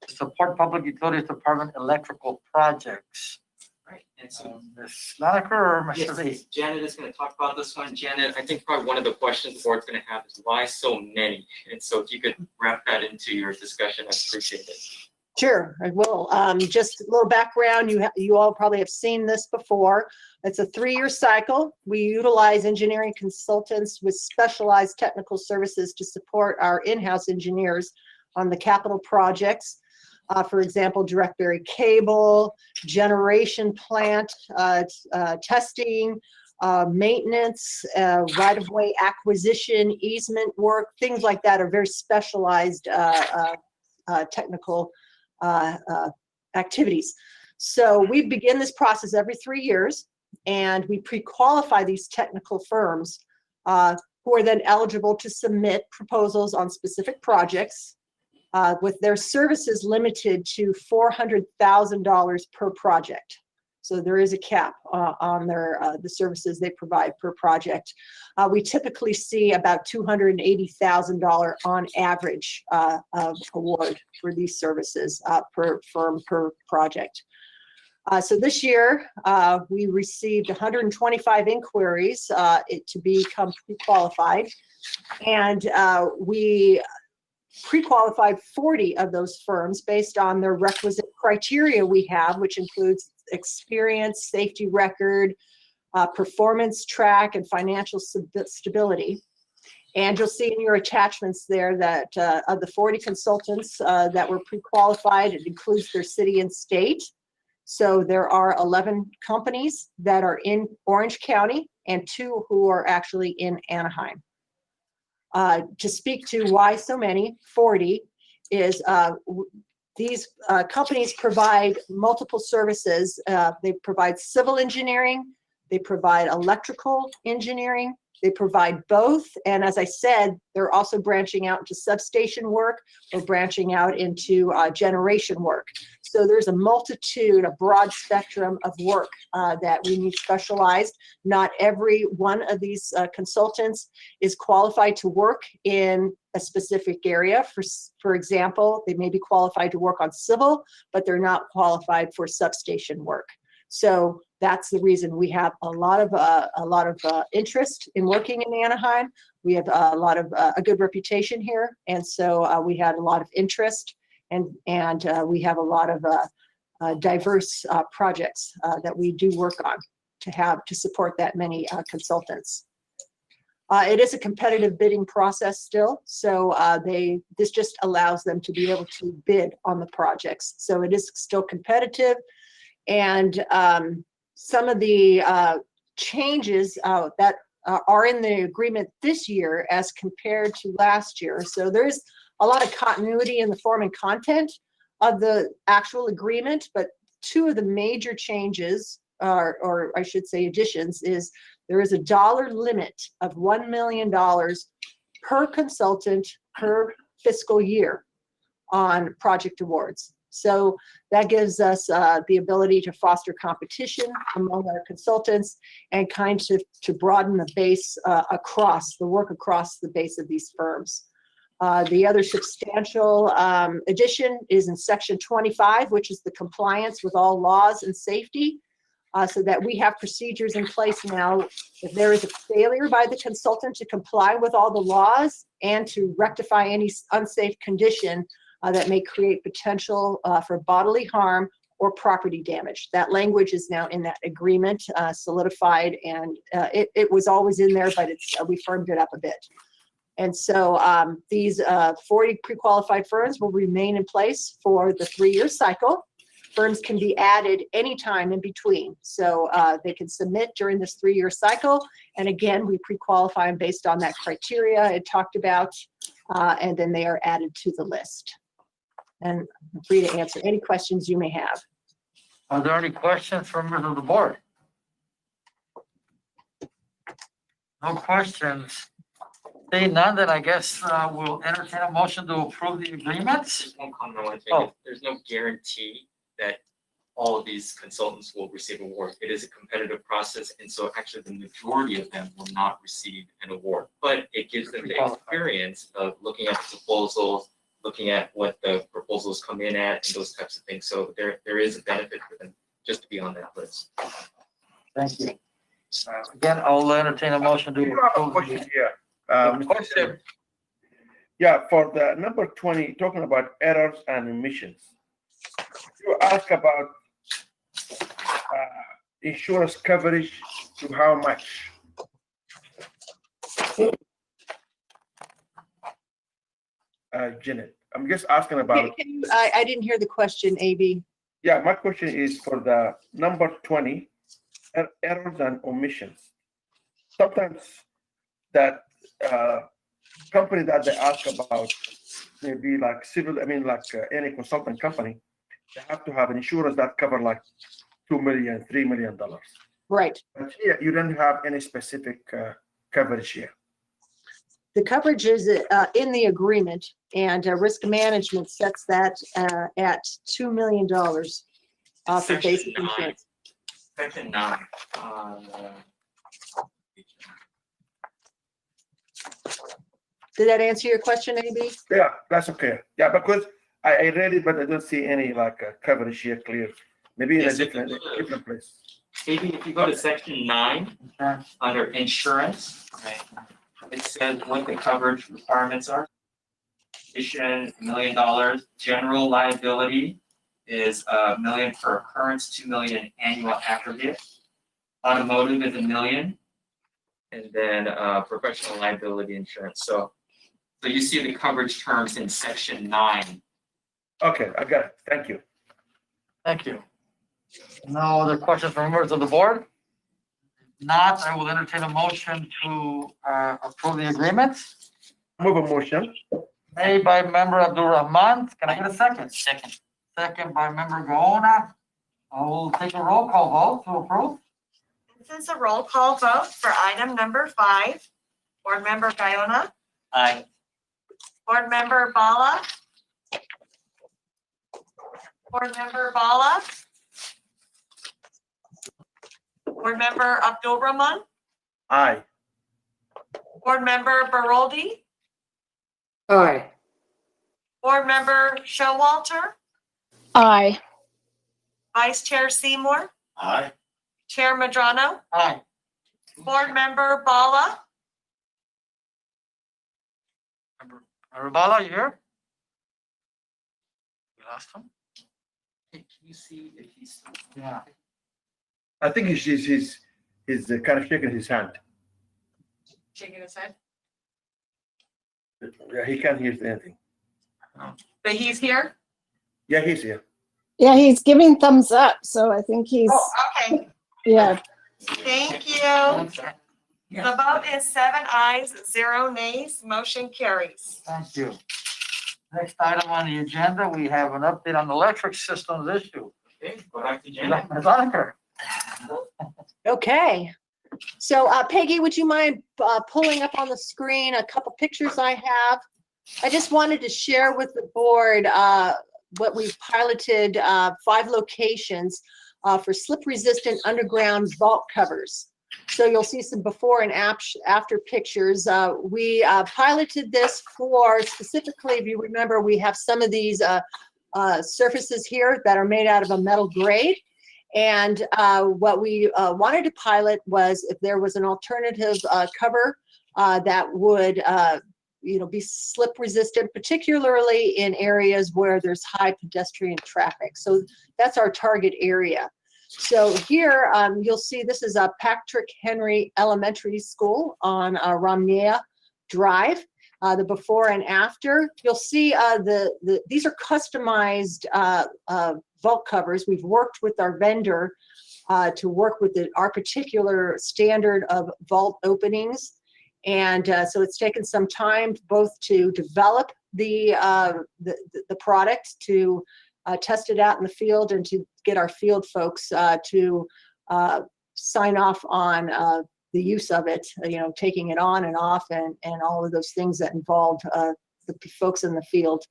to support Public Utilities Department electrical projects. Right, and so Ms. Snedeker or Mr. Lee? yes, Janet is going to talk about this one. Janet, I think probably one of the questions the board's going to have is why so many? And so if you could wrap that into your discussion, I'd appreciate it. Sure, I will. Just a little background. You all probably have seen this before. It's a 3-year cycle. We utilize engineering consultants with specialized technical services to support our in-house engineers on the capital projects. For example, direct buried cable, generation plant, testing, maintenance, right-of-way acquisition, easement work, things like that are very specialized technical activities. So we begin this process every 3 years, and we pre-qualify these technical firms who are then eligible to submit proposals on specific projects with their services limited to $400,000 per project. So there is a cap on the services they provide per project. We typically see about $280,000 on average of award for these services per firm per project. So this year, we received 125 inquiries to become pre-qualified, and we pre-qualified 40 of those firms based on their requisite criteria we have, which includes experience, safety record, performance track, and financial stability. And you'll see in your attachments there that of the 40 consultants that were pre-qualified, it includes their city and state. So there are 11 companies that are in Orange County and 2 who are actually in Anaheim. To speak to why so many, 40, is these companies provide multiple services. They provide civil engineering, They provide electrical engineering. They provide both. And as I said, they're also branching out into substation work or branching out into generation work. So there's a multitude, a broad spectrum of work that we need specialized. Not every one of these consultants is qualified to work in a specific area. For example, they may be qualified to work on civil, but they're not qualified for substation work. So that's the reason we have a lot of interest in working in Anaheim. We have a good reputation here, and so we had a lot of interest, and we have a lot of diverse projects that we do work on to support that many consultants. It is a competitive bidding process still, so this just allows them to be able to bid on the projects. So it is still competitive, and some of the changes that are in the agreement this year as compared to last year. So there's a lot of continuity in the form and content of the actual agreement, but two of the major changes, or I should say additions, is there is a dollar limit of $1 million per consultant per fiscal year on project awards. So that gives us the ability to foster competition among our consultants and kind of to broaden the base across the base of these firms. The other substantial addition is in section 25, which is the compliance with all laws and safety, so that we have procedures in place now. If there is a failure by the consultant to comply with all the laws and to rectify any unsafe condition that may create potential for bodily harm or property damage. That language is now in that agreement, solidified, and it was always in there, but we firmed it up a bit. And so these 40 pre-qualified firms will remain in place for the 3-year cycle. Firms can be added anytime in between. So they can submit during this 3-year cycle. And again, we pre-qualify them based on that criteria I talked about, and then they are added to the list. And I'm free to answer any questions you may have. Are there any questions from members of the board? No questions. Seeing none, then I guess we'll entertain a motion to approve the agreements. Just one comment I want to Oh. make. There's no guarantee that all of these consultants will receive an award. It is a competitive process, and so actually the majority of them will not receive an award. But it gives them the experience of looking at the proposals, looking at what the proposals come in at, and those types of things. So there is a benefit for them just to be on that list. Thank you. Again, I'll entertain a motion to I have a approve. question the- here. Of course, Mr. Chairman. Yeah, for the number 20, talking about errors and emissions. You ask about insurance coverage to how much? Janet, I'm just asking about, I didn't hear the question, AB. yeah, my question is for the number 20, errors and omissions. Sometimes that company that they ask about, maybe like civil, any consultant company, they have to have insurance that cover like $2 million, $3 million. Right. But here, you don't have any specific coverage here. The coverage is in the agreement, and risk management sets that at $2 million for Section basic 9. insurance. Section 9. Did that answer your question, AB? Yeah, that's okay. Yeah, because I read it, but I don't see any like coverage here clear. Maybe in a Yes, it different place. Maybe if you go to section 9, under insurance, right, it says what the coverage requirements are. Addition, $1 million. General liability is $1 million per occurrence, $2 million annual aggregate. Automotive is $1 million. And then professional liability insurance. So you see the coverage terms in section 9. Okay, I got it. Thank you. Thank you. No other questions from members of the board? Not, I will entertain a motion to approve the agreements. Move a motion. Made by member Abdul Rahman. Can I get a second? Second. Second by member Gaona. I will take a roll call vote to approve. This is a roll call vote for item number 5. Board Member Guyona, Aye. Board Member Bala. Board Member Bala. Board Member Abdul Rahman, Aye. Board Member Baroldi, Aye. Board Member Showalter, Aye. Vice Chair Seymour, Aye. Chair Madrano, Aye. Board Member Bala. Member Bala, you here? We lost him? Can you see if he's? Yeah. I think he's kind of shaking his hand. Shaking his head. Yeah, he can't hear anything. But he's here? Yeah, he's here. Yeah, he's giving thumbs up, so I think he's, Oh, okay. yeah. Thank you. The vote is 7 ayes, 0 nays. Motion carries. Thank you. Next item on the agenda, we have an update on the electric systems issue. Okay, go back to Janet. Ms. Lotiger. Okay. So Peggy, would you mind pulling up on the screen a couple pictures I have? I just wanted to share with the board what we've piloted 5 locations for slip-resistant underground vault covers. So you'll see some before and after pictures. We piloted this for specifically, if you remember, we have some of these surfaces here that are made out of a metal grade. And what we wanted to pilot was if there was an alternative cover that would be slip resistant, particularly in areas where there's high pedestrian traffic. So that's our target area. So here you'll see this is a Patrick Henry Elementary School on Ramnea Drive. The before and after, you'll see these are customized vault covers. We've worked with our vendor to work with our particular standard of vault openings. And so it's taken some time both to develop the product, to test it out in the field, and to get our field folks to sign off on the use of it, taking it on and off, and all of those things that involve the folks in the field.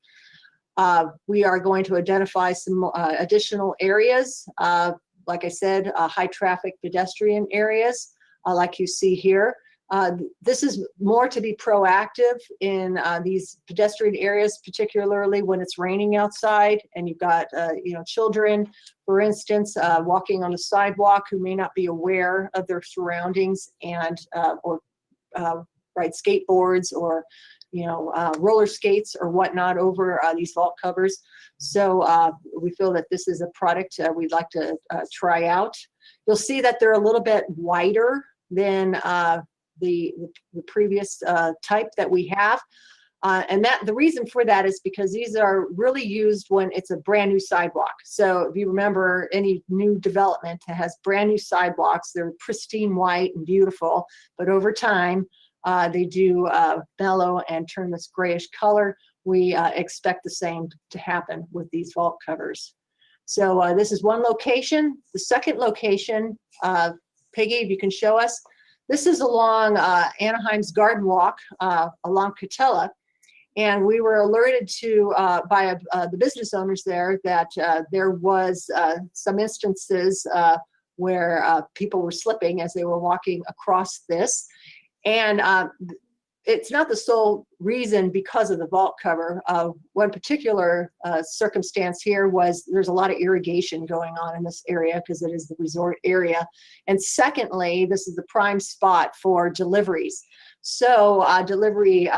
We are going to identify some additional areas, like I said, high traffic pedestrian areas, like you see here. This is more to be proactive in these pedestrian areas, particularly when it's raining outside and you've got children, for instance, walking on the sidewalk who may not be aware of their surroundings and or ride skateboards or roller skates or whatnot over these vault covers. So we feel that this is a product we'd like to try out. You'll see that they're a little bit wider than the previous type that we have. And the reason for that is because these are really used when it's a brand new sidewalk. So if you remember any new development that has brand new sidewalks, they're pristine white and beautiful, but over time they do mellow and turn this grayish color. We expect the same to happen with these vault covers. So this is one location. The second location, Peggy, if you can show us, this is along Anaheim's Garden Walk along Catella. And we were alerted to by the business owners there that there was some instances where people were slipping as they were walking across this. And it's not the sole reason because of the vault cover. One particular circumstance here was there's a lot of irrigation going on in this area because it is the resort area. And secondly, this is the prime spot for deliveries. So delivery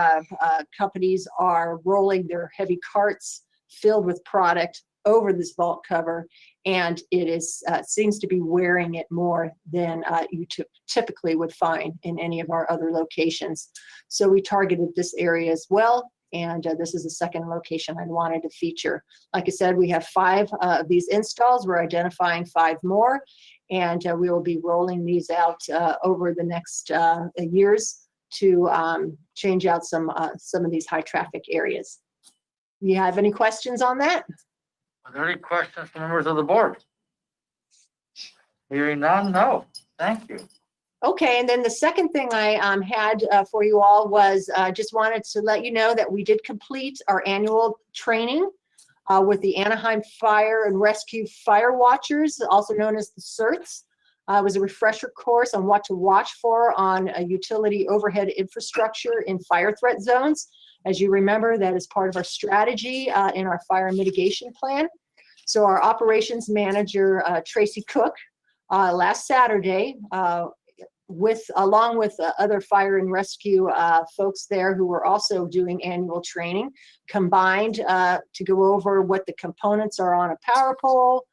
companies are rolling their heavy carts filled with product over this vault cover, and it is seems to be wearing it more than you typically would find in any of our other locations. So we targeted this area as well, and this is the second location I wanted to feature. Like I said, we have 5 of these installs. We're identifying 5 more, and we will be rolling these out over the next years to change out some of these high traffic areas. You have any questions on that? Are there any questions from members of the board? Hearing none, no. Thank you. Okay, and then the second thing I had for you all was just wanted to let you know that we did complete our annual training with the Anaheim Fire and Rescue Fire Watchers, also known as the CERTs. It was a refresher course on what to watch for on a utility overhead infrastructure in fire threat zones. As you remember, that is part of our strategy in our fire mitigation plan. So our operations manager, Tracy Cook, last Saturday, along with other fire and rescue folks there who were also doing annual training, combined to go over what the components are on a power pole,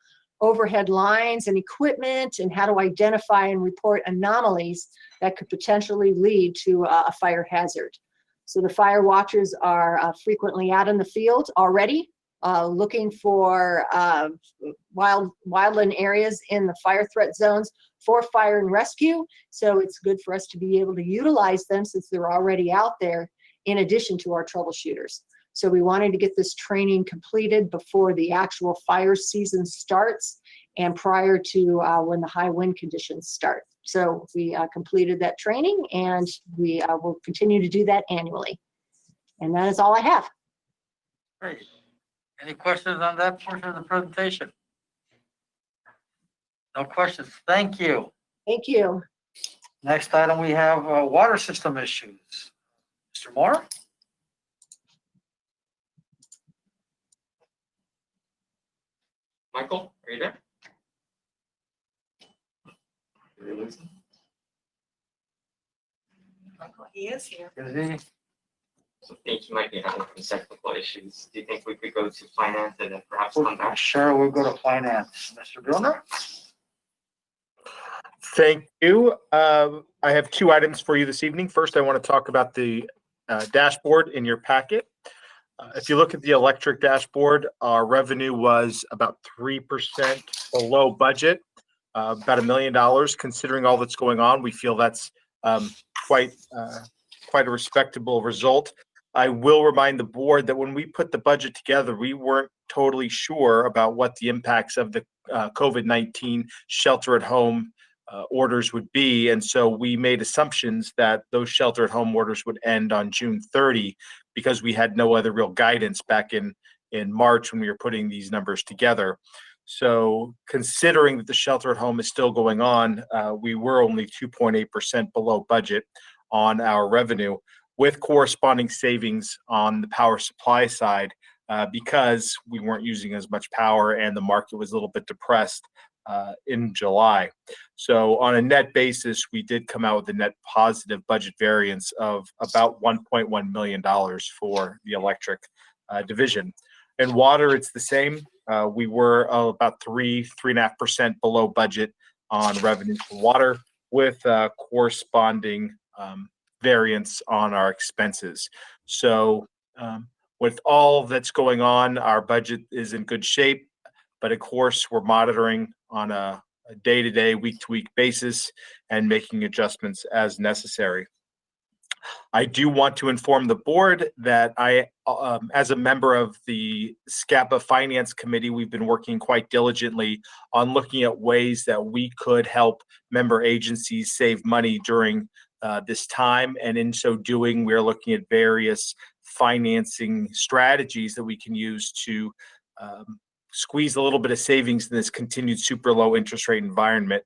overhead lines and equipment, and how to identify and report anomalies that could potentially lead to a fire hazard. So the fire watchers are frequently out in the field already, looking for wildland areas in the fire threat zones for fire and rescue. So it's good for us to be able to utilize them since they're already out there in addition to our troubleshooters. So we wanted to get this training completed before the actual fire season starts and prior to when the high wind conditions start. So we completed that training, and we will continue to do that annually. And that is all I have. Great. Any questions on that portion of the presentation? No questions. Thank you. Thank you. Next item, we have water system issues. Mr. Moore? Michael, are you there? Did we lose him? Michael, he is here. Is he? So I think he might be having some technical issues. Do you think we could go to finance and then perhaps come back? Sure, we'll go to finance. Mr. Brunner? Thank you. I have two items for you this evening. First, I want to talk about the dashboard in your packet. If you look at the electric dashboard, our revenue was about 3% below budget, about $1 million. Considering all that's going on, we feel that's quite a respectable result. I will remind the board that when we put the budget together, we weren't totally sure about what the impacts of the COVID-19 shelter-at-home orders would be. And so we made assumptions that those shelter-at-home orders would end on June 30 because we had no other real guidance back in March when we were putting these numbers together. So considering that the shelter-at-home is still going on, we were only 2.8% below budget on our revenue, with corresponding savings on the power supply side because we weren't using as much power and the market was a little bit depressed in July. So on a net basis, we did come out with a net positive budget variance of about $1.1 million for the electric division. In water, it's the same. We were about 3.5% below budget on revenue for water, with corresponding variance on our expenses. So with all that's going on, our budget is in good shape, but of course we're monitoring on a day-to-day, week-to-week basis and making adjustments as necessary. I do want to inform the board that I, as a member of the SCAPA Finance Committee, we've been working quite diligently on looking at ways that we could help member agencies save money during this time. And in so doing, we're looking at various financing strategies that we can use to squeeze a little bit of savings in this continued super low interest rate environment.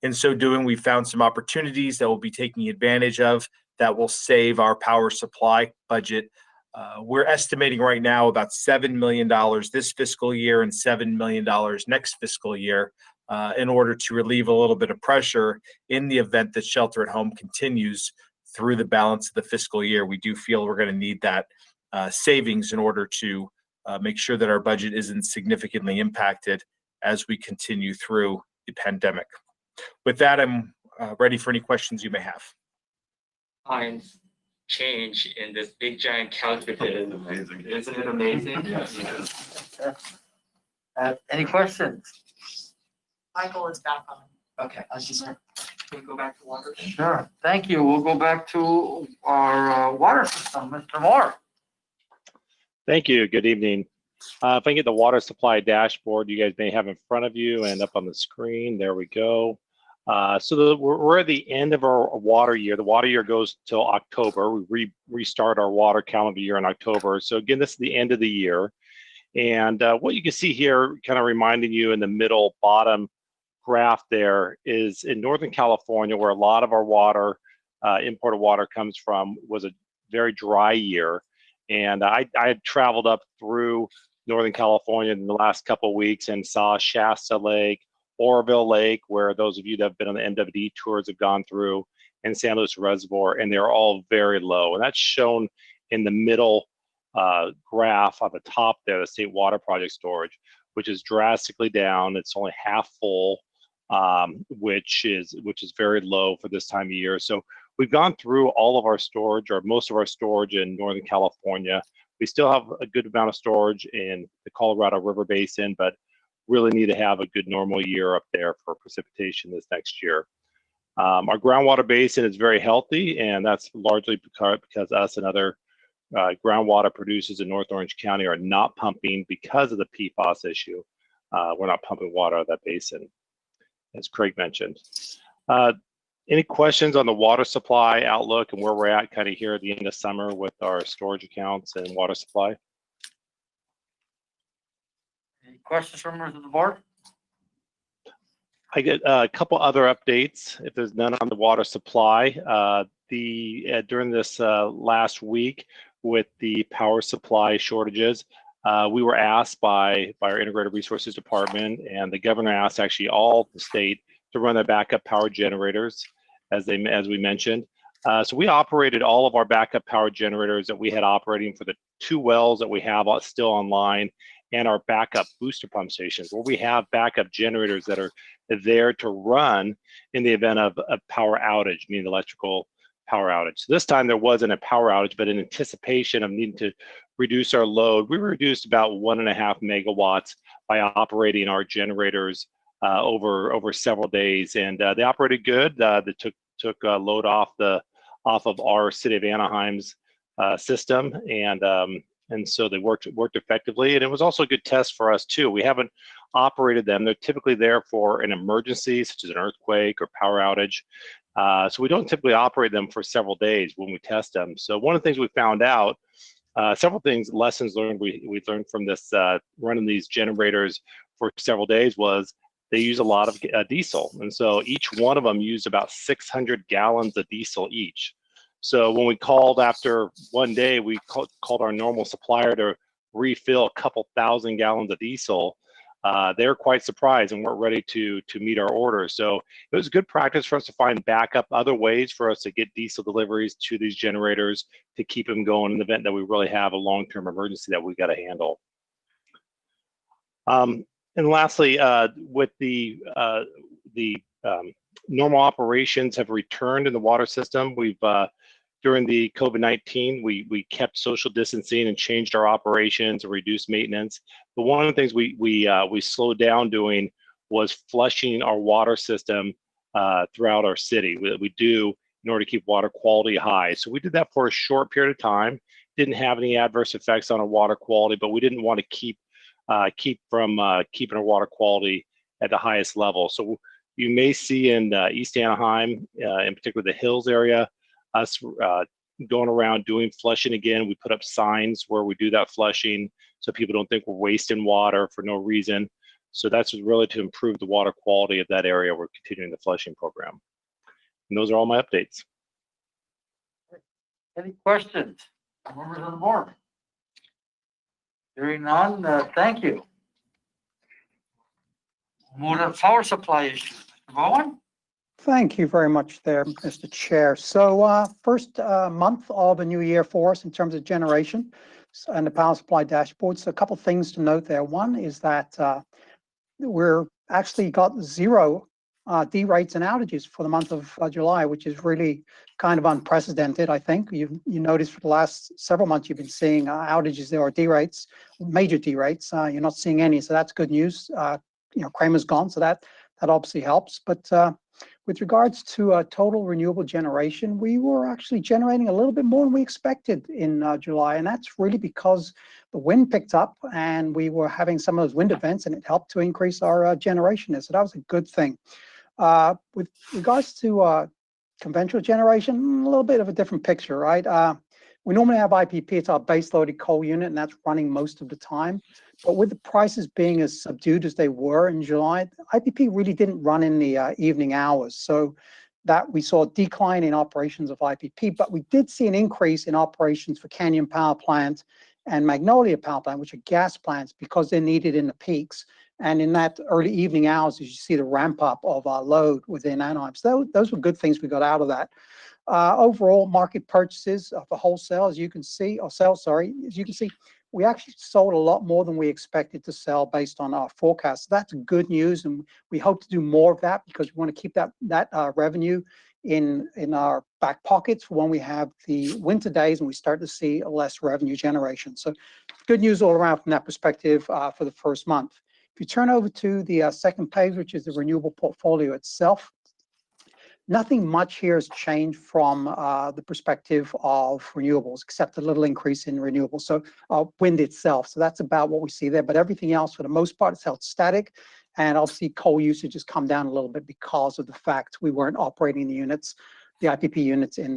In so doing, we found some opportunities that we'll be taking advantage of that will save our power supply budget. We're estimating right now about $7 million this fiscal year and $7 million next fiscal year in order to relieve a little bit of pressure in the event that shelter at home continues through the balance of the fiscal year. We do feel we're going to need that savings in order to make sure that our budget isn't significantly impacted as we continue through the pandemic. With that, I'm ready for any questions you may have. Times change in this big giant calculator. Amazing. Isn't it amazing? Yes, it is. Any questions? Michael is back on. Okay, I just, can we go back to water? Sure. Thank you. We'll go back to our water system. Mr. Moore? Thank you. Good evening. If I can get the water supply dashboard you guys may have in front of you and up on the screen, there we go. We're at the end of our water year. The water year goes till October. We restart our water calendar year in October. So again, this is the end of the year. And what you can see here, kind of reminding you in the middle bottom graph there, is in Northern California, where a lot of our water, imported water comes from, was a very dry year. And I had traveled up through Northern California in the last couple of weeks and saw Shasta Lake, Oroville Lake, where those of you that have been on the MWD tours have gone through, and San Luis Reservoir, and they're all very low. And that's shown in the middle graph on the top there, the State Water Project storage, which is drastically down. It's only half full, which is very low for this time of year. So we've gone through all of our storage, or most of our storage, in Northern California. We still have a good amount of storage in the Colorado River Basin, but really need to have a good normal year up there for precipitation this next year. Our groundwater basin is very healthy, and that's largely because us and other groundwater producers in North Orange County are not pumping because of the PFAS issue. We're not pumping water out of that basin, as Craig mentioned. Any questions on the water supply outlook and where we're at kind of here at the end of summer with our storage accounts and water supply? Any questions from members of the board? I get a couple other updates, if there's none on the water supply. During this last week with the power supply shortages, we were asked by our Integrated Resources Department, and the governor asked actually all the state to run their backup power generators, as we mentioned. So we operated all of our backup power generators that we had operating for the 2 wells that we have still online, and our backup booster pump stations, where we have backup generators that are there to run in the event of a power outage, meaning electrical power outage. So this time there wasn't a power outage, but in anticipation of needing to reduce our load, we reduced about 1.5 megawatts by operating our generators over several days, and they operated good. They took load off of our City of Anaheim's system, and so they worked effectively. And it was also a good test for us too. We haven't operated them. They're typically there for an emergency, such as an earthquake or power outage. So we don't typically operate them for several days when we test them. So one of the things we found out, several things, lessons learned we learned from this running these generators for several days, was they use a lot of diesel. And so each one of them used about 600 gallons of diesel each. So when we called after one day, we called our normal supplier to refill a couple thousand gallons of diesel. They were quite surprised and weren't ready to meet our order. So it was good practice for us to find backup, other ways for us to get diesel deliveries to these generators to keep them going in the event that we really have a long-term emergency that we got to handle. And lastly, with the normal operations have returned in the water system. We've during the COVID-19, we kept social distancing and changed our operations and reduced maintenance. But one of the things we slowed down doing was flushing our water system throughout our city. We do in order to keep water quality high. So we did that for a short period of time. Didn't have any adverse effects on our water quality, but we didn't want to keep from keeping our water quality at the highest level. So you may see in East Anaheim, in particular the Hills area, us going around doing flushing again. We put up signs where we do that flushing so people don't think we're wasting water for no reason. So that's really to improve the water quality of that area. We're continuing the flushing program. And those are all my updates. Any questions, members of the board? Hearing none, thank you. Move to power supply issue. Mr. Bowen? Thank you very much there, Mr. Chair. So first month of a new year for us in terms of generation and the power supply dashboard. So a couple things to note there. One is that we're actually got 0 derates and outages for the month of July, which is really kind of unprecedented, I think. You noticed for the last several months you've been seeing outages there, or derates, major derates. You're not seeing any, so that's good news. Kramer's gone, so that obviously helps. But with regards to total renewable generation, we were actually generating a little bit more than we expected in July, and that's really because the wind picked up and we were having some of those wind events, and it helped to increase our generation. So that was a good thing. With regards to conventional generation, a little bit of a different picture, right? We normally have IPP, it's our base loaded coal unit, and that's running most of the time. But with the prices being as subdued as they were in July, IPP really didn't run in the evening hours. So that we saw a decline in operations of IPP, but we did see an increase in operations for Canyon Power Plant and Magnolia Power Plant, which are gas plants, because they're needed in the peaks. And in that early evening hours, as you see the ramp up of our load within Anaheim. So those were good things we got out of that. Overall market purchases for wholesale, as you can see, or sales, sorry, as you can see, we actually sold a lot more than we expected to sell based on our forecast. That's good news, and we hope to do more of that because we want to keep that revenue in our back pockets for when we have the winter days and we start to see less revenue generation. So good news all around from that perspective for the first month. If you turn over to the second page, which is the renewable portfolio itself, nothing much here has changed from the perspective of renewables, except a little increase in renewables. So wind itself, so that's about what we see there. But everything else, for the most part, is held static. And obviously, coal usage has come down a little bit because of the fact we weren't operating the units, the IPP units, in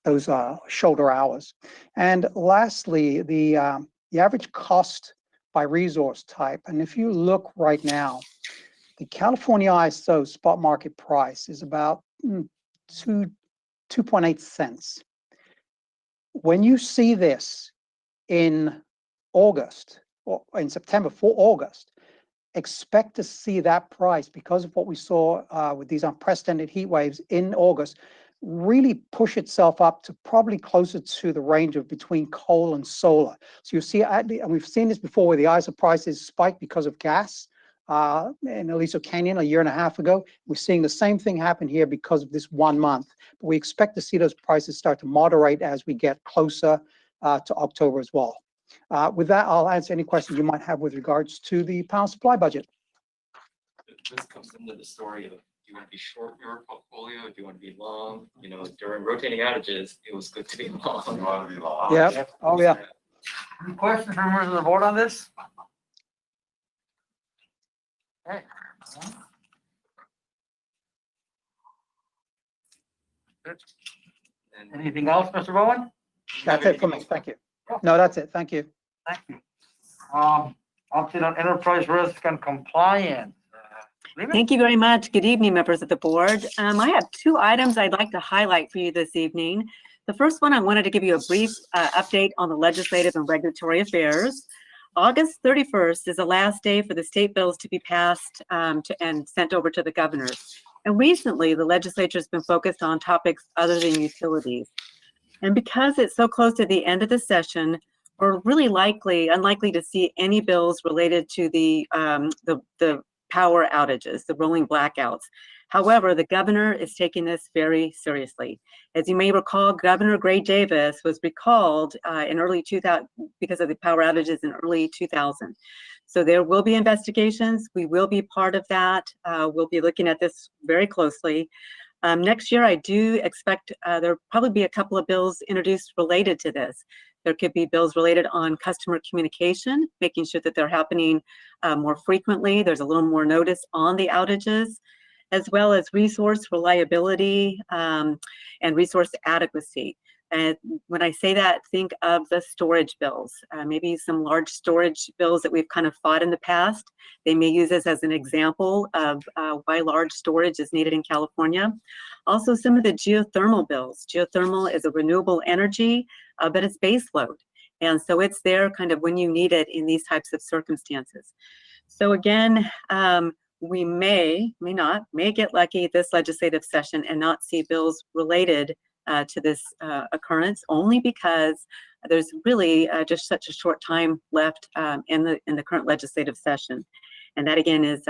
those shoulder hours. And lastly, the average cost by resource type. And if you look right now, the California ISO spot market price is about 2.8 cents. When you see this in August or in September for August, expect to see that price, because of what we saw with these unprecedented heat waves in August, really push itself up to probably closer to the range of between coal and solar. So you see, and we've seen this before where the ISO prices spike because of gas in Aliso Canyon a year and a half ago. We're seeing the same thing happen here because of this 1 month. But we expect to see those prices start to moderate as we get closer to October as well. With that, I'll answer any questions you might have with regards to the power supply budget. This comes into the story of, do you want to be short your portfolio? Do you want to be long? You know, during rotating outages, it was good to be long. You want to be long. Yeah. Oh, yeah. Any questions from members of the board on this? Okay. Good. And Anything else, Mr. Bowen? That's it for me. Thank you. No, that's it. Thank you. Thank you. Update on enterprise risk and compliance. Lena? Thank you very much. Good evening, members of the board. I have 2 items I'd like to highlight for you this evening. The first one, I wanted to give you a brief update on the legislative and regulatory affairs. August 31st is the last day for the state bills to be passed and sent over to the governors. And recently, the legislature has been focused on topics other than utilities. And because it's so close to the end of the session, we're really unlikely to see any bills related to the power outages, the rolling blackouts. However, the governor is taking this very seriously. As you may recall, Governor Gray Davis was recalled in early 2000 because of the power outages in early 2000. So there will be investigations. We will be part of that. We'll be looking at this very closely. Next year, I do expect there'll probably be a couple of bills introduced related to this. There could be bills related on customer communication, making sure that they're happening more frequently. There's a little more notice on the outages, as well as resource reliability and resource adequacy. And when I say that, think of the storage bills, maybe some large storage bills that we've kind of fought in the past. They may use this as an example of why large storage is needed in California. Also, some of the geothermal bills. Geothermal is a renewable energy, but it's base load. And so it's there kind of when you need it in these types of circumstances. So again, we may get lucky this legislative session and not see bills related to this occurrence, only because there's really just such a short time left in the current legislative session. And that again is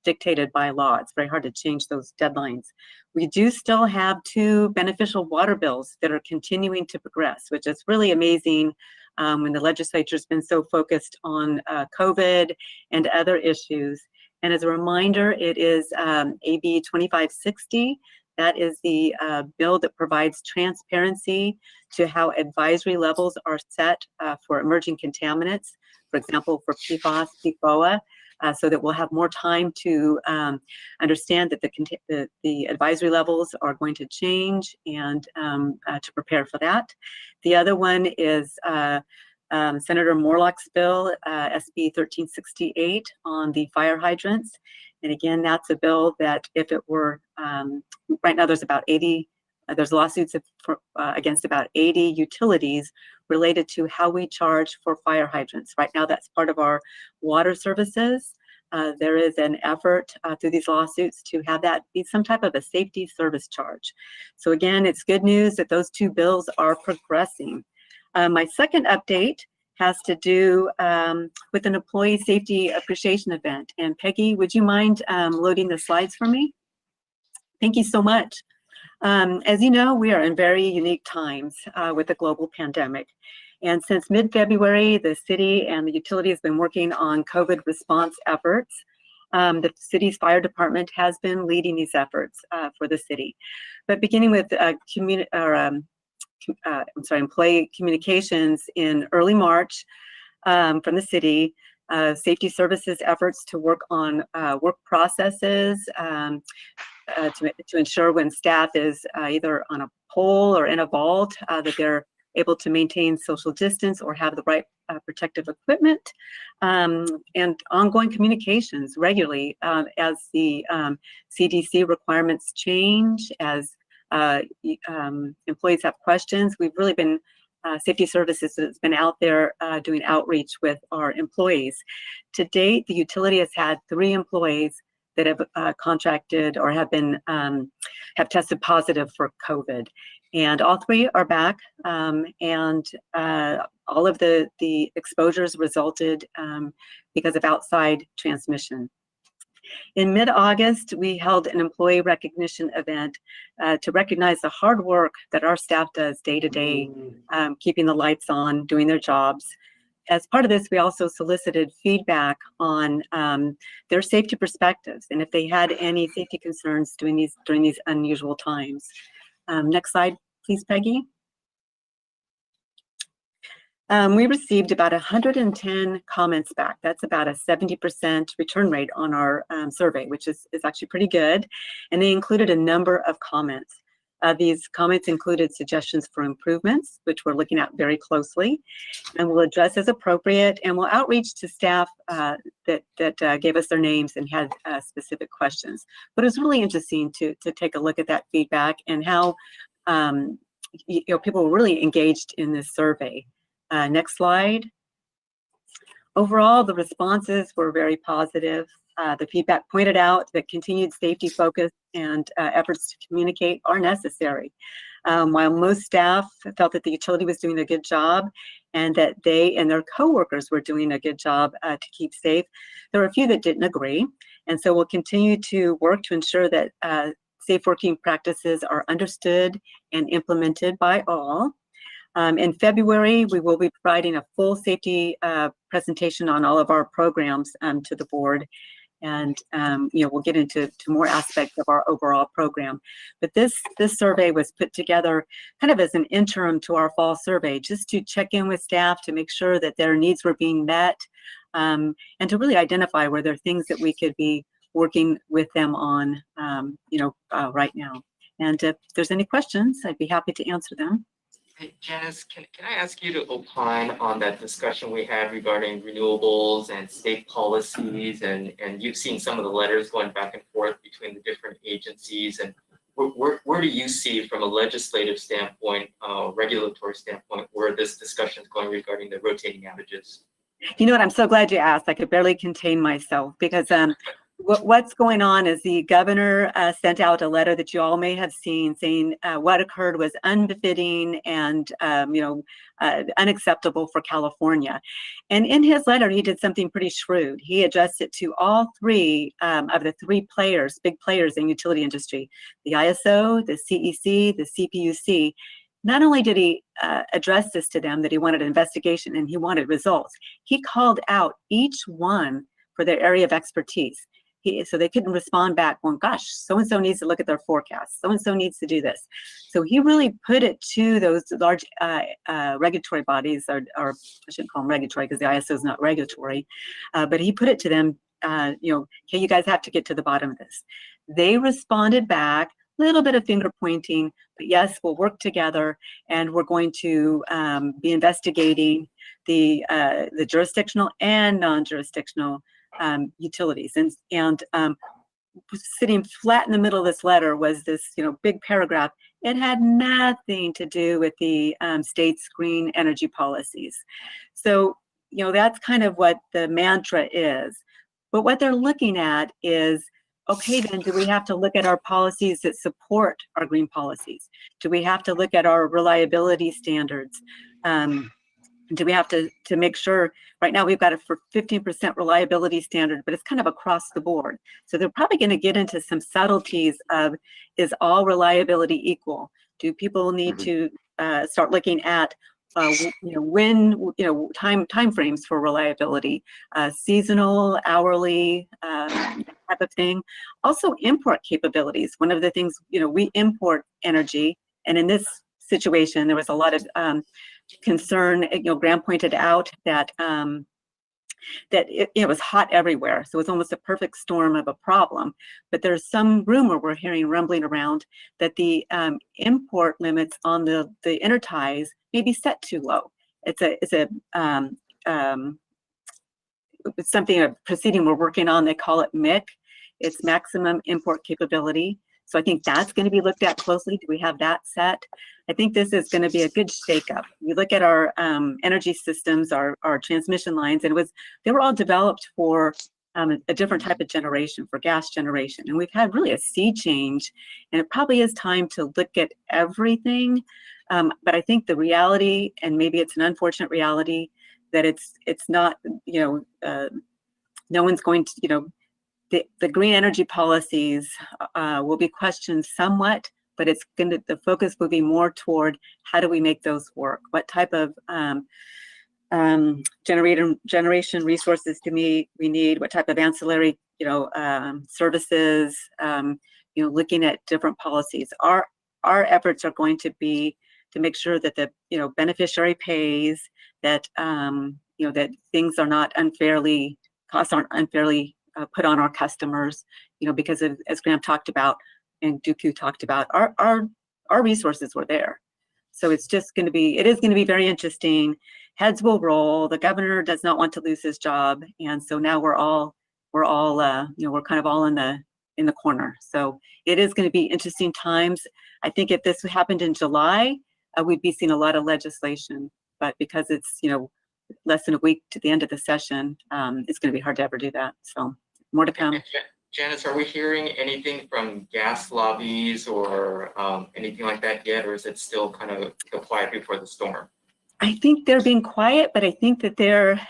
dictated by law. It's very hard to change those deadlines. We do still have 2 beneficial water bills that are continuing to progress, which is really amazing when the legislature's been so focused on COVID and other issues. And as a reminder, it is AB 2560. That is the bill that provides transparency to how advisory levels are set for emerging contaminants, for example, for PFAS, PFOA. so that we'll have more time to understand that the advisory levels are going to change and to prepare for that. The other one is Senator Morlock's bill, SB 1368, on the fire hydrants. And again, that's a bill that if it were, right now there's about 80, there's lawsuits against about 80 utilities related to how we charge for fire hydrants. Right now, that's part of our water services. There is an effort through these lawsuits to have that be some type of a safety service charge. So again, it's good news that those two bills are progressing. My second update has to do with an employee safety appreciation event. And Peggy, would you mind loading the slides for me? Thank you so much. As you know, we are in very unique times with the global pandemic. And since mid-February, the city and the utility has been working on COVID response efforts. The city's fire department has been leading these efforts for the city. But beginning with employee communications in early March from the city, safety services efforts to work on work processes to ensure when staff is either on a pole or in a vault that they're able to maintain social distance or have the right protective equipment, and ongoing communications regularly as the CDC requirements change, as employees have questions. We've really been, safety services has been out there doing outreach with our employees. To date, the utility has had 3 employees that have contracted or have been have tested positive for COVID, and all 3 are back. And all of the exposures resulted because of outside transmission. In mid-August, we held an employee recognition event to recognize the hard work that our staff does day to day, keeping the lights on, doing their jobs. As part of this, we also solicited feedback on their safety perspectives and if they had any safety concerns during these unusual times. Next slide, please, Peggy. We received about 110 comments back. That's about a 70% return rate on our survey, which is actually pretty good. And they included a number of comments. These comments included suggestions for improvements, which we're looking at very closely, and we'll address as appropriate, and we'll outreach to staff that gave us their names and had specific questions. But it was really interesting to take a look at that feedback and how people were really engaged in this survey. Next slide. Overall, the responses were very positive. The feedback pointed out that continued safety focus and efforts to communicate are necessary. While most staff felt that the utility was doing a good job and that they and their coworkers were doing a good job to keep safe, there were a few that didn't agree. And so we'll continue to work to ensure that safe working practices are understood and implemented by all. In February, we will be providing a full safety presentation on all of our programs to the board. And we'll get into more aspects of our overall program. But this survey was put together kind of as an interim to our fall survey, just to check in with staff to make sure that their needs were being met, and to really identify where there are things that we could be working with them on, right now. And if there's any questions, I'd be happy to answer them. Hey, Janice, can I ask you to opine on that discussion we had regarding renewables and state policies, and you've seen some of the letters going back and forth between the different agencies, and where do you see from a legislative standpoint, regulatory standpoint, where this discussion is going regarding the rotating outages? You know what, I'm so glad you asked. I could barely contain myself because what's going on is the governor sent out a letter that you all may have seen saying what occurred was unbefitting and unacceptable for California. And in his letter, he did something pretty shrewd. He addressed it to all 3 of the 3 players, big players in utility industry, the ISO, the CEC, the CPUC. Not only did he address this to them, that he wanted an investigation and he wanted results, he called out each one for their area of expertise. So they couldn't respond back going, gosh, so-and-so needs to look at their forecast. So-and-so needs to do this. So he really put it to those large regulatory bodies, or I shouldn't call them regulatory because the ISO is not regulatory, but he put it to them hey, you guys have to get to the bottom of this. They responded back, little bit of finger pointing, but yes, we'll work together, and we're going to be investigating the jurisdictional and non-jurisdictional utilities. And sitting flat in the middle of this letter was this, big paragraph. It had nothing to do with the state's green energy policies. So, that's kind of what the mantra is. But what they're looking at is, okay, then do we have to look at our policies that support our green policies? Do we have to look at our reliability standards? Do we have to make sure, right now we've got a 15% reliability standard, but it's kind of across the board. So they're probably going to get into some subtleties of, is all reliability equal? Do people need to start looking at time frames for reliability, seasonal, hourly, type of thing. Also import capabilities. One of the things, we import energy, and in this situation, there was a lot of concern. Graham pointed out that that it was hot everywhere, so it was almost a perfect storm of a problem. But there's some rumor we're hearing rumbling around that the import limits on the interties may be set too low. It's something, a proceeding we're working on. They call it MIC. It's maximum import capability. So I think that's going to be looked at closely. Do we have that set? I think this is going to be a good shakeup. We look at our energy systems, our transmission lines, and they were all developed for a different type of generation, for gas generation. And we've had really a sea change, and it probably is time to look at everything. But I think the reality, and maybe it's an unfortunate reality, that it's not, no one's going to, the green energy policies will be questioned somewhat, but the focus will be more toward how do we make those work? What type of generation resources do we need? What type of ancillary, services? Looking at different policies. Our efforts are going to be to make sure that the beneficiary pays, that that things are not costs aren't unfairly put on our customers, because of, as Graham talked about and Duku talked about, our resources were there. So it is going to be very interesting. Heads will roll. The governor does not want to lose his job, and so now we're kind of all in the corner. So it is going to be interesting times. I think if this happened in July, we'd be seeing a lot of legislation, but because it's less than a week to the end of the session, it's going to be hard to ever do that. So more to come. Janice, are we hearing anything from gas lobbies or anything like that yet, or is it still kind of the quiet before the storm? I think they're being quiet, but I think that they're,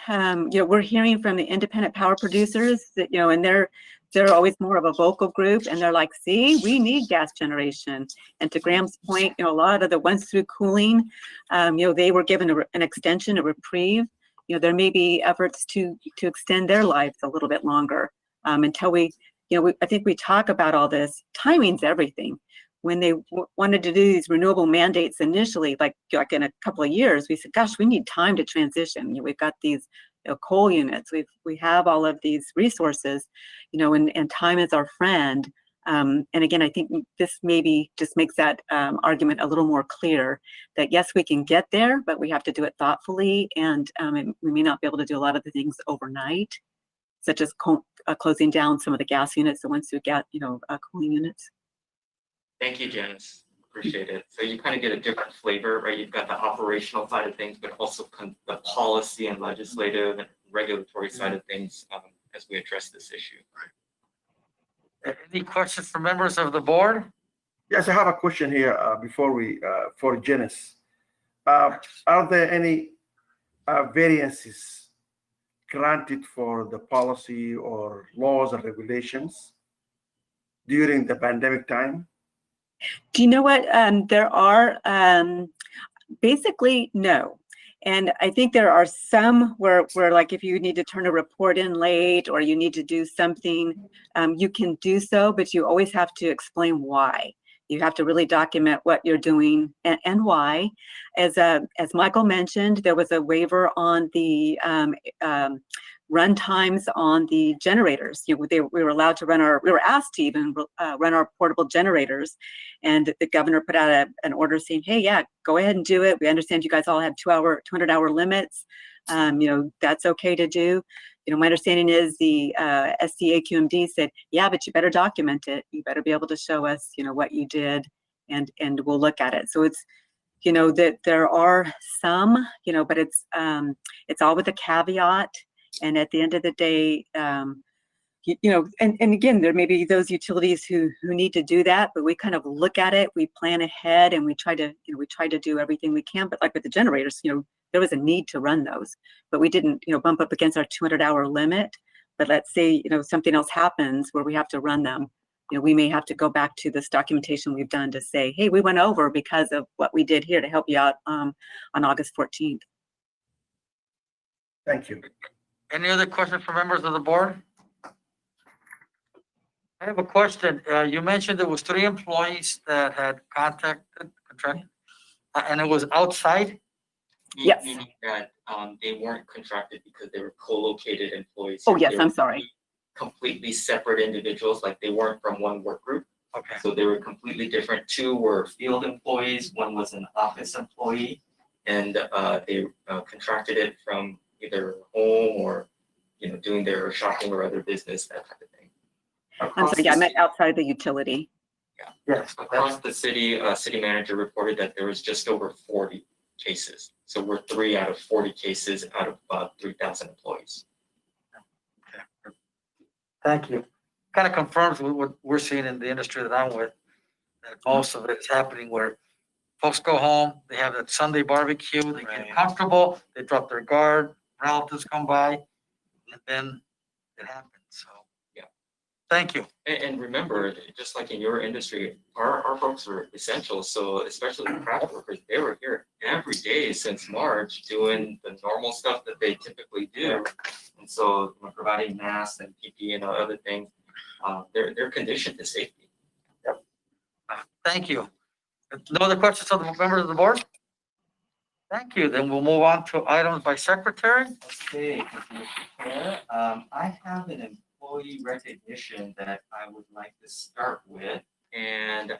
we're hearing from the independent power producers that, and they're always more of a vocal group, and they're like, see, we need gas generation. And to Graham's point, a lot of the ones through cooling, they were given an extension, a reprieve. There may be efforts to extend their lives a little bit longer until I think we talk about all this. Timing's everything. When they wanted to do these renewable mandates initially, like in a couple of years, we said, gosh, we need time to transition. We've got these coal units, we have all of these resources, and time is our friend. And again, I think this maybe just makes that argument a little more clear that yes, we can get there, but we have to do it thoughtfully, and we may not be able to do a lot of the things overnight, such as closing down some of the gas units, the ones who get, cooling units. Thank you, Janice. Appreciate it. So you kind of get a different flavor, right? You've got the operational side of things, but also the policy and legislative and regulatory side of things as we address this issue. Any questions from members of the board? Yes, I have a question here for Janice. Are there any variances granted for the policy or laws and regulations during the pandemic time? Do you know what? There are basically no. And I think there are some where like if you need to turn a report in late or you need to do something, you can do so, but you always have to explain why. You have to really document what you're doing and why. As Michael mentioned, there was a waiver on the run times on the generators. You know, we were allowed to we were asked to even run our portable generators. And the governor put out an order saying, hey, yeah, go ahead and do it. We understand you guys all have 200-hour limits. You know, that's okay to do. You know, my understanding is the SCAQMD said, yeah, but you better document it. You better be able to show us, you know, what you did, and we'll look at it. So it's, you know, that there are some, you know, but it's all with a caveat. And at the end of the day, you know, and again, there may be those utilities who need to do that, but we kind of look at it, we plan ahead, and we try to do everything we can. But like with the generators, you know, there was a need to run those, but we didn't, you know, bump up against our 200-hour limit. But let's say, you know, something else happens where we have to run them. You know, we may have to go back to this documentation we've done to say, hey, we went over because of what we did here to help you out on August 14th. Thank you. Any other questions for members of the board? I have a question. You mentioned there was 3 employees that had contracted, and it was outside? Yes. Meaning that they weren't contracted because they were co-located employees. Oh, yes, They I'm were sorry. Completely separate individuals, like they weren't from one work group. Okay. So they were completely different. 2 were field employees, 1 was an office employee, and they contracted it from either home or, you know, doing their shopping or other business, that type of thing. I'm sorry, yeah, I meant outside the utility. Yes. Across the city, city manager reported that there was just over 40 cases. So we're 3 out of 40 cases out of about 3,000 employees. Thank you. Kind of confirms with what we're seeing in the industry that I'm with, that most of it is happening where folks go home, they have that Sunday barbecue, they get comfortable, they drop their guard, relatives come by, and then it happens. So, yeah. Thank you. And remember, just like in your industry, our folks are essential. So especially the craft workers, they were here every day since March doing the normal stuff that they typically do. And so, you know, providing masks and PPE and other things, they're conditioned to safety. Yep. Thank you. No other questions of the members of the board? Thank you. Then we'll move on to items by secretary. Okay, Mr. Chair, I have an employee recognition that I would like to start with. And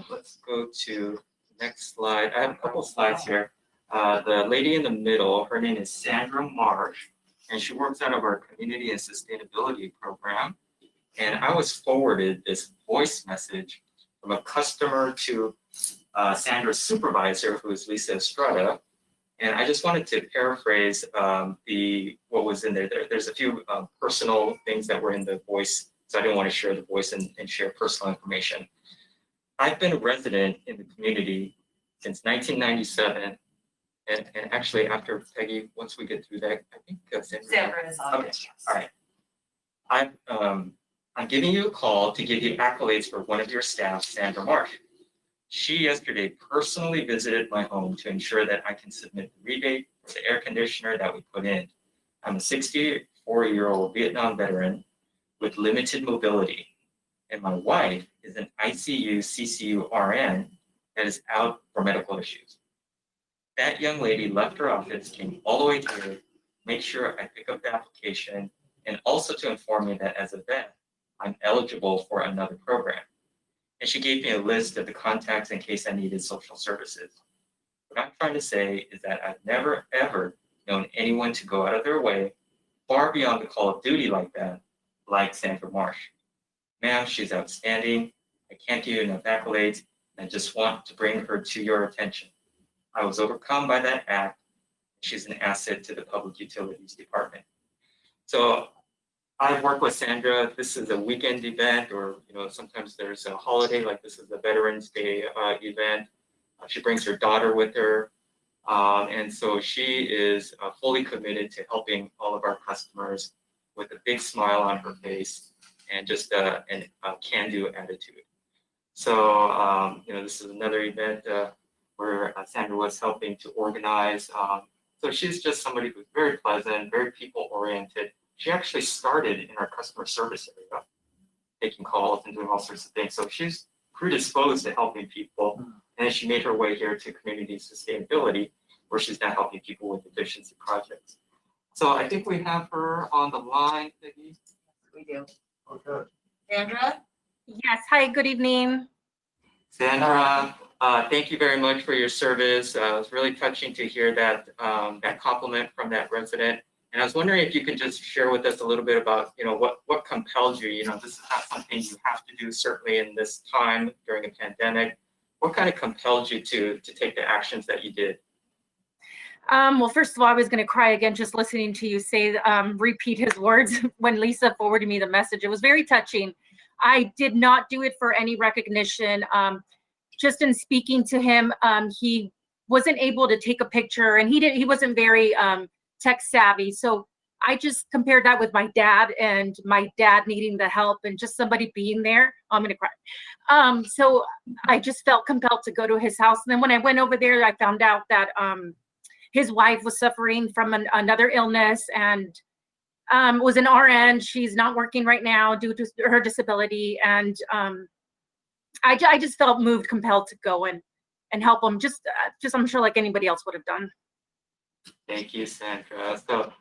let's go to the next slide. I have a couple slides here. The lady in the middle, her name is Sandra Marsh, and she works out of our community and sustainability program. And I was forwarded this voice message from a customer to Sandra's supervisor, who is Lisa Estrada. And I just wanted to paraphrase what was in there. There's a few personal things that were in the voice, so I didn't want to share the voice and share personal information. I've been a resident in the community since 1997. And actually, after Peggy, once we get through that, I think Sandra is on. Okay, all right. I'm giving you a call to give you accolades for one of your staff, Sandra Marsh. She yesterday personally visited my home to ensure that I can submit the rebate for the air conditioner that we put in. I'm a 64-year-old Vietnam veteran with limited mobility, and my wife is an ICU CCU RN that is out for medical issues. That young lady left her office, came all the way here, make sure I pick up the application, and also to inform me that as a vet, I'm eligible for another program. And she gave me a list of the contacts in case I needed social services. What I'm trying to say is that I've never, ever known anyone to go out of their way far beyond the call of duty like that, like Sandra Marsh. Ma'am, she's outstanding. I can't give you enough accolades. And I just want to bring her to your attention. I was overcome by that act. She's an asset to the Public Utilities Department. So I work with Sandra. This is a weekend event, or sometimes there's a holiday, like this is the Veterans Day event. She brings her daughter with her, and so she is fully committed to helping all of our customers with a big smile on her face and just a can-do attitude. So this is another event where Sandra was helping to organize. So she's just somebody who's very pleasant, very people-oriented. She actually started in our customer service area, taking calls and doing all sorts of things. So she's predisposed to helping people. And then she made her way here to community sustainability, where she's now helping people with efficiency projects. So I think we have her on the line, Peggy. We do. Okay. Sandra? Yes, hi, good evening. Sandra, thank you very much for your service. It was really touching to hear that, that compliment from that resident. And I was wondering if you could just share with us a little bit about, what compelled you, this is not something you have to do certainly in this time during a pandemic. What kind of compelled you to take the actions that you did? Well, first of all, I was going to cry again just listening to you say, repeat his words when Lisa forwarded me the message. It was very touching. I did not do it for any recognition. Just in speaking to him, he wasn't able to take a picture, and he wasn't very tech savvy. So I just compared that with my dad, and my dad needing the help and just somebody being there. Oh, I'm going to cry. So I just felt compelled to go to his house. And then when I went over there, I found out that his wife was suffering from another illness and was an RN. She's not working right now due to her disability. And I just felt moved, compelled to go and help him. Just I'm sure like anybody else would have done. Thank you, Sandra. So,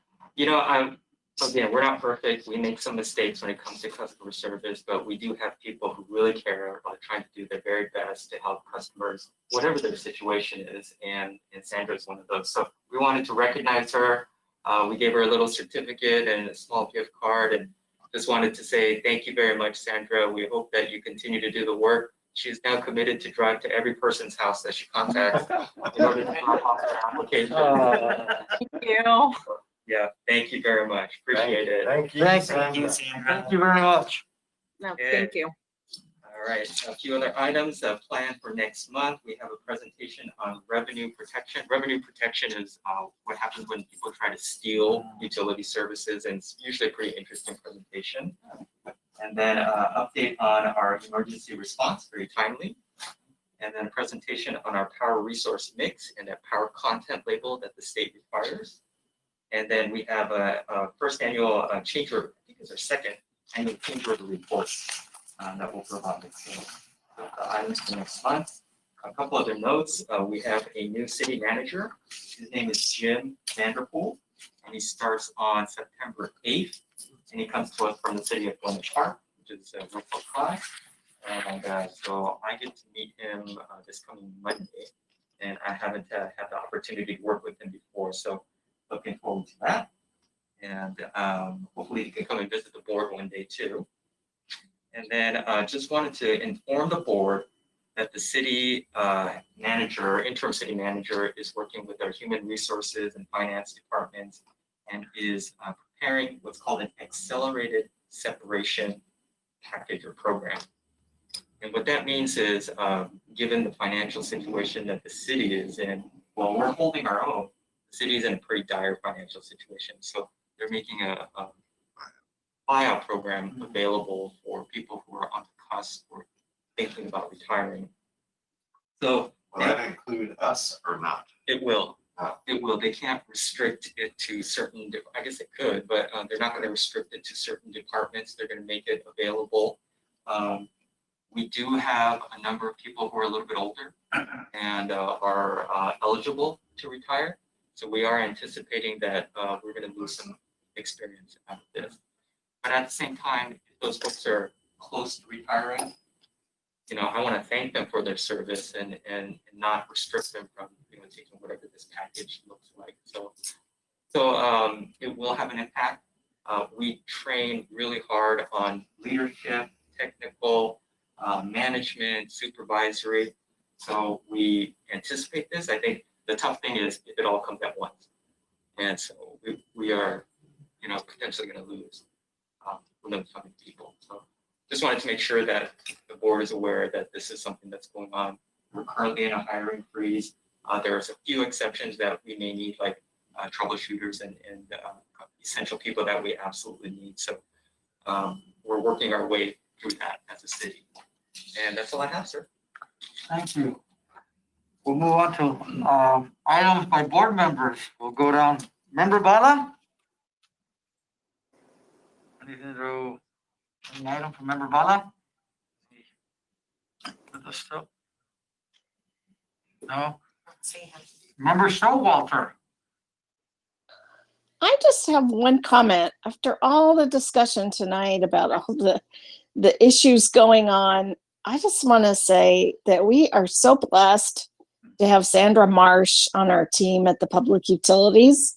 again, we're not perfect. We make some mistakes when it comes to customer service, but we do have people who really care about trying to do their very best to help customers, whatever their situation is. And Sandra is one of those. So we wanted to recognize her. We gave her a little certificate and a small gift card, and just wanted to say thank you very much, Sandra. We hope that you continue to do the work. She's now committed to drive to every person's house that she contacts in order to drop off their application. Thank you. Yeah, thank you very much. Appreciate it. Thank you, Sandra. Thank you very much. No, thank you. All right, a few other items planned for next month. We have a presentation on revenue protection. Revenue protection is what happens when people try to steal utility services, and it's usually a pretty interesting presentation. And then update on our emergency response, very timely. And then a presentation on our power resource mix and that power content label that the state requires. And then we have a first annual change order, I think it's our second annual change order report that will provide the items for next month. A couple other notes, we have a new city manager. His name is Jim Vanderpool, and he starts on September 8th. And he comes to us from the city of Winter Park, which is real close by. And so I get to meet him this coming Monday, and I haven't had the opportunity to work with him before. So looking forward to that. And hopefully he can come and visit the board one day too. And then just wanted to inform the board that the city manager, interim city manager, is working with our human resources and finance departments and is preparing what's called an accelerated separation package or program. And what that means is, given the financial situation that the city is in, well, we're holding our own. The city is in a pretty dire financial situation. So they're making a buyout program available for people who are on the cusp or thinking about retiring. So Will that include us or not? it will. It will. They can't restrict it to certain, I guess it could, but they're not going to restrict it to certain departments. They're going to make it available. We do have a number of people who are a little bit older and are eligible to retire. So we are anticipating that we're going to lose some experience out of this. But at the same time, if those folks are close to retiring, I want to thank them for their service and not restrict them from taking whatever this package looks like. So it will have an impact. We train really hard on leadership, technical, management, supervisory. So we anticipate this. I think the tough thing is if it all comes at once. And so we are, potentially going to lose those people. So just wanted to make sure that the board is aware that this is something that's going on. We're currently in a hiring freeze. There's a few exceptions that we may need, like troubleshooters and essential people that we absolutely need. So we're working our way through that as a city. And that's all I have, sir. Thank you. We'll move on to items by board members. We'll go down. Member Bala? Anything to, any item from Member Bala? With us still? No? Member Showalter? I just have one comment. After all the discussion tonight about all the issues going on, I just want to say that we are so blessed to have Sandra Marsh on our team at the Public Utilities.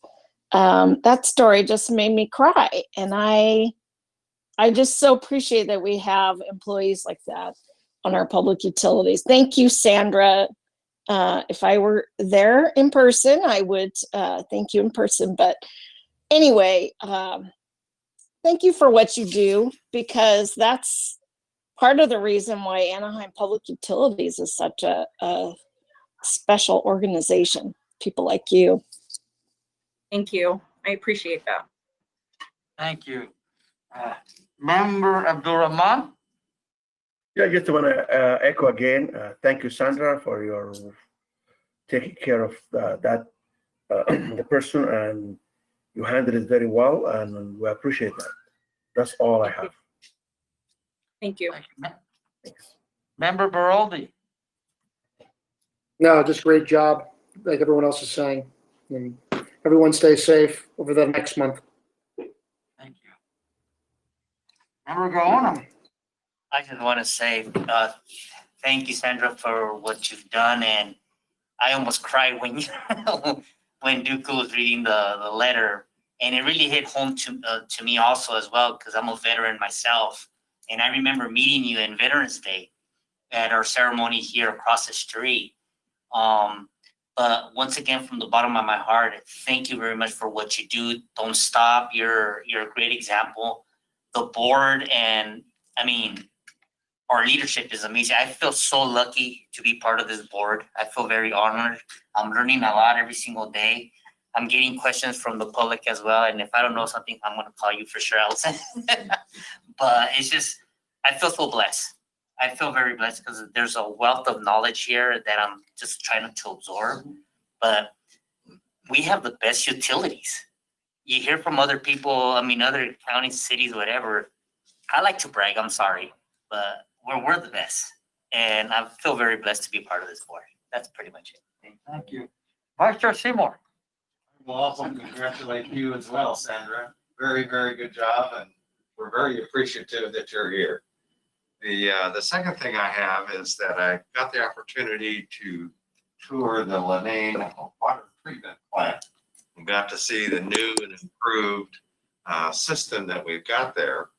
That story just made me cry, and I just so appreciate that we have employees like that on our public utilities. Thank you, Sandra. If I were there in person, I would thank you in person. But anyway, thank you for what you do, because that's part of the reason why Anaheim Public Utilities is such a special organization. People like you. Thank you. I appreciate that. Thank you. Member Abdul Rahman? Yeah, I just want to echo again. Thank you, Sandra, for your taking care of that the person, and you handled it very well, and we appreciate that. That's all I have. Thank you. Member Baroldi? No, just great job, like everyone else is saying. And everyone stay safe over the next month. Thank you. Member Gaona? I just want to say thank you, Sandra, for what you've done, and I almost cried when you when Dooku was reading the letter, and it really hit home to me also as well, because I'm a veteran myself, and I remember meeting you in Veterans Day at our ceremony here across the street. But once again, from the bottom of my heart, thank you very much for what you do. Don't stop. You're a great example. The board, and I mean, our leadership is amazing. I feel so lucky to be part of this board. I feel very honored. I'm learning a lot every single day. I'm getting questions from the public as well. And if I don't know something, I'm going to call you for sure, Allison. But it's just, I feel so blessed. I feel very blessed because there's a wealth of knowledge here that I'm just trying to absorb. But we have the best utilities. You hear from other people, I mean, other counties, cities, whatever. I like to brag, I'm sorry, but we're the best. And I feel very blessed to be part of this board. That's pretty much it. Thank you. Vice Chair Seymour? Well, also congratulate you as well, Sandra. Very, very good job, and we're very appreciative that you're here. The second thing I have is that I got the opportunity to tour the Lenane water treatment plant and got to see the new and improved system that we've got there.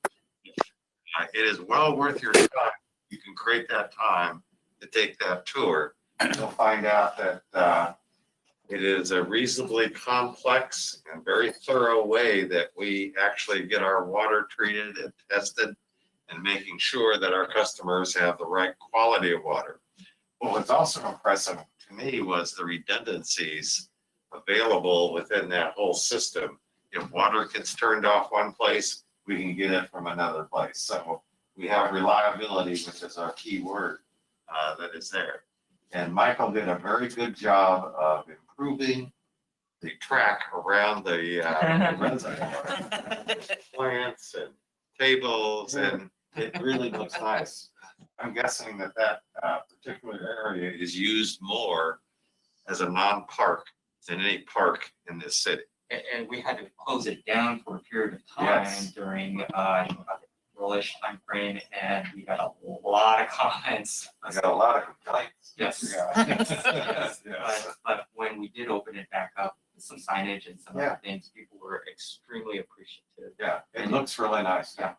It is well worth your time. You can create that time to take that tour. You'll find out that it is a reasonably complex and very thorough way that we actually get our water treated and tested, and making sure that our customers have the right quality of water. What was also impressive to me was the redundancies available within that whole system. If water gets turned off one place, we can get it from another place. So we have reliability, which is our key word that is there. And Michael did a very good job of improving the track around the plants and tables, and it really looks nice. I'm guessing that particular area is used more as a non-park than any park in this city. And we had to close it down for a period of time Yes. during April-ish timeframe, and we got a lot of comments. I got a lot of complaints. Yes. Yeah. But when we did open it back up with some signage and some Yeah. other things, people were extremely appreciative. Yeah, it looks really nice. Yeah.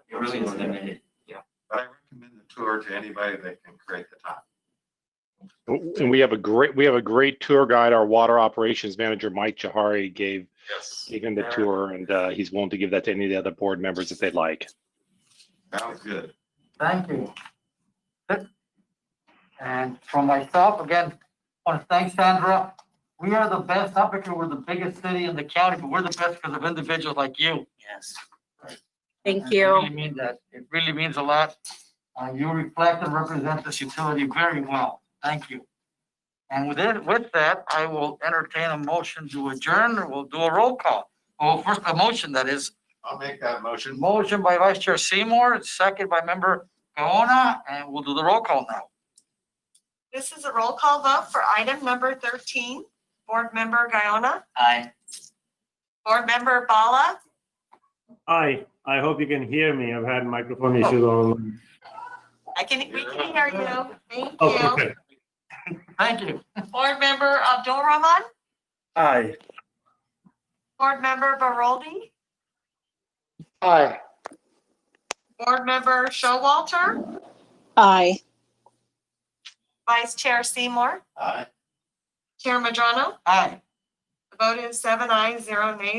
It really is limited, yeah. But I recommend the tour to anybody that can create the time. And we have a great tour guide. Our water operations manager, Mike Jahari, gave him the tour, and he's willing to give that to any of the other board members if they'd like. Sounds good. Thank you. Good. And from myself, again, I want to thank Sandra. We are the best, not because we're the biggest city in the county, but we're the best because of individuals like you. Yes. Thank And you. I really mean that. It really means a lot. You reflect and represent this utility very well. Thank you. And with that, I will entertain a motion to adjourn, or we'll do a roll call. Well, first, a motion that is. I'll make that motion. Motion by Vice Chair Seymour, second by Member Gaona, and we'll do the roll call now. This is a roll call vote for item number 13. Board Member Guyona, Aye. Board Member Bala, Hi, I hope you can hear me. I've had microphone issues all along. we can hear you. Thank Oh, you. perfect. Thank you. Board Member Abdul Rahman, Aye. Board Member Baroldi, Aye. Board Member Showalter, Aye. Vice Chair Seymour, Aye. Chair Madrano. Aye. The vote is 7 ayes, 0 nays.